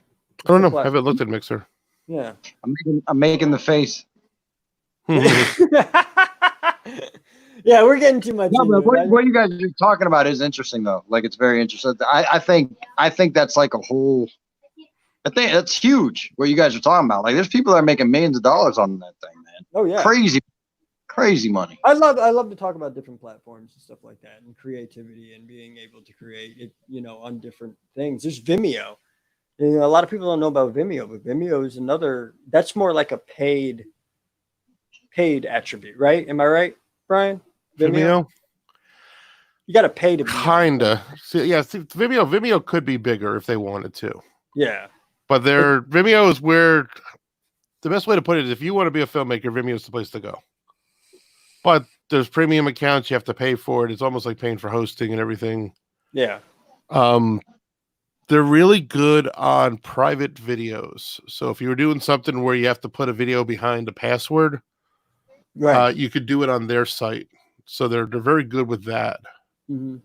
I haven't looked at Mixer. Yeah. I'm making the face. Yeah, we're getting too much. No, but what you guys are talking about is interesting, though. Like, it's very interesting. I think that's like a whole. I think that's huge. What you guys are talking about, like, there's people that are making millions of dollars on that thing, man. Oh yeah, crazy money. I love to talk about different platforms and stuff like that, and creativity and being able to create it, on different things. There's Vimeo. A lot of people don't know about Vimeo, but Vimeo is another. That's more like a paid attribute, right? Am I right, Brian? Vimeo? You got to pay to be kinda. Vimeo could be bigger if they wanted to. Yeah, but Vimeo is where the best way to put it is if you want to be a filmmaker, Vimeo is the place to go. But there's premium accounts, you have to pay for it. It's almost like paying for hosting and everything. Yeah. They're really good on private videos. So if you were doing something where you have to put a video behind a password, right, you could do it on their site. So they're very good with that. Mm-hmm.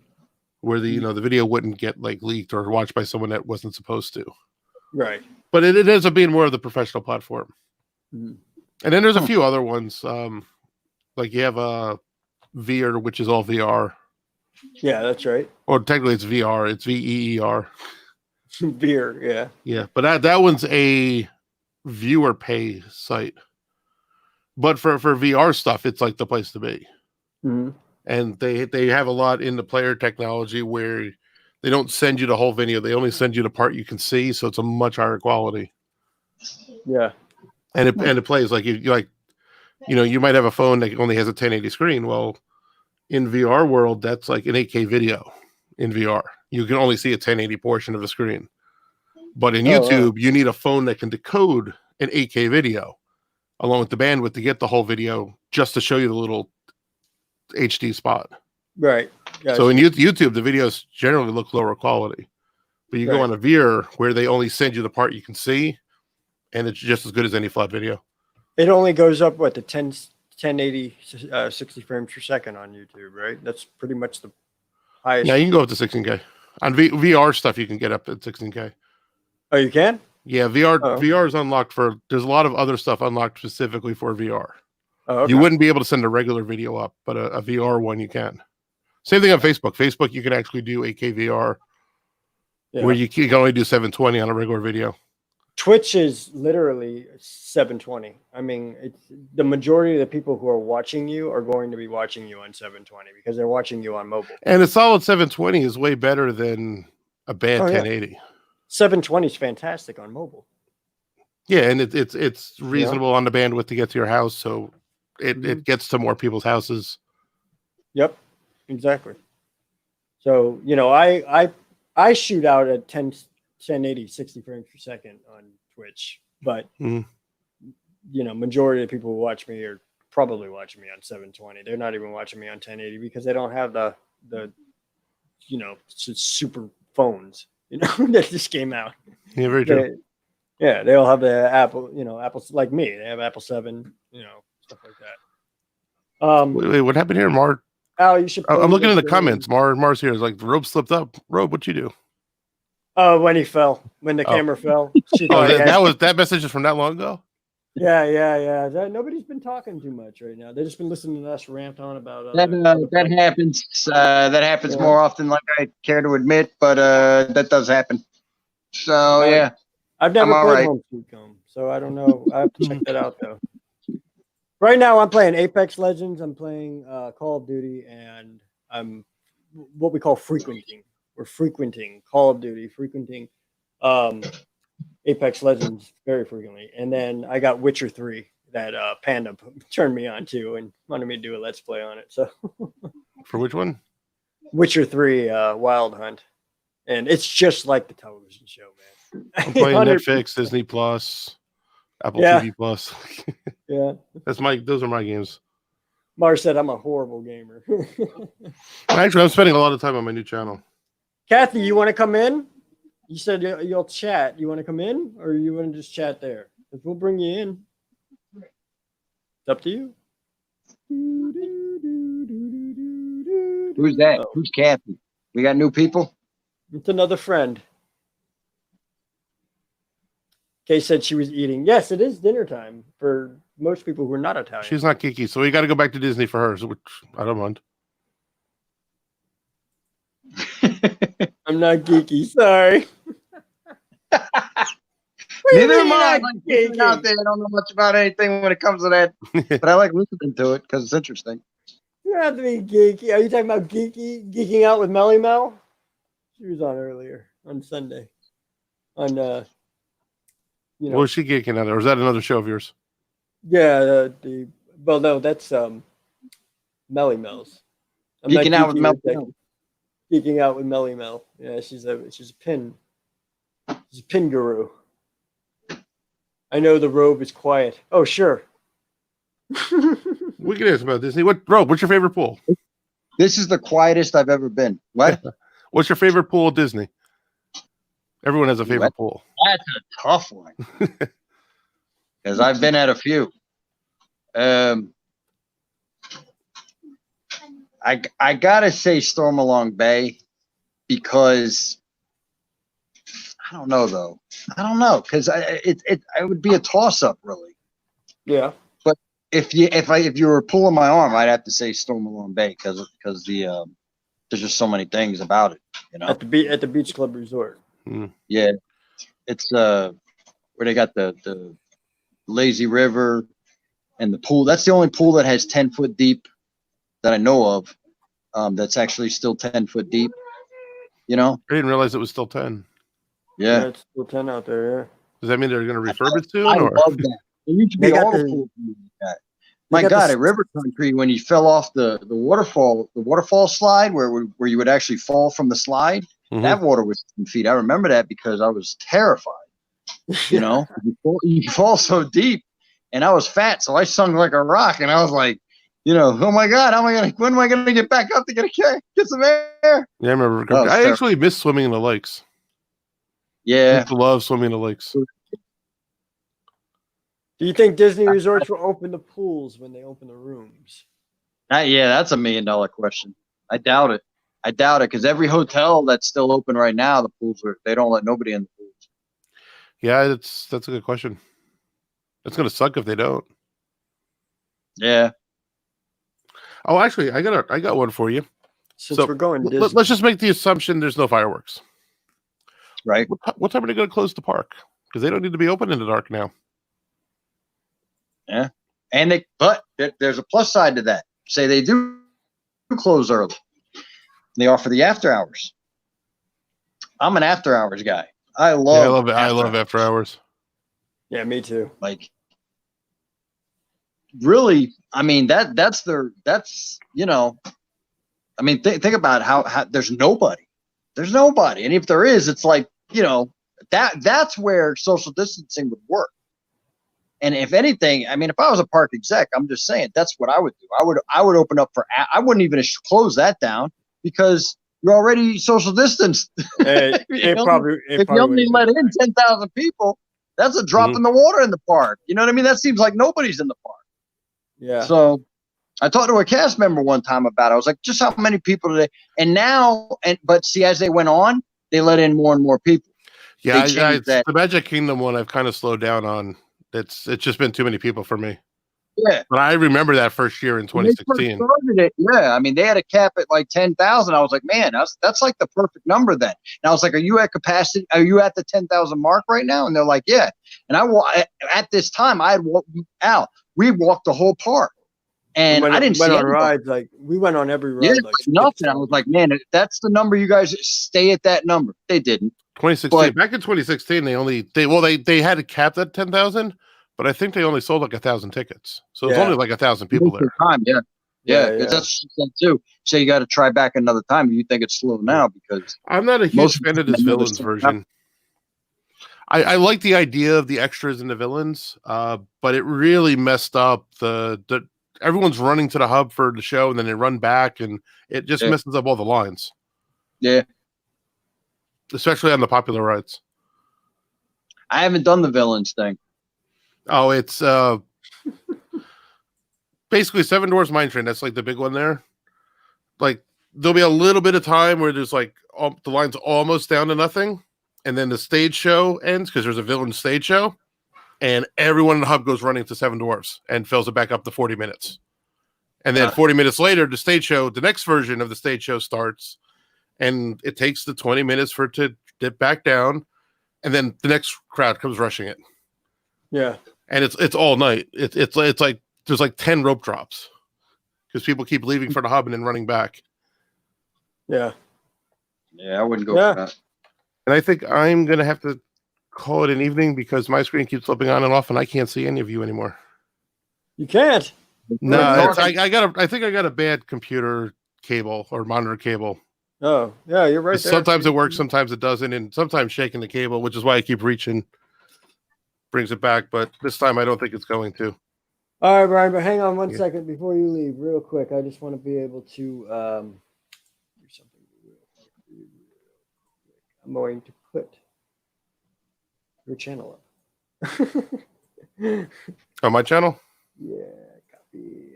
Where the video wouldn't get like leaked or watched by someone that wasn't supposed to. Right. But it ends up being more of the professional platform. Mm-hmm. And then there's a few other ones. Like you have a Veer, which is all VR. Yeah, that's right. Or technically it's VR. It's VEER. Veer, yeah. Yeah, but that one's a viewer pay site. But for VR stuff, it's like the place to be. Mm-hmm. And they have a lot in the player technology where they don't send you the whole video. They only send you the part you can see, so it's a much higher quality. Yeah. And it plays like you might have a phone that only has a 1080 screen. Well, in VR world, that's like an 8K video in VR. You can only see a 1080 portion of the screen. But in YouTube, you need a phone that can decode an 8K video along with the bandwidth to get the whole video just to show you the little HD spot. Right. Gotcha. So in YouTube, the videos generally look lower quality. But you go on a Veer where they only send you the part you can see, and it's just as good as any flat video. It only goes up, to 1080, 60 frames per second on YouTube, right? That's pretty much the highest. Yeah, you can go up to 16K. On VR stuff, you can get up to 16K. Oh, you can? Yeah, VR is unlocked there's a lot of other stuff unlocked specifically for VR. Oh, okay. You wouldn't be able to send a regular video up, but a VR one you can. Same thing on Facebook. Facebook, you can actually do 8K VR, where you can only do 720 on a regular video. Twitch is literally 720. I mean, it's the majority of the people who are watching you are going to be watching you on 720 because they're watching you on mobile. And a solid 720 is way better than a bad 1080. Yeah. 720 is fantastic on mobile. Yeah, and it's reasonable on the bandwidth to get to your house, so it gets to more people's houses. Yep, exactly. So I shoot out at 1080 60 frames per second on Twitch, but majority of people who watch me are probably watching me on 720. They're not even watching me on 1080 because they don't have the super phones that just came out. Yeah, very true. They all have the Apple, Apple's like me. They have Apple 7, stuff like that. Wait, what happened here, Mar? Al, you should. I'm looking in the game. comments. Mar's here. It's like the rope slipped up. Robe, what'd you do? Oh, when he fell, when the camera fell. She thought that message is from that long ago. Yeah. Nobody's been talking too much right now. They've just been listening to us rant on about that happens. That happens more often, like I care to admit, but that does happen. So yeah, I've never played Home Sweet Home, so I don't know. I have to check that out though. Right now, I'm playing Apex Legends. I'm playing Call of Duty, and I'm what we call frequenting. We're frequenting Call of Duty, frequenting Apex Legends very frequently. And then I got Witcher 3 that Panda turned me on to and wanted me to do a Let's Play on it. So for which one? Witcher 3 Wild Hunt. And it's just like the television show, man. I'm playing Netflix, Disney Plus, Apple TV Plus. Yeah. Those are my games. Mars said I'm a horrible gamer. Actually, I'm spending a lot of time on my new channel. Kathy, you want to come in? You said you'll chat. You want to come in, or you want to just chat there? Because we'll bring you in. It's up to you. Who's that? Who's Kathy? We got new people? It's another friend. Kay said she was eating. Yes, it is dinner time for most people who are not Italian. She's not geeky, so we got to go back to Disney for her, which I don't mind. I'm not geeky, sorry. Neither am I. Out there, I don't know much about anything when it comes to that, but I like listening to it because it's interesting. You don't have to be geeky. Are you talking about geeking out with Melly Mel? She was on earlier on Sunday. On What was she geeking out? Or was that another show of yours? Yeah, well, no, that's Melly Mel's. Geeking out with Melly Mel. Geeking out with Melly Mel. Yeah, she's a pin. She's a pin guru. I know the Robe is quiet. Oh, sure. We can ask about Disney. Robe, what's your favorite pool? This is the quietest I've ever been. What? What's your favorite pool at Disney? Everyone has a favorite pool. That's a tough one. Because I've been at a few. I gotta say Stormalong Bay because I don't know though. I don't know because it would be a toss up really. Yeah. But if you were pulling my arm, I'd have to say Stormalong Bay because there's just so many things about it. You know. At the Beach Club Resort. Yeah, it's where they got the lazy river and the pool. That's the only pool that has 10 foot deep that I know of. That's actually still 10 foot deep. You know, I didn't realize it was still 10. Yeah, it's still 10 out there. Yeah. Does that mean they're going to refurb it soon? I love that. There used to be all the pools like that. My God, at River Country, when you fell off the waterfall slide where you would actually fall from the slide, that water was 10 feet. I remember that because I was terrified. You know, you fall so deep, and I was fat, so I sunk like a rock, and I was like, you know, oh my God, when am I gonna get back up to get some air? Yeah, I remember. I actually miss swimming in the lakes. Yeah, I used to love swimming in the lakes. Do you think Disney resorts will open the pools when they open the rooms? Yeah, that's $1 million question. I doubt it. Because every hotel that's still open right now, the pools they don't let nobody in the pools. Yeah, that's a good question. It's gonna suck if they don't. Yeah. Oh, actually, I got one for you. Since we're going to Disney. Let's just make the assumption there's no fireworks. Right. What time are they going to close the park? Because they don't need to be open in the dark now. Yeah, but there's a plus side to that. Say they do close early. They offer the after hours. I'm an after hours guy. I love after hours. Yeah, me too. Like, really, I mean that's you know, I mean think about how there's nobody, and if there is, it's like, you know, that's where social distancing would work. And if anything, I mean, if I was a park exec, I'm just saying that's what I would do. I would open up I wouldn't even close that down because you're already social distanced. If you only let in 10,000 people, that's a drop in the water in the park. You know what I mean? That seems like nobody's in the park. Yeah. So I talked to a cast member one time about it. I was like, just how many people today? And now, but see, as they went on, they let in more and more people. Yeah, It's the Magic Kingdom one I've kind of slowed down on. It's just been too many people for me. Yeah. But I remember that first year in 2016. Yeah, I mean, they had a cap at like 10,000. I was like, man, that's like the perfect number then. And I was like, are you at capacity? Are you at the 10,000 mark right now? And they're like, yeah. And at this time, we walked the whole park. And I didn't see on rides. Like we went on every ride. Yeah, like nothing. I was like, man, that's the number. You guys stay at that number. They didn't. 2016. Back in 2016, they had it capped at 10,000, but I think they only sold like 1,000 tickets. So it's only like 1,000 people there. Yeah, that's too. So you got to try back another time. You think it's slow now because I'm not a huge fan of this villains version. I like the idea of the extras and the villains, but it really messed up the everyone's running to the hub for the show and then they run back and it just messes up all the lines. Yeah. Especially on the popular rides. I haven't done the villains thing. Oh, it's basically Seven Dwarfs Mine Train. That's like the big one there. Like there'll be a little bit of time where there's like the line's almost down to nothing, and then the stage show ends because there's a villain stage show. And everyone in the hub goes running to Seven Dwarfs and fills it back up to 40 minutes. And then 40 minutes later, the next version of the stage show starts. And it takes the 20 minutes for it to dip back down. And then the next crowd comes rushing it. Yeah. And it's all night. It's like there's like 10 rope drops. Because people keep leaving for the hub and then running back. Yeah. Yeah, I wouldn't go for that. And I think I'm going to have to call it an evening because my screen keeps flipping on and off and I can't see any of you anymore. You can't. No, I think I got a bad computer cable or monitor cable. Oh, yeah, you're right there. Sometimes it works, sometimes it doesn't, and sometimes shaking the cable, which is why I keep reaching, brings it back, but this time I don't think it's going to. All right, Brian, but hang on one second before you leave, real quick. I just want to be able to do something real quick. I'm going to put your channel up. On my channel? Yeah, copy.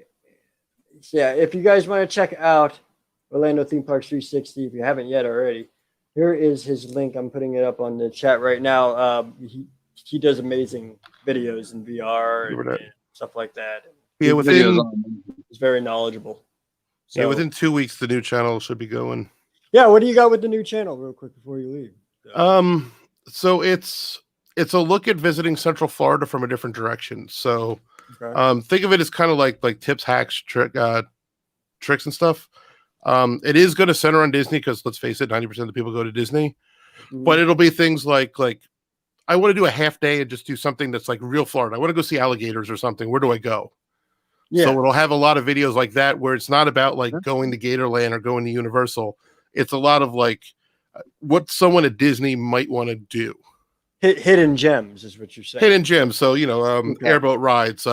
Yeah, if you guys want to check out Orlando Theme Parks 360, if you haven't yet already, here is his link. I'm putting it up on the chat right now. He does amazing videos in VR and stuff like that. Yeah, he's very knowledgeable. So, yeah, within 2 weeks, the new channel should be going. Yeah, what do you got with the new channel, real quick, before you leave? So it's a look at visiting Central Florida from a different direction. So, think of it as kind of like tips, hacks, tricks and stuff. It is going to center on Disney because let's face it, 90% of the people go to Disney. Mm-hmm. But it'll be things like I want to do a half day and just do something that's like real Florida. I want to go see alligators or something. Where do I go? Yeah. So it'll have a lot of videos like that where it's not about like going to Gatorland or going to Universal. It's a lot of like what someone at Disney might want to do. Hidden gems is what you're saying. Hidden gems. So, airboat rides,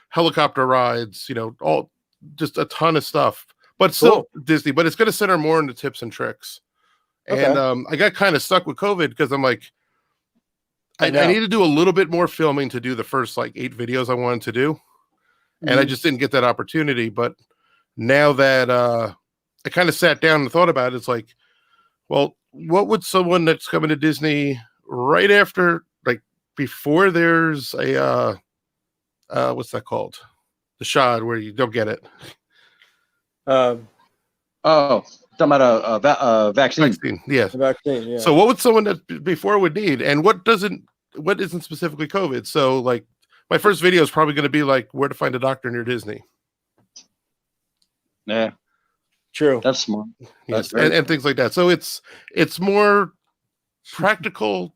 helicopter rides, all just a ton of stuff. But still Disney, but it's going to center more into tips and tricks. Okay. And I got kind of stuck with COVID because I'm like, I need to do a little bit more filming to do the first like 8 videos I wanted to do. Mm-hmm. And I just didn't get that opportunity. But now that I kind of sat down and thought about it, it's like, well, what would someone that's coming to Disney right after, like before there's a, what's that called? The shot where you don't get it. Talking about a vaccine. Yes. Vaccine, yeah. So what would someone that before would need, and what isn't specifically COVID? So like my first video is probably going to be like where to find a doctor near Disney. Yeah. True. That's smart. Yes, and things like that. So it's more practical.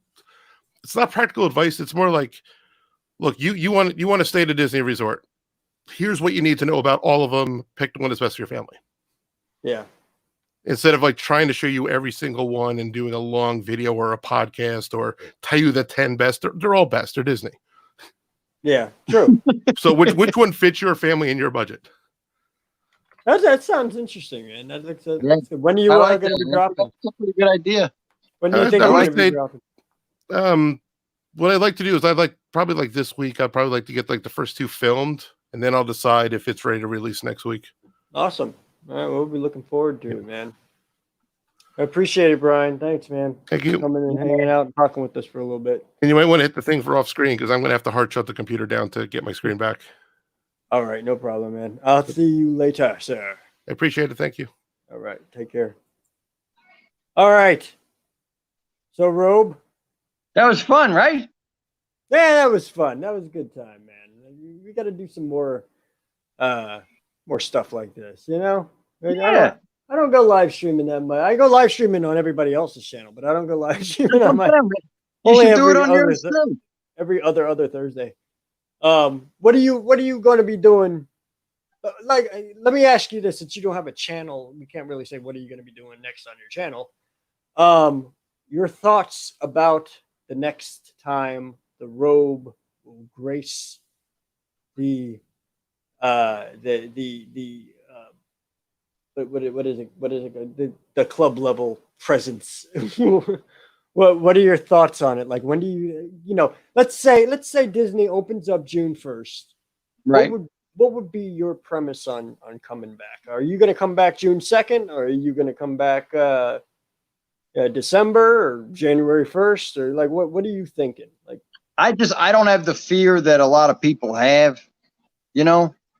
It's not practical advice. It's more like, look, you want to stay at a Disney resort. Here's what you need to know about all of them. Pick the one that's best for your family. Yeah. Instead of like trying to show you every single one and doing a long video or a podcast or tell you the 10 best, they're all best. They're Disney. Yeah, true. So which one fits your family and your budget? That sounds interesting, man. That's good. When are you going to be dropping? That's a pretty good idea. When do you think you're going to be dropping? What I'd like to do is probably like this week, I'd probably like to get like the first 2 filmed and then I'll decide if it's ready to release next week. Awesome. All right, we'll be looking forward to it, man. I appreciate it, Brian. Thanks, man. Thank you. Coming and hanging out and talking with us for a little bit. And you might want to hit the thing for off screen because I'm going to have to hard shut the computer down to get my screen back. All right, no problem, man. I'll see you later, sir. I appreciate it. Thank you. All right, take care. All right. So, Robe. That was fun, right? Yeah, that was fun. That was a good time, man. We got to do some more stuff like this, you know? Yeah. I don't go live streaming that much. I go live streaming on everybody else's channel, but I don't go live streaming on my. You should do it on yours too. Every other Thursday. What are you going to be doing? Like, let me ask you this: since you don't have a channel, we can't really say what are you going to be doing next on your channel. Your thoughts about the next time the Robe will grace the what is it? The club level presence. What are your thoughts on it? Like, when do you let's say Disney opens up June 1st. Right. What would be your premise on coming back? Are you going to come back June 2nd, or are you going to come back December or January 1st, or like what are you thinking? Like, I don't have the fear that a lot of people have.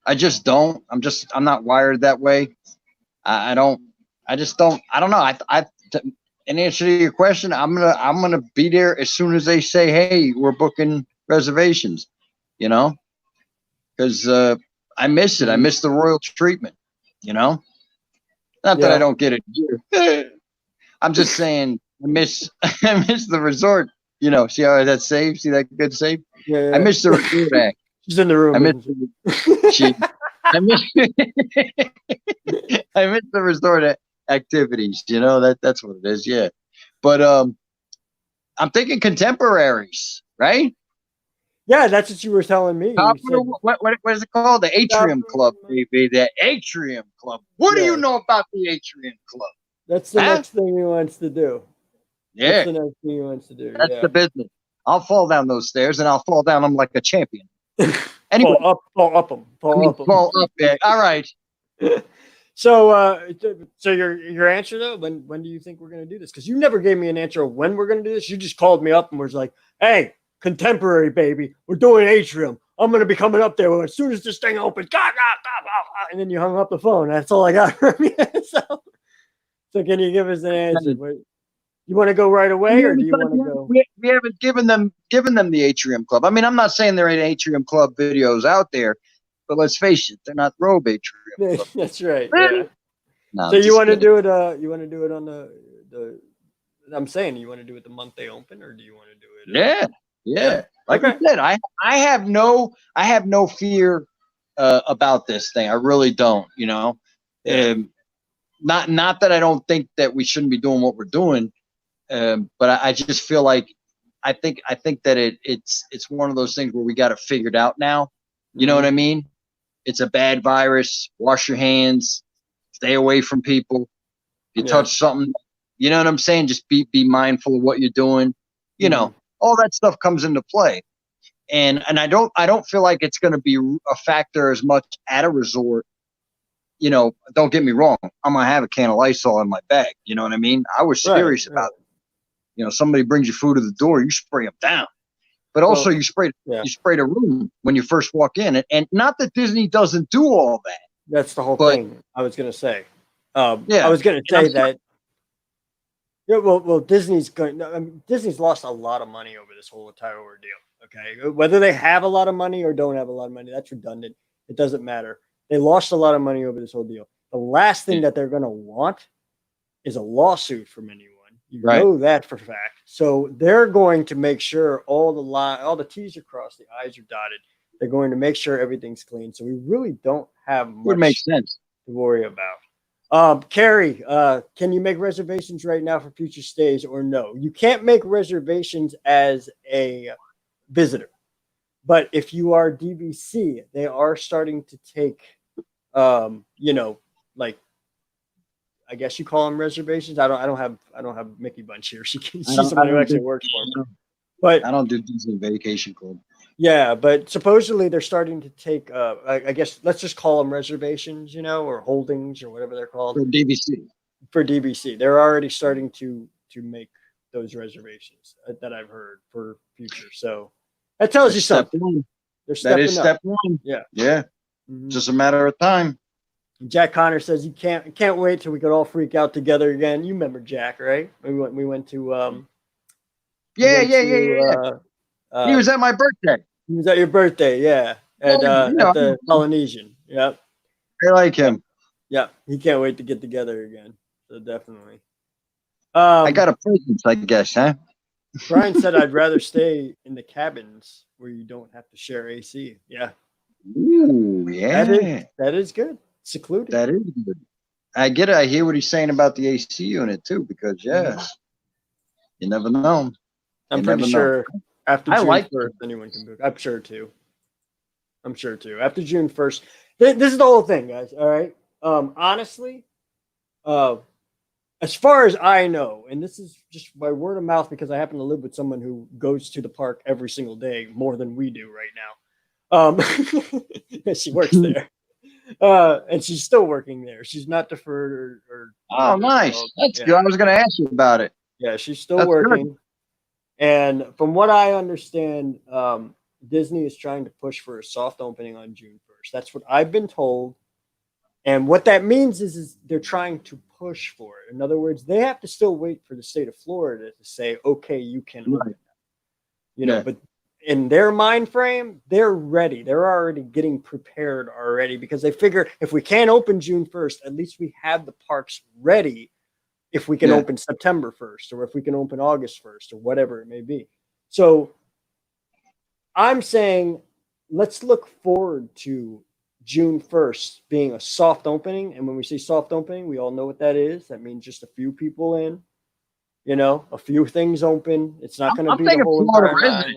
I just don't. I'm not wired that way. I don't know. In answer to your question, I'm gonna be there as soon as they say, hey, we're booking reservations, because I miss it. I miss the royal treatment, not that I don't get it here. I'm just saying I miss the resort, see how that's saved? See that good save? Yeah. I miss the resort act. She's in the room. I miss the resort activities, that's what it is. Yeah. But I'm thinking contemporaries, right? Yeah, that's what you were telling me. What is it called? The Atrium Club, baby. The Atrium Club. What do you know about the Atrium Club? That's the next thing he wants to do. Yeah. That's the next thing he wants to do. That's the business. I'll fall down those stairs and I'll fall down them like a champion. Anyway, fall up them. Fall up there. All right. So your answer though, when do you think we're gonna do this? Because you never gave me an answer of when we're gonna do this. You just called me up and was like, "Hey, contemporary baby, we're doing Atrium. I'm gonna be coming up there as soon as this thing opens." And then you hung up the phone. That's all I got from you. So can you give us an answer? You want to go right away, or do you want to go? We haven't given them the Atrium Club. I mean, I'm not saying there ain't Atrium Club videos out there, but let's face it, they're not Robe Atrium Club. That's right. Yeah. No, so you want to do it? You want to do it on the? I'm saying, you want to do it the month they open, or do you want to do it? Yeah. Like I said, I have no fear about this thing. I really don't. Not that I don't think that we shouldn't be doing what we're doing, but I just feel like I think that it's one of those things where we got it figured out now. You know what I mean? It's a bad virus. Wash your hands. Stay away from people. If you touch something, you know what I'm saying? Just be mindful of what you're doing. All that stuff comes into play. And I don't feel like it's going to be a factor as much at a resort. Don't get me wrong. I'm going to have a can of Lysol in my bag. You know what I mean? I was serious about it. Somebody brings you food to the door, you spray them down. But also you spray the room when you first walk in. And not that Disney doesn't do all that. That's the whole thing I was going to say. I was going to say that. Yeah, well, Disney's lost a lot of money over this whole entire ordeal. Okay, whether they have a lot of money or don't have a lot of money, that's redundant. It doesn't matter. They lost a lot of money over this whole deal. The last thing that they're going to want is a lawsuit from anyone. You know that for a fact. So they're going to make sure all the T's are crossed, the I's are dotted. They're going to make sure everything's clean. So we really don't have much to worry about. Carrie, can you make reservations right now for future stays or no? You can't make reservations as a visitor, but if you are DVC, they are starting to take, like, I guess you call them reservations. I don't have Mickey Bunch here. She's somebody who actually works for me. But I don't do Disney Vacation Club. Yeah, but supposedly they're starting to take, I guess, let's just call them reservations, or holdings or whatever they're called For DVC. for DBC. They're already starting to make those reservations that I've heard for future. So that tells you Step something. one. They're That stepping is up. step one. Yeah. Yeah. Mhm. Just a matter of time. Jack Connor says he can't wait till we could all freak out together again. You remember Jack, right? We went to Yeah. He uh, was at my birthday. he was at your birthday, yeah, Yeah, at the Polynesian. Yep. I like him. Yeah, he can't wait to get together again. So definitely. I got a presence, I guess, huh? Brian said I'd rather stay in the cabins where you don't have to share AC. Yeah, Ooh, yeah. that is good. Secluded. That is good. I get it. I hear what he's saying about the AC unit too, because yes, you never know. I'm You pretty never know. sure after I June like 1st, anyone can book. I'm sure too. After June 1st, this is the whole thing, guys. All right. Honestly, as far as I know, and this is just by word of mouth because I happen to live with someone who goes to the park every single day more than we do right now. She works there. And she's still working there. She's not deferred or Oh, nice. That's good. I was going to ask you about it. Yeah, she's still That's working. good. And from what I understand, Disney is trying to push for a soft opening on June 1st. That's what I've been told. And what that means is they're trying to push for it. In other words, they have to still wait for the state of Florida to say, okay, you can open. But in their mind frame, they're ready. They're already getting prepared already because they figure if we can't open June 1st, at least we have the parks ready if we can open September 1st or if we can open August 1st or whatever it may be. So I'm saying let's look forward to June 1st being a soft opening. And when we say soft opening, we all know what that is. That means just a few people in, a few things open. It's not going to be the whole entire time.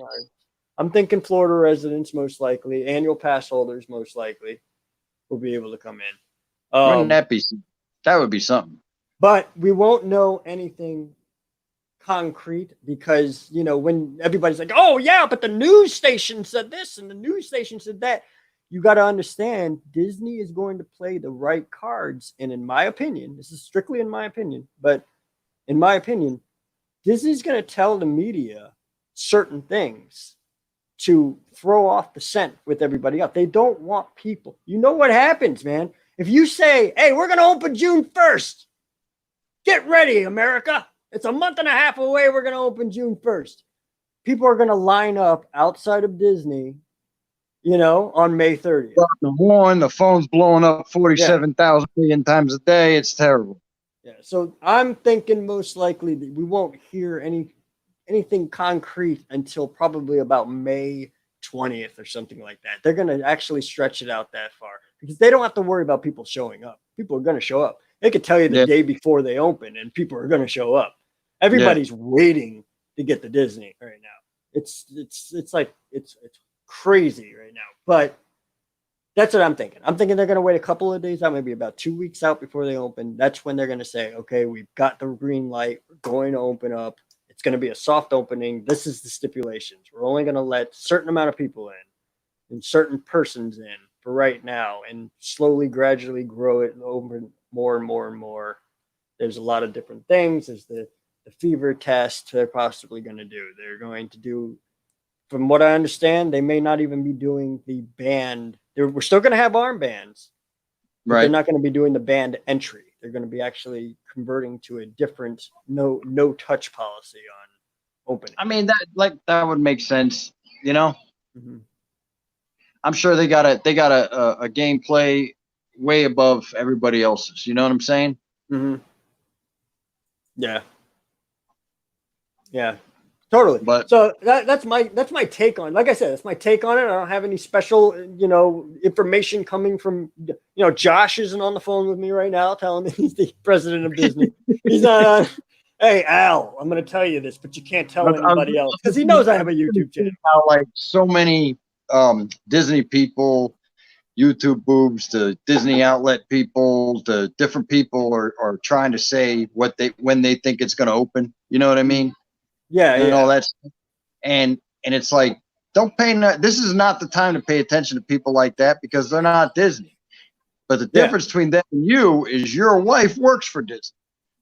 I'm thinking Florida residents, most likely, annual pass holders, most likely, will be able to come in. Wouldn't that be? That would be something. But we won't know anything concrete because, when everybody's like, oh, yeah, but the news station said this and the news station said that, you got to understand Disney is going to play the right cards. And in my opinion, this is strictly in my opinion, but in my opinion, Disney's going to tell the media certain things to throw off the scent with everybody else. They don't want people. You know what happens, man? If you say, hey, we're going to open June 1st, get ready, America. It's a month and a half away. We're going to open June 1st. People are going to line up outside of Disney, on May 30th. The horn, the phone's blowing up 47,000 million times a day. It's terrible. Yeah. So I'm thinking most likely that we won't hear anything concrete until probably about May 20th or something like that. They're going to actually stretch it out that far because they don't have to worry about people showing up. People are going to show up. They could tell you the day before they open and people are going to show up. Everybody's waiting to get to Disney right now. It's crazy right now, but that's what I'm thinking. I'm thinking they're going to wait a couple of days out, maybe about 2 weeks out before they open. That's when they're going to say, okay, we've got the green light. We're going to open up. It's going to be a soft opening. This is the stipulations. We're only going to let a certain amount of people in and certain persons in for right now and slowly, gradually grow it and open more and more and more. There's a lot of different things. There's the fever test they're possibly going to do. They're going to do, from what I understand, they may not even be doing the band. We're still going to have armbands. Right. They're not going to be doing the band entry. They're going to be actually converting to a different no touch policy on opening. I mean, that would make sense, Mm-hmm. I'm sure they got a gameplay way above everybody else's. You know what I'm saying? Mm-hmm. Yeah. Yeah. Totally. But so that's my take on it. Like I said, that's my take on it. I don't have any special, information coming from, Josh isn't on the phone with me right now telling me he's the president of Disney. He's not on. Hey, Al, I'm going to tell you this, but you can't tell anybody else because he knows I have a YouTube channel. How, like, so many Disney people, YouTube boobs, to Disney outlet people, to different people are trying to say when they think it's going to open. You know what I mean? Yeah, and all that, and it's like Don't pay. This is not the time to pay attention to people like that because they're not Disney. But the difference between them and you is your wife works for Disney.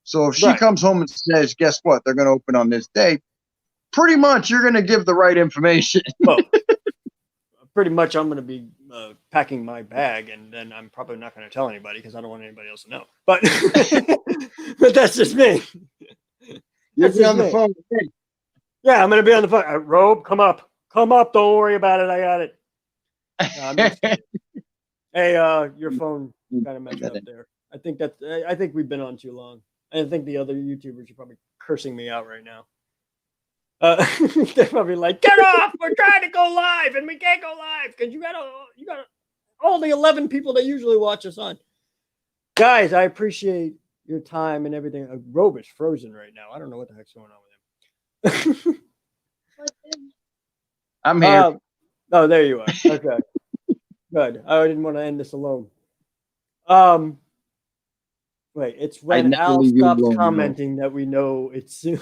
So if she comes home and says, "Guess what? They're going to open on this day," pretty much you're going to give the right information. Well, pretty much I'm going to be packing my bag, and then I'm probably not going to tell anybody because I don't want anybody else to know. But but that's just me. You'll be on the phone. Yeah, I'm going to be on the phone. Robe, come up. Come up. Don't worry about it. I got it. No, I'm just kidding. Hey, your phone kind of messed up there. I think we've been on too long. I think the other YouTubers are probably cursing me out right now. They're probably like, "Get off! We're trying to go live, and we can't go live because you got all the 11 people that usually watch us on." Guys, I appreciate your time and everything. Robe is frozen right now. I don't know what the heck's going on with him. I'm here. Oh, there you are. Okay. Good. I didn't want to end this alone. Wait, it's when Al stops commenting that we know it's soon.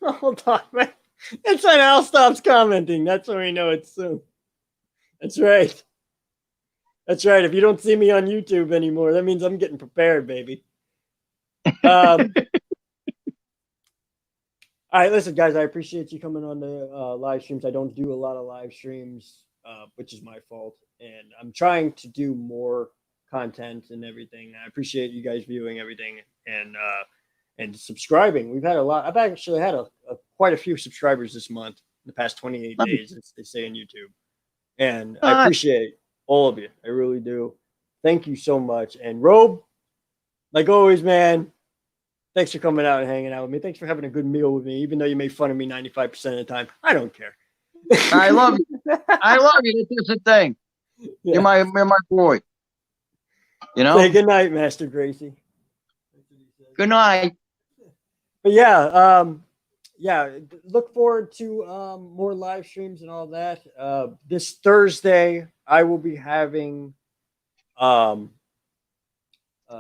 Hold on, man. It's when Al stops commenting. That's when we know it's soon. That's right. That's right. If you don't see me on YouTube anymore, that means I'm getting prepared, baby. All right, listen, guys, I appreciate you coming on the live streams. I don't do a lot of live streams, which is my fault. And I'm trying to do more content and everything. I appreciate you guys viewing everything and subscribing. We've had a lot. I've actually had quite a few subscribers this month, in the past 28 days, as they say on YouTube. And I appreciate all of you. I really do. Thank you so much. And Robe, like always, man, thanks for coming out and hanging out with me. Thanks for having a good meal with me, even though you make fun of me 95% of the time. I don't care. I love you. I love you. This is the thing. Yeah. You're my boy. You know? Say good night, Master Gracie. Good night. But yeah, look forward to more live streams and all that. This Thursday, I will be having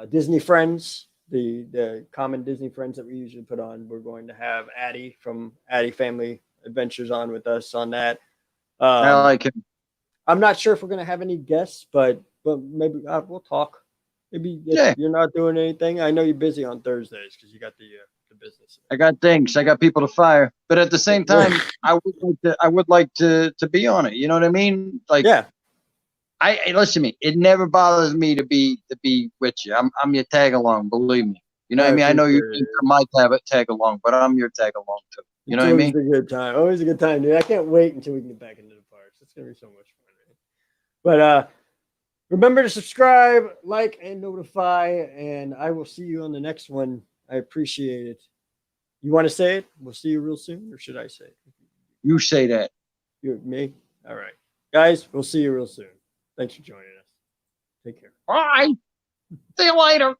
Disney Friends, the common Disney Friends that we usually put on. We're going to have Addie from Addie Family Adventures on with us on that. I like him. I'm not sure if we're going to have any guests, but maybe we'll talk. Maybe if you're not doing anything. I know you're busy on Thursdays because you got the business. I got things. I got people to fire. But at the same time, I would like to be on it. You know what I mean? Like, yeah. I listen to me. It never bothers me to be with you. I'm your tag along. Believe me. You know what I mean? I know you're my tag along, but I'm your tag along too. You know what I mean? Always a good time. Always a good time, dude. I can't wait until we can get back into the parks. It's gonna be so much fun, man. But remember to subscribe, like, and notify, and I will see you on the next one. I appreciate it. You want to say it? We'll see you real soon, or should I say it? You say that. Me? All right. Guys, we'll see you real soon. Thanks for joining us. Take care. Bye. See you later.